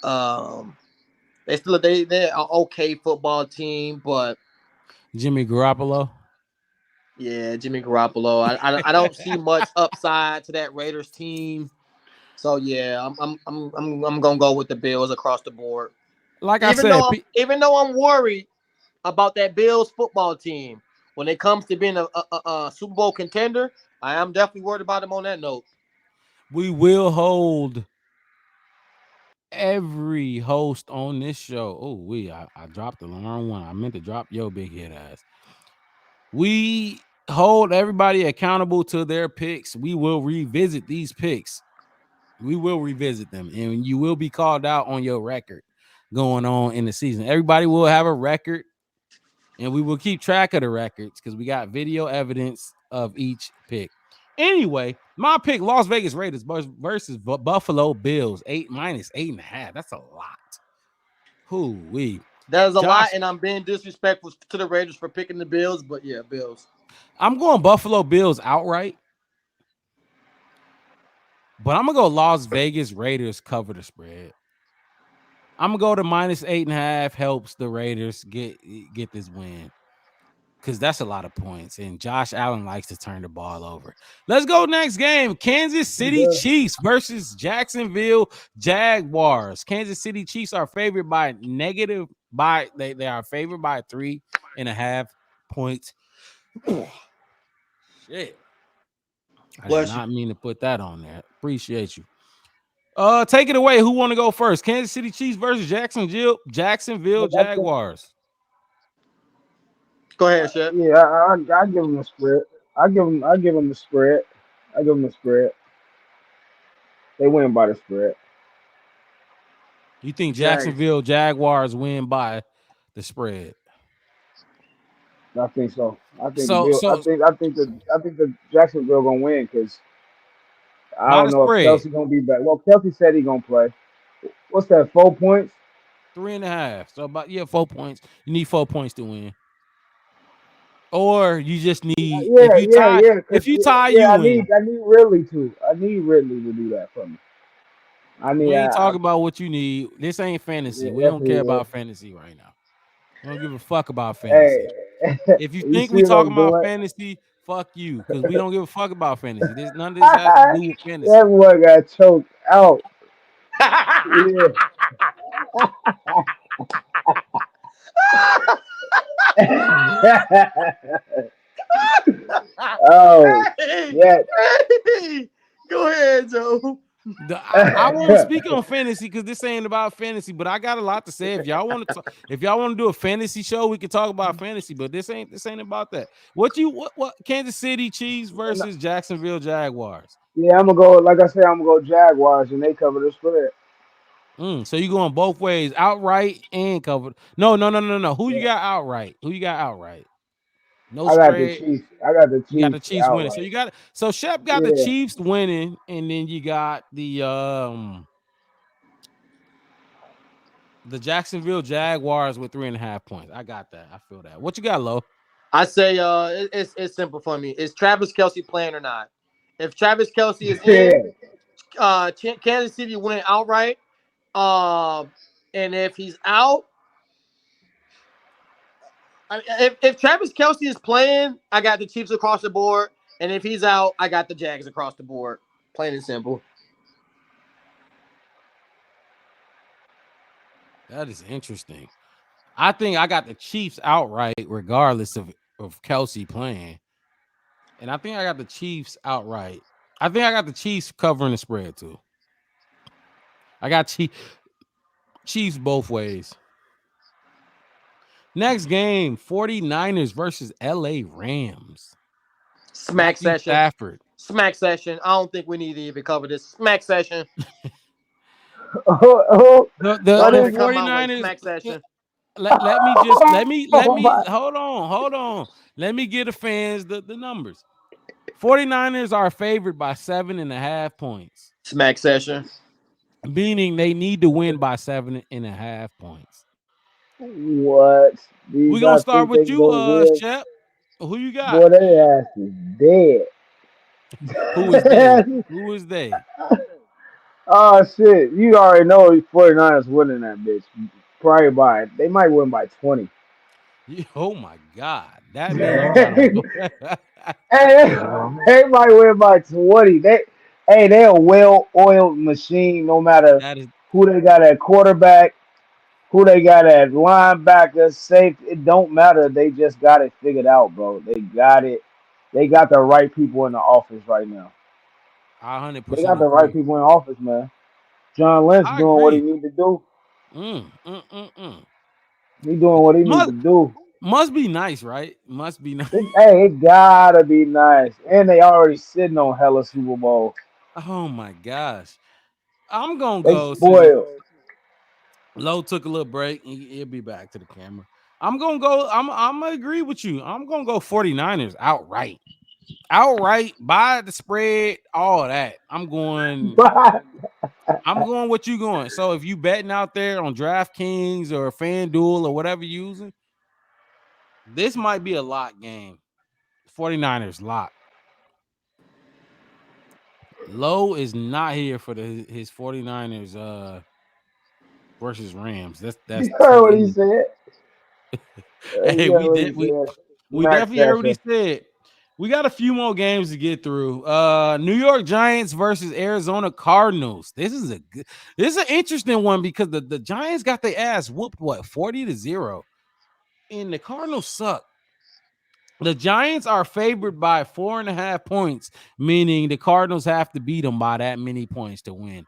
Speaker 3: them. They're an okay football team, but
Speaker 1: Jimmy Garoppolo.
Speaker 3: yeah, Jimmy Garoppolo. I don't see much upside to that Raiders team. So yeah, I'm gonna go with the Bills across the board.
Speaker 1: Like I
Speaker 3: Even
Speaker 1: said,
Speaker 3: though I'm worried about that Bills football team when it comes to being a Super Bowl contender, I am definitely worried about them on that note.
Speaker 1: we will hold every host on this show. Oh, I dropped the wrong one. I meant to drop your big head ass. We hold everybody accountable to their picks. We will revisit these picks. We will revisit them, and you will be called out on your record going on in the season. Everybody will have a record, and we will keep track of the records because we got video evidence of each pick. Anyway, my pick: Las Vegas Raiders versus Buffalo Bills. -8.5. That's a lot. Who we
Speaker 3: That is a lot,
Speaker 1: Josh?
Speaker 3: and I'm being disrespectful to the Raiders for picking the Bills, but yeah, Bills.
Speaker 1: I'm going Buffalo Bills outright, but I'm gonna go Las Vegas Raiders cover the spread. I'm gonna go to -8.5. Helps the Raiders get this win because that's a lot of points, and Josh Allen likes to turn the ball over. Let's go next game: Kansas
Speaker 4: He
Speaker 1: City
Speaker 4: does.
Speaker 1: Chiefs versus Jacksonville Jaguars. Kansas City Chiefs are favored by negative by they are favored by 3.5 points. Shit, I did
Speaker 3: Bless you.
Speaker 1: not mean to put that on there. Appreciate you. Take it away. Who want to go first? Kansas City Chiefs versus Jacksonville
Speaker 4: Look, I think
Speaker 1: Jaguars.
Speaker 3: Go ahead, Shep.
Speaker 4: yeah, I give them the spread. I give them the spread. I give them the spread. They win by the spread.
Speaker 1: You think
Speaker 3: Jags.
Speaker 1: Jacksonville Jaguars win by the spread?
Speaker 4: I think so. I think
Speaker 1: So
Speaker 4: Bill. I
Speaker 1: so
Speaker 4: think. I think the Jacksonville gonna win because I
Speaker 1: by
Speaker 4: don't
Speaker 1: the
Speaker 4: know if
Speaker 1: spread,
Speaker 4: Kelsey gonna be back. Well, Kelsey said he gonna play. What's that? 4 points?
Speaker 1: 3.5. So about 4 points. You need 4 points to win. Or you just need
Speaker 4: Yeah, yeah, yeah. Cause
Speaker 1: if you tie,
Speaker 4: yeah,
Speaker 1: you win.
Speaker 4: I need Ridley to. I need Ridley to do that for me. I
Speaker 1: We
Speaker 4: need.
Speaker 1: ain't talking about what you need. This ain't fantasy.
Speaker 4: Yeah,
Speaker 1: We
Speaker 4: that's
Speaker 1: don't care
Speaker 4: it.
Speaker 1: about fantasy right now. We don't give a fuck about fantasy.
Speaker 4: Hey,
Speaker 1: If you
Speaker 4: you
Speaker 1: think
Speaker 4: see
Speaker 1: we
Speaker 4: what
Speaker 1: talking
Speaker 4: I'm
Speaker 1: about
Speaker 4: doing?
Speaker 1: fantasy, fuck you. Because we don't give a fuck about fantasy. There's none of this has to do with
Speaker 4: That
Speaker 1: fantasy.
Speaker 4: boy got choked out. Yeah. Oh,
Speaker 3: hey,
Speaker 4: yeah.
Speaker 3: hey, go ahead, Joe.
Speaker 1: I won't speak on fantasy because this ain't about fantasy, but I got a lot to say. If y'all want to do a fantasy show, we can talk about fantasy, but this ain't about that. What Kansas City Chiefs versus Jacksonville Jaguars.
Speaker 4: Yeah, I'm gonna go. Like I said, I'm gonna go Jaguars, and they cover the spread.
Speaker 1: So you going both ways, outright and covered. No, no, no, no, no. Who you
Speaker 4: Yeah,
Speaker 1: got outright? Who you got outright? No
Speaker 4: I got the
Speaker 1: spread.
Speaker 4: Chiefs. I got the
Speaker 1: You got the
Speaker 4: Chiefs
Speaker 1: Chiefs winning.
Speaker 4: outright.
Speaker 1: So Shep got the
Speaker 4: Yeah,
Speaker 1: Chiefs winning, and then you got the Jacksonville Jaguars with 3.5 points. I got that. I feel that. What you got, Low?
Speaker 3: I say, it's simple for me. Is Travis Kelsey playing or not? If Travis Kelsey is in,
Speaker 4: yeah.
Speaker 3: Kansas City win outright. Um, and if he's out, if Travis Kelsey is playing, I got the Chiefs across the board. And if he's out, I got the Jags across the board. Plain and simple.
Speaker 1: That is interesting. I think I got the Chiefs outright, regardless of Kelsey playing. And I think I got the Chiefs outright. I think I got the Chiefs covering the spread too. I got Chiefs both ways. Next game, 49ers versus LA Rams.
Speaker 3: Smack
Speaker 1: Matthew
Speaker 3: session.
Speaker 1: Stafford.
Speaker 3: Smack session. I don't think we need to even cover this. Smack session.
Speaker 4: Oh, oh,
Speaker 1: The the
Speaker 3: Don't
Speaker 1: the
Speaker 4: what
Speaker 3: even
Speaker 4: is it?
Speaker 3: come my way.
Speaker 1: 49ers.
Speaker 3: Smack session.
Speaker 1: Let
Speaker 4: Oh
Speaker 1: me
Speaker 4: my!
Speaker 1: hold on. Let me give the fans the numbers. 49ers are favored by 7.5 points,
Speaker 3: Smack session.
Speaker 1: meaning they need to win by 7.5 points.
Speaker 4: What?
Speaker 1: We're
Speaker 4: These
Speaker 1: gonna
Speaker 4: I
Speaker 1: start
Speaker 4: think they
Speaker 1: with
Speaker 4: can
Speaker 1: you,
Speaker 4: go win.
Speaker 1: Shep. Who you got?
Speaker 4: Boy, they ass is dead.
Speaker 1: Who is they? Who is they?
Speaker 4: Oh shit! You already know 49ers winning that bitch. Probably by they might win by 20.
Speaker 1: Oh my god. That means you got
Speaker 4: Hey,
Speaker 1: them.
Speaker 4: they might win by 20. They a well-oiled machine. No matter
Speaker 1: That is
Speaker 4: who they got at quarterback, who they got at linebacker, safe. It don't matter. They just got it figured out, bro. They got it. They got the right people in the office right now.
Speaker 1: I
Speaker 4: They
Speaker 1: 100%
Speaker 4: got the right
Speaker 1: agree.
Speaker 4: people in the office, man. John Lynch
Speaker 1: I
Speaker 4: doing what he
Speaker 1: agree.
Speaker 4: need to do.
Speaker 1: Mm, mm, mm, mm.
Speaker 4: He doing what he need
Speaker 1: Must
Speaker 4: to do.
Speaker 1: must be nice, right? Must be nice.
Speaker 4: It gotta be nice. And they already sitting on hella Super Bowl.
Speaker 1: Oh my gosh. I'm gonna
Speaker 4: They
Speaker 1: go since
Speaker 4: spoiled.
Speaker 1: Low took a little break. He'll be back to the camera. I'm gonna go. I'm gonna agree with you. I'm gonna go 49ers outright. Outright, buy the spread, all that.
Speaker 4: But
Speaker 1: I'm going what you going. So if you betting out there on DraftKings or FanDuel or whatever you're using, this might be a lock game. 49ers lock. Low is not here for his 49ers versus Rams. That's
Speaker 4: you heard what he
Speaker 1: he
Speaker 4: said.
Speaker 1: hey,
Speaker 4: You heard what he said.
Speaker 1: we
Speaker 4: Max
Speaker 1: definitely heard what he
Speaker 4: Session.
Speaker 1: said. We got a few more games to get through. New York Giants versus Arizona Cardinals. This is an interesting one because the Giants got their ass whooped, what, 40-0. And the Cardinals suck. The Giants are favored by 4.5 points, meaning the Cardinals have to beat them by that many points to win.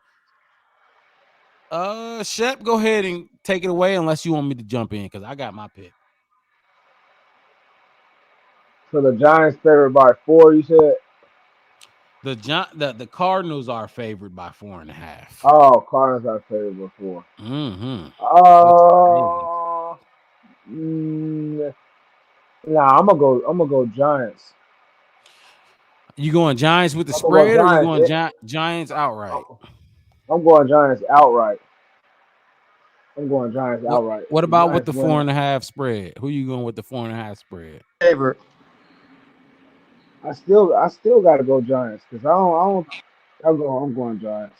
Speaker 1: Shep, go ahead and take it away unless you want me to jump in because I got my pick.
Speaker 4: So the Giants favored by 4, you said?
Speaker 1: The Cardinals are favored by 4.5.
Speaker 4: Oh, Cardinals are favored by 4.
Speaker 1: Mm-hmm. What you say?
Speaker 4: Uh, mm, Nah, I'm gonna go Giants.
Speaker 1: You going Giants with the
Speaker 4: I'm gonna go
Speaker 1: spread, or you
Speaker 4: Giants.
Speaker 1: going Giants outright?
Speaker 4: I'm going Giants outright. I'm going Giants
Speaker 1: What
Speaker 4: outright.
Speaker 1: What
Speaker 4: The
Speaker 1: about with
Speaker 4: Giants
Speaker 1: the
Speaker 4: win
Speaker 1: four
Speaker 4: it.
Speaker 1: and a half spread? Who you going with the 4.5 spread?
Speaker 3: Favorite.
Speaker 4: I still got to go Giants because I don't. I'm going Giants.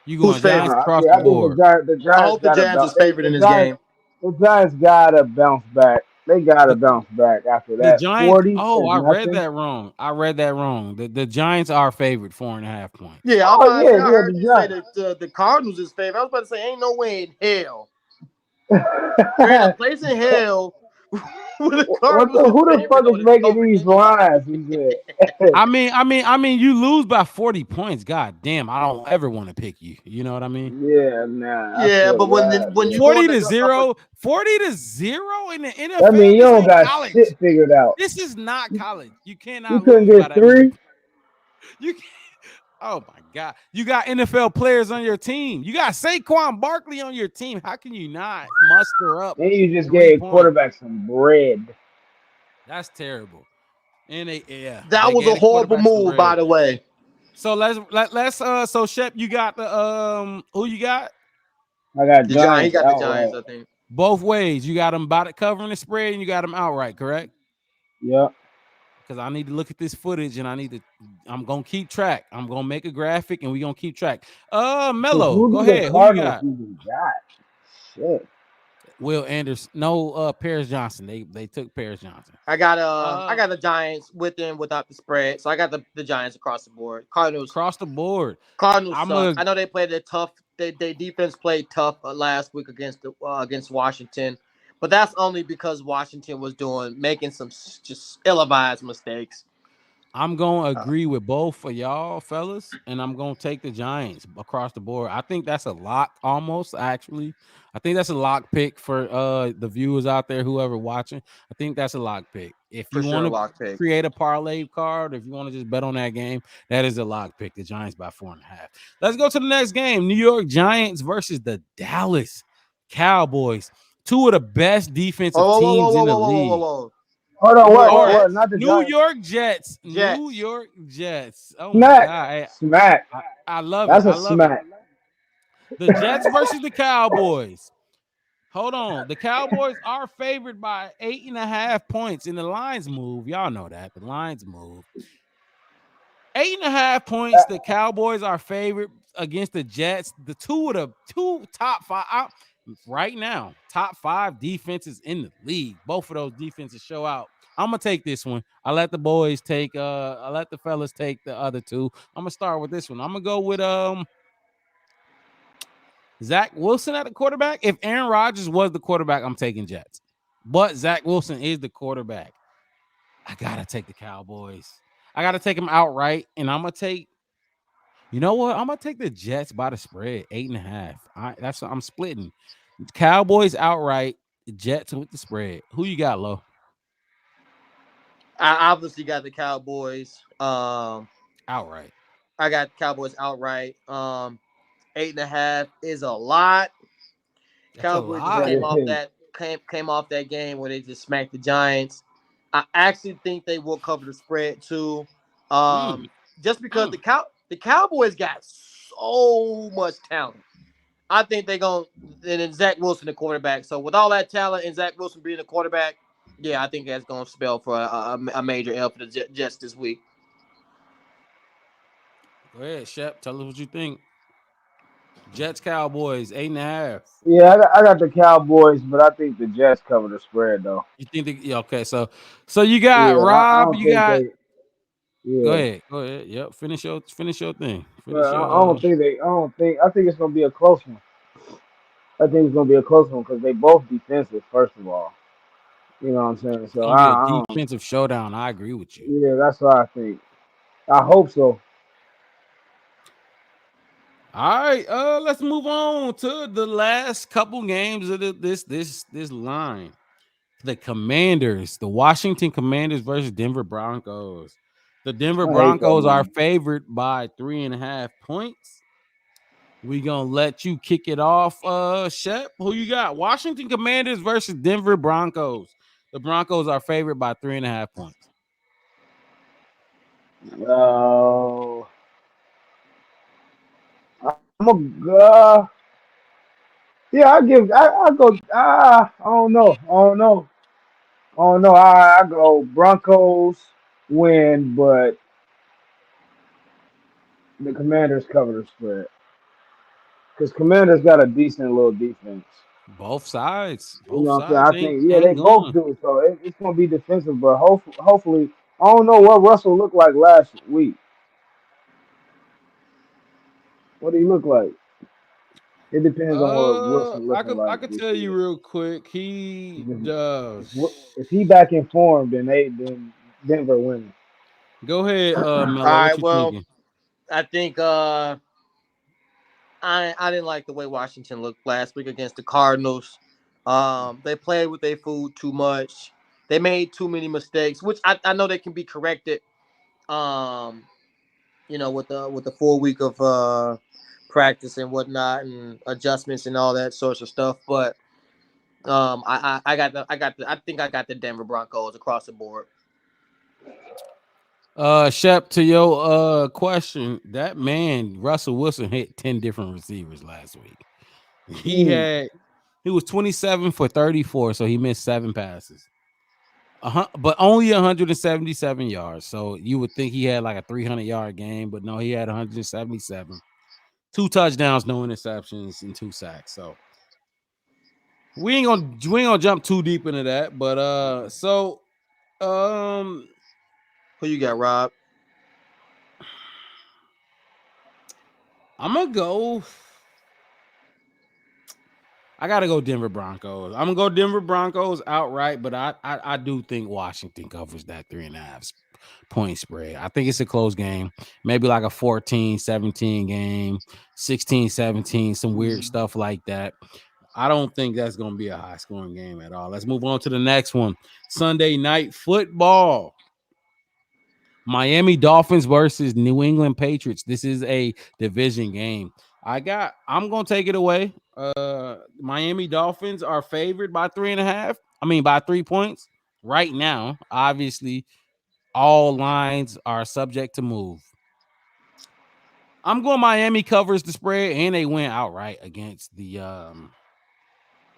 Speaker 1: You
Speaker 3: Who's
Speaker 1: going Giants
Speaker 3: favorite?
Speaker 1: across
Speaker 4: I
Speaker 1: the
Speaker 4: think
Speaker 1: board?
Speaker 4: The
Speaker 3: I
Speaker 4: Giants
Speaker 3: hope the
Speaker 4: got to
Speaker 3: Giants
Speaker 4: bounce.
Speaker 3: is favored in this game.
Speaker 4: The Giants got to bounce back. They got to
Speaker 1: The
Speaker 4: bounce back after
Speaker 1: the
Speaker 4: that.
Speaker 1: Giants.
Speaker 4: 40
Speaker 1: Oh,
Speaker 4: is
Speaker 1: I read
Speaker 4: nothing.
Speaker 1: that wrong. I read that wrong. The Giants are favored 4.5 points.
Speaker 3: Yeah, I'm
Speaker 4: Oh
Speaker 3: about to say. I
Speaker 4: yeah,
Speaker 3: heard you say that the Cardinals is favorite. I was about to say, ain't no way in hell. There ain't a
Speaker 4: the
Speaker 3: place in hell where the
Speaker 4: What
Speaker 3: Cardinals
Speaker 4: the
Speaker 3: is
Speaker 4: who the
Speaker 3: favored
Speaker 4: fuck is
Speaker 3: on
Speaker 4: making
Speaker 3: over
Speaker 4: these
Speaker 3: anybody.
Speaker 4: lines? He said.
Speaker 1: You lose by 40 points. God damn, I don't ever want to pick you. You know what I mean?
Speaker 4: Yeah, nah. I
Speaker 3: Yeah,
Speaker 4: swear to
Speaker 3: but
Speaker 4: God,
Speaker 3: when you
Speaker 4: yeah.
Speaker 3: going
Speaker 1: 40 to
Speaker 3: up,
Speaker 1: 0, 40 to 0 in the
Speaker 4: I mean,
Speaker 1: NFL.
Speaker 4: you
Speaker 1: This
Speaker 4: don't
Speaker 1: ain't
Speaker 4: got
Speaker 1: college.
Speaker 4: shit figured out.
Speaker 1: This is not college. You
Speaker 4: You
Speaker 1: cannot
Speaker 4: couldn't
Speaker 1: lose by
Speaker 4: get
Speaker 1: that many.
Speaker 4: three.
Speaker 1: You can, oh my god. You got NFL players on your team. You got Saquon Barkley on your team. How can you not muster up
Speaker 4: And you just
Speaker 1: 3
Speaker 4: gave
Speaker 1: points?
Speaker 4: quarterback some bread.
Speaker 1: That's terrible. And
Speaker 3: that
Speaker 1: they
Speaker 3: was a
Speaker 1: gave the
Speaker 3: horrible
Speaker 1: quarterback some
Speaker 3: move, by
Speaker 1: bread.
Speaker 3: the way.
Speaker 1: So let's so Shep, you got the who you got?
Speaker 4: I got
Speaker 3: The Giants, he
Speaker 4: Giants
Speaker 3: got the
Speaker 4: outright.
Speaker 3: Giants, I think.
Speaker 1: Both ways. You got them about it covering the spread and you got them outright, correct?
Speaker 4: Yep.
Speaker 1: Because I need to look at this footage and I'm gonna keep track. I'm gonna make a graphic and we're gonna keep track.
Speaker 4: So
Speaker 1: Mello,
Speaker 4: who
Speaker 1: go
Speaker 4: do the
Speaker 1: ahead. Who you
Speaker 4: Cardinals
Speaker 1: got?
Speaker 4: even got? Shit.
Speaker 1: Will Anderson. No, Paris Johnson. They took Paris Johnson.
Speaker 3: I got the Giants with and without the spread. So I got the Giants across the board.
Speaker 1: Across the board.
Speaker 3: Cardinals
Speaker 1: I'm
Speaker 3: suck.
Speaker 1: a
Speaker 3: I know they played a tough. They defense played tough last week against Washington, but that's only because Washington was making some just ill-advised mistakes.
Speaker 1: I'm gonna agree with both of y'all fellas, and I'm gonna take the Giants across the board. I think that's a lock almost, actually. I think that's a lock pick for the viewers out there, whoever watching. I think that's a lock pick. If
Speaker 3: For
Speaker 1: you
Speaker 3: sure,
Speaker 1: want to
Speaker 3: lock pick.
Speaker 1: create a parlay card, if you want to just bet on that game, that is a lock pick. The Giants by 4.5. Let's go to the next game. New York Giants versus the Dallas Cowboys. Two of the best defensive
Speaker 3: Whoa, whoa, whoa,
Speaker 1: teams
Speaker 3: whoa,
Speaker 1: in
Speaker 3: whoa,
Speaker 1: the
Speaker 3: whoa, whoa, whoa,
Speaker 1: league.
Speaker 3: whoa.
Speaker 4: Hold on,
Speaker 3: New York
Speaker 1: Or
Speaker 4: what?
Speaker 3: Jets.
Speaker 4: Not the
Speaker 1: New
Speaker 4: Giants.
Speaker 1: York Jets. New
Speaker 3: Jets.
Speaker 1: York Jets. Oh my
Speaker 4: Smack.
Speaker 1: God.
Speaker 4: Smack.
Speaker 1: I love it.
Speaker 4: That's a
Speaker 1: I love it.
Speaker 4: smack.
Speaker 1: The Jets versus the Cowboys. Hold on. The Cowboys are favored by 8.5 points in the lines move. Y'all know that. The lines move. 8.5 points. The Cowboys are favored against the Jets. The two top five right now, top five defenses in the league. Both of those defenses show out. I'm gonna take this one. I let the boys take I let the fellas take the other two. I'm gonna start with this one. I'm gonna go with Zach Wilson at the quarterback. If Aaron Rodgers was the quarterback, I'm taking Jets. But Zach Wilson is the quarterback. I gotta take the Cowboys. I gotta take them outright, and I'm gonna take. You know what? I'm gonna take the Jets by the spread, 8.5. That's what I'm splitting. Cowboys outright, Jets with the spread. Who you got, Low?
Speaker 3: I obviously got the Cowboys.
Speaker 1: Outright.
Speaker 3: I got Cowboys outright. 8.5 is a lot.
Speaker 1: That's a
Speaker 3: Cowboys just
Speaker 1: lot.
Speaker 3: came off that game where they just smacked the Giants. I actually think they will cover the spread too.
Speaker 1: Mm,
Speaker 3: Just because
Speaker 1: mm.
Speaker 3: the Cowboys got so much talent. I think they're going to, and then Zach Wilson, the quarterback. So, with all that talent and Zach Wilson being the quarterback, yeah, I think that's going to spell for a major L for the Jets this week.
Speaker 1: Go ahead, Shep. Tell us what you think. Jets Cowboys, 8.5.
Speaker 4: Yeah, I got the Cowboys, but I think the Jets cover the spread though.
Speaker 1: You think yeah, okay, so you got
Speaker 4: Yeah, I
Speaker 1: Rob,
Speaker 4: don't
Speaker 1: you
Speaker 4: think
Speaker 1: got
Speaker 4: they. Yeah,
Speaker 1: go ahead. Yep. Finish your thing.
Speaker 4: but
Speaker 1: Finish
Speaker 4: I
Speaker 1: your
Speaker 4: don't think they. I don't think. I think it's gonna be a close one. I think it's gonna be a close one because they both defensive. First of all, you know what I'm saying.
Speaker 1: it's
Speaker 4: So
Speaker 1: gonna be a
Speaker 4: I don't.
Speaker 1: defensive showdown. I agree with you.
Speaker 4: Yeah, that's what I think. I hope so.
Speaker 1: All right, let's move on to the last couple games of this line. The Commanders, the Washington Commanders versus Denver Broncos. The Denver
Speaker 4: I hate that
Speaker 1: Broncos are
Speaker 4: game.
Speaker 1: favored by 3.5 points. We gonna let you kick it off, Shep. Who you got? Washington Commanders versus Denver Broncos. The Broncos are favored by 3.5 points.
Speaker 4: Oh, I'm a yeah. I go. I don't know. I don't know. I don't know. I go Broncos win, but the Commanders cover the spread because Commanders got a decent little defense.
Speaker 1: Both sides,
Speaker 4: You
Speaker 1: both
Speaker 4: know what I'm saying?
Speaker 1: sides
Speaker 4: I
Speaker 1: ain't
Speaker 4: think yeah, they
Speaker 1: ain't
Speaker 4: both
Speaker 1: going.
Speaker 4: do. So it's gonna be defensive, but hopefully, I don't know what Russell looked like last week. What did he look like? It depends on what Wilson
Speaker 1: I
Speaker 4: looking
Speaker 1: could
Speaker 4: like
Speaker 1: I could
Speaker 4: this
Speaker 1: tell you
Speaker 4: year.
Speaker 1: real quick. He
Speaker 4: If,
Speaker 1: does.
Speaker 4: if he back in form, then Denver winning.
Speaker 1: Go ahead,
Speaker 3: All
Speaker 1: Mello.
Speaker 3: right.
Speaker 1: What you
Speaker 3: Well,
Speaker 1: thinking?
Speaker 3: I think I didn't like the way Washington looked last week against the Cardinals. They played with their food too much. They made too many mistakes, which I know they can be corrected. Um, with the full week of practice and whatnot and adjustments and all that sorts of stuff. But I think I got the Denver Broncos across the board.
Speaker 1: Shep, to your question, that man Russell Wilson hit 10 different receivers last week. He
Speaker 4: Mm.
Speaker 1: had he was 27 for 34, so he missed 7 passes. But only 177 yards. So you would think he had like a 300-yard game, but no, he had 177. 2 touchdowns, no interceptions, and 2 sacks. So we ain't gonna jump too deep into that. But um
Speaker 3: Who you got, Rob?
Speaker 1: I'm gonna go. I gotta go Denver Broncos. I'm gonna go Denver Broncos outright, but I do think Washington covers that 3.5 point spread. I think it's a close game, maybe like a 14-17 game, 16-17, some weird stuff like that. I don't think that's gonna be a high scoring game at all. Let's move on to the next one. Sunday night football. Miami Dolphins versus New England Patriots. This is a division game. I'm gonna take it away. Miami Dolphins are favored by 3.5. I mean by 3 points right now. Obviously, all lines are subject to move. I'm going Miami covers the spread and they win outright against the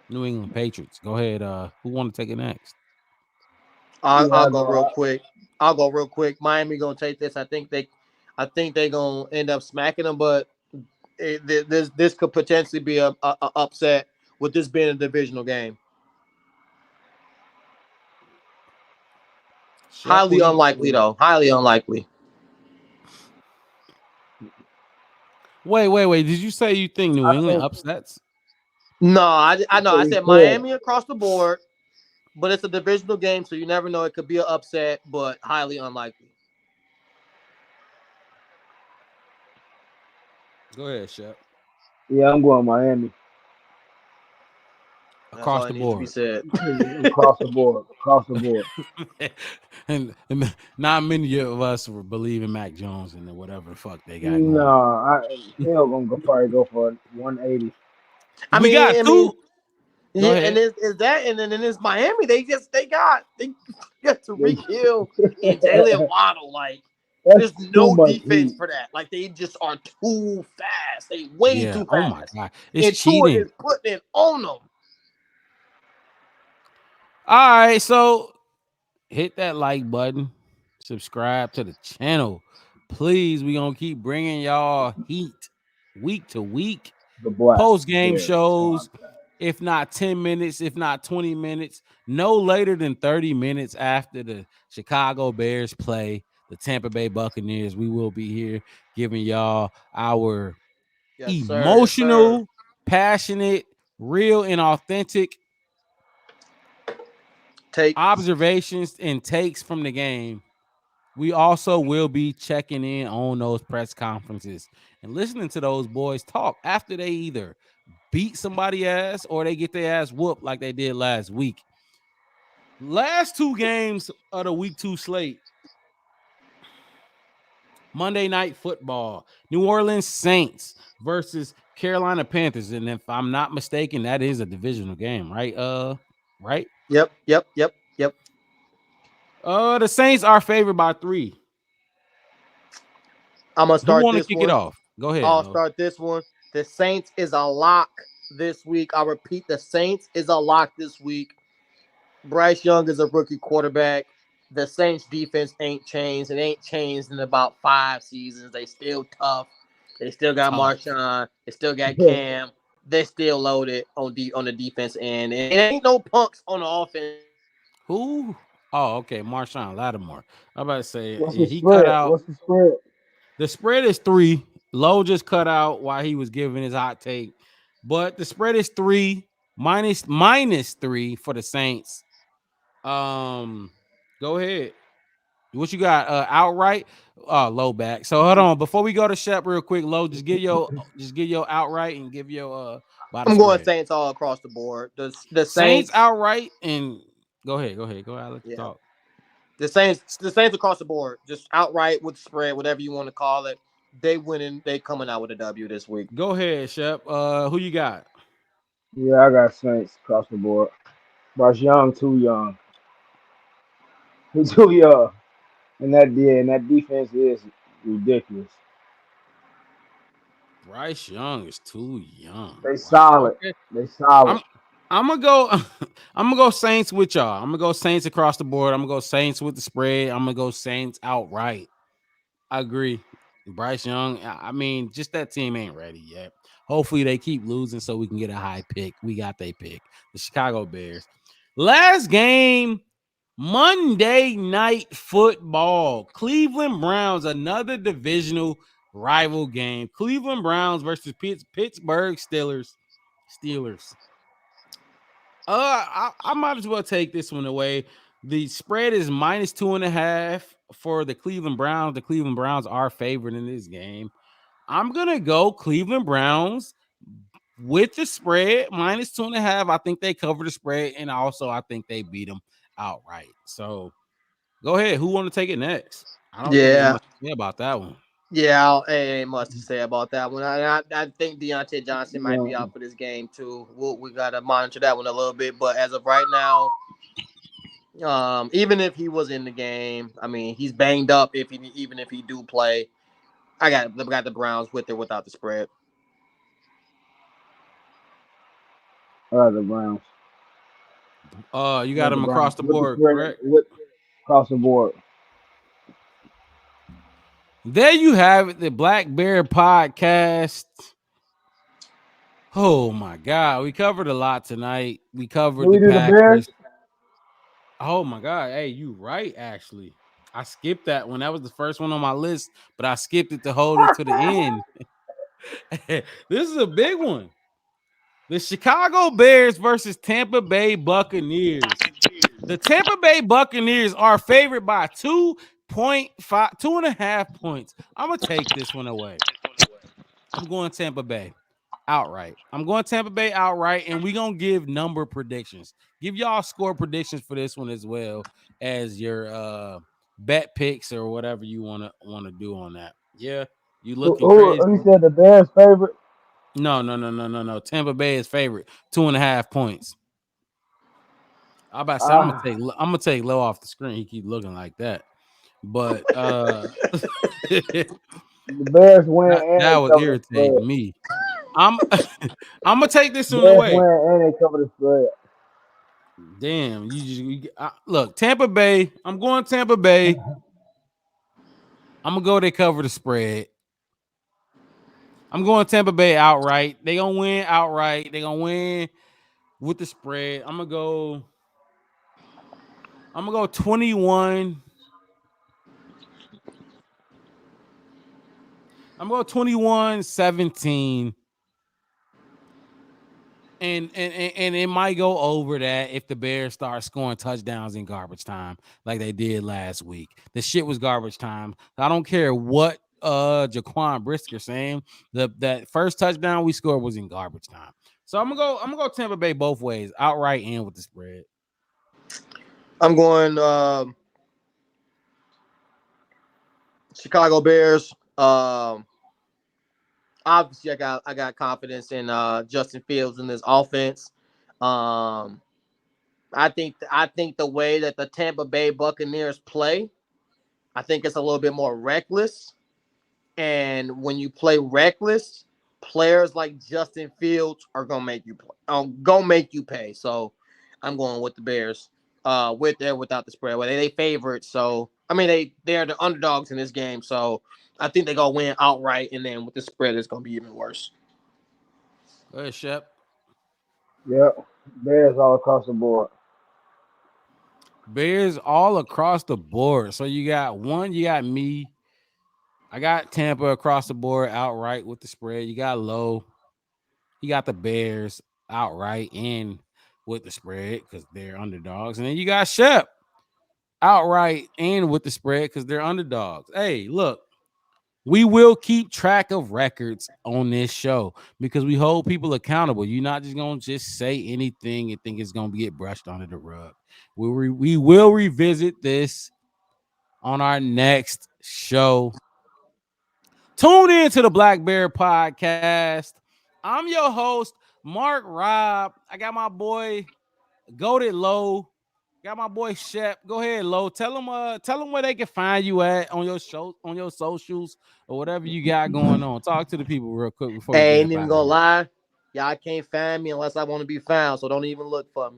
Speaker 1: New England Patriots. Go ahead. Who want to take it next?
Speaker 3: I'll
Speaker 4: Yeah, I
Speaker 3: go real
Speaker 4: go.
Speaker 3: quick. I'll go real quick. Miami gonna take this. I think they gonna end up smacking them, but this could potentially be a upset with this being a divisional game.
Speaker 1: Shep,
Speaker 3: Highly
Speaker 1: what do you
Speaker 3: unlikely
Speaker 4: Yeah,
Speaker 3: though. Highly unlikely.
Speaker 1: wait. Did you say you think New
Speaker 4: I
Speaker 1: England
Speaker 4: think
Speaker 1: upsets?
Speaker 3: No, I
Speaker 4: that's
Speaker 3: know.
Speaker 4: what
Speaker 3: I
Speaker 4: he
Speaker 3: said
Speaker 4: said.
Speaker 3: Miami across the board, but it's a divisional game, so you never know. It could be an upset, but highly unlikely.
Speaker 1: Go ahead, Shep.
Speaker 4: Yeah, I'm going Miami
Speaker 3: That's all
Speaker 1: Across
Speaker 3: that
Speaker 1: the
Speaker 3: needs to be
Speaker 1: board.
Speaker 3: said.
Speaker 4: across the board. Across the board.
Speaker 1: and not many of us believe in Mac Jones and whatever the fuck they got
Speaker 4: No,
Speaker 1: going.
Speaker 4: Hill gonna probably go for 180.
Speaker 3: I
Speaker 1: We got
Speaker 3: mean, I mean,
Speaker 1: two. Go
Speaker 3: yeah, and
Speaker 1: ahead.
Speaker 3: is that, and then it's Miami. They got
Speaker 4: They,
Speaker 3: Tariq Hill and Jalen Waddle. Like,
Speaker 4: that's
Speaker 3: there's
Speaker 4: too
Speaker 3: no
Speaker 4: much
Speaker 3: defense
Speaker 4: heat.
Speaker 3: for that. Like, they just are too fast. They way
Speaker 1: Yeah.
Speaker 3: too
Speaker 1: Oh my
Speaker 3: fast.
Speaker 1: God. It's
Speaker 3: And Tua
Speaker 1: cheating.
Speaker 3: is putting it on them.
Speaker 1: All right. So hit that like button. Subscribe to the channel. Please. We going to keep bringing y'all heat week to week.
Speaker 4: The Black
Speaker 1: Post game
Speaker 4: Bear
Speaker 1: shows,
Speaker 4: Podcast.
Speaker 1: if not 10 minutes, if not 20 minutes, no later than 30 minutes after the Chicago Bears play the Tampa Bay Buccaneers. We will be here giving y'all our
Speaker 3: Yes, sir. Yes, sir.
Speaker 1: emotional, passionate, real, and authentic
Speaker 3: Takes.
Speaker 1: observations and takes from the game. We also will be checking in on those press conferences and listening to those boys talk after they either beat somebody ass or they get their ass whooped like they did last week. Last two games of the week 2 slate. Monday Night Football. New Orleans Saints versus Carolina Panthers. And if I'm not mistaken, that is a divisional game, right? Right?
Speaker 3: Yep. Yep. Yep. Yep.
Speaker 1: The Saints are favored by 3.
Speaker 3: I'm gonna
Speaker 1: Who
Speaker 3: start
Speaker 1: want to
Speaker 3: this
Speaker 1: kick it
Speaker 3: one.
Speaker 1: off? Go ahead,
Speaker 3: I'll
Speaker 1: Lo.
Speaker 3: start this one. The Saints is a lock this week. I repeat, the Saints is a lock this week. Bryce Young is a rookie quarterback. The Saints defense ain't changed. It ain't changed in about 5 seasons. They still tough. They still got
Speaker 1: Tough.
Speaker 3: Marshawn. They still got Cam. They still loaded on the defense end. And it ain't no punks on the offense either.
Speaker 1: Who? Oh, okay. Marshawn Lattimore. I'm about to say,
Speaker 4: What's
Speaker 1: yeah,
Speaker 4: the
Speaker 1: he cut
Speaker 4: spread?
Speaker 1: out.
Speaker 4: What's the spread?
Speaker 1: The spread is 3. Lowe just cut out while he was giving his hot take. But the spread is 3 minus 3 for the Saints. Go ahead. What you got? Outright? Low back. So hold on. Before we go to Shep real quick, Low, just give your outright and give your by the
Speaker 3: I'm going
Speaker 1: spread.
Speaker 3: Saints all across the board. The
Speaker 1: Saints
Speaker 3: Saints,
Speaker 1: outright and go ahead. Go ahead. Go ahead. I'll let you
Speaker 3: yeah.
Speaker 1: talk.
Speaker 3: The Saints across the board, just outright with the spread, whatever you want to call it. They winning. They coming out with a W this week.
Speaker 1: Go ahead, Shep. Who you got?
Speaker 4: Yeah, I got Saints across the board. Bryce Young too young. He's too young. And that defense is ridiculous.
Speaker 1: Bryce Young is too young.
Speaker 4: They
Speaker 1: Wow.
Speaker 4: solid.
Speaker 1: Okay.
Speaker 4: They solid.
Speaker 1: I'm I'm gonna go. I'm gonna go Saints with y'all. I'm gonna go Saints across the board. I'm gonna go Saints with the spread. I'm gonna go Saints outright. I agree. Bryce Young. I mean, just that team ain't ready yet. Hopefully they keep losing so we can get a high pick. We got they pick. The Chicago Bears. Last game, Monday night football. Cleveland Browns, another divisional rival game. Cleveland Browns versus Pittsburgh Steelers. Steelers. I might as well take this one away. The spread is minus 2.5 for the Cleveland Browns. The Cleveland Browns are favored in this game. I'm gonna go Cleveland Browns with the spread minus 2.5. I think they cover the spread, and also I think they beat them outright. So go ahead. Who want to take it next? I don't think it's
Speaker 3: Yeah,
Speaker 1: much to say about that one.
Speaker 3: yeah. Ain't much to say about that one. I think Deontay Johnson might be
Speaker 4: Yeah.
Speaker 3: out for this game too. We gotta monitor that one a little bit. But as of right now, even if he was in the game, I mean, he's banged up. Even if he do play, I got the Browns with or without the spread.
Speaker 4: The Browns.
Speaker 1: You
Speaker 4: I
Speaker 1: got
Speaker 4: got the
Speaker 1: them
Speaker 4: Browns
Speaker 1: across the
Speaker 4: with the
Speaker 1: board,
Speaker 4: spread
Speaker 1: correct?
Speaker 4: with across the board.
Speaker 1: There you have it, the Black Bear Podcast. Oh my God, we covered a lot tonight. We
Speaker 4: Did
Speaker 1: covered
Speaker 4: we
Speaker 1: the
Speaker 4: do the Bears?
Speaker 1: Packers. Oh my God, hey, you right? Actually, I skipped that one. That was the first one on my list, but I skipped it to hold it to the end. This is a big one. The Chicago Bears versus Tampa Bay Buccaneers. The Tampa Bay Buccaneers are favored by 2.5, 2.5 points. I'm gonna take this one away. I'm going Tampa Bay outright. I'm going Tampa Bay outright, and we're gonna give number predictions. Give y'all score predictions for this one as well as your bet picks or whatever you wanna do on that. Yeah, you looking crazy.
Speaker 4: Who said the Bears favorite?
Speaker 1: No, no, no, no, no, no. Tampa Bay is favorite 2.5 points. I'm about to say
Speaker 4: Uh,
Speaker 1: I'm gonna take low off the screen. He keep looking like that, but
Speaker 4: the Bears win and
Speaker 1: that
Speaker 4: they
Speaker 1: would
Speaker 4: cover the
Speaker 1: irritate
Speaker 4: spread.
Speaker 1: me. I'm I'm gonna take this one
Speaker 4: Bears
Speaker 1: away.
Speaker 4: win and they cover the spread.
Speaker 1: Damn, look Tampa Bay. I'm going Tampa Bay. I'm gonna go. They cover the spread. I'm going Tampa Bay outright. They gonna win outright. They gonna win with the spread. I'm gonna go. I'm gonna go 21. I'm gonna go 21-17. And it might go over that if the Bears start scoring touchdowns in garbage time like they did last week. The shit was garbage time. I don't care what Jaquan Brisker saying. That first touchdown we scored was in garbage time. So I'm gonna go Tampa Bay both ways, outright and with the spread.
Speaker 3: I'm going Chicago Bears. Obviously, I got confidence in Justin Fields in this offense. Um, I think the way that the Tampa Bay Buccaneers play, I think it's a little bit more reckless. And when you play reckless, players like Justin Fields are gonna make you pay. So I'm going with the Bears, with or without the spread. Well, they favorites, so I mean they're the underdogs in this game. So I think they're gonna win outright, and then with the spread, it's gonna be even worse.
Speaker 1: Go ahead, Shep.
Speaker 4: Yep. Bears all across the board.
Speaker 1: Bears all across the board. So you got one, you got me. I got Tampa across the board outright with the spread. You got Low. You got the Bears outright and with the spread because they're underdogs. And then you got Shep outright and with the spread because they're underdogs. Hey, look, we will keep track of records on this show because we hold people accountable. You're not just going to just say anything and think it's going to get brushed under the rug. We will revisit this on our next show. Tune in to the Black Bear Podcast. I'm your host, Mark Robb. I got my boy Goated Low. Got my boy Shep. Go ahead, Low. Tell them where they can find you at on your show, on your socials, or whatever you got going on. Talk to the people real quick before we
Speaker 3: Hey,
Speaker 1: get
Speaker 3: ain't
Speaker 1: up
Speaker 3: even
Speaker 1: out of
Speaker 3: gonna
Speaker 1: here.
Speaker 3: lie, y'all can't find me unless I want to be found. So don't even look for me.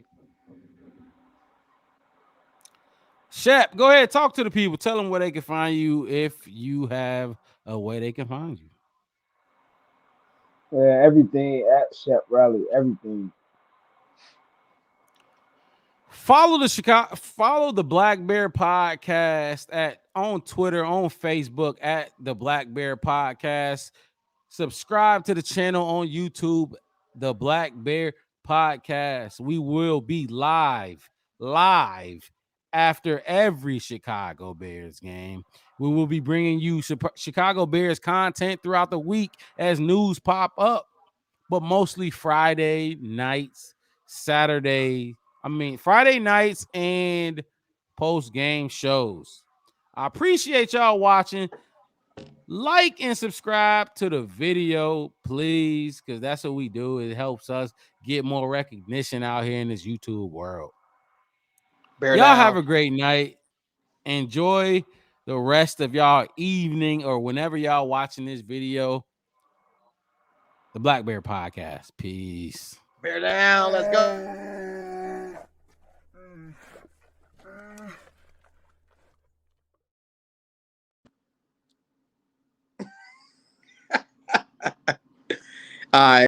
Speaker 1: Shep, go ahead. Talk to the people. Tell them where they can find you if you have a way they can find you.
Speaker 4: Yeah, everything at Shep Rally, everything.
Speaker 1: Follow the Black Bear Podcast at on Twitter, on Facebook at the Black Bear Podcast. Subscribe to the channel on YouTube, the Black Bear Podcast. We will be live after every Chicago Bears game. We will be bringing you Chicago Bears content throughout the week as news pop up, but mostly Friday nights, Friday nights and post game shows. I appreciate y'all watching. Like and subscribe to the video, please, because that's what we do. It helps us get more recognition out here in this YouTube world.
Speaker 3: Bear
Speaker 1: Y'all have
Speaker 3: down.
Speaker 1: a great night. Enjoy the rest of y'all evening or whenever y'all watching this video. The Black Bear Podcast. Peace.
Speaker 3: Bear down. Let's go. All right.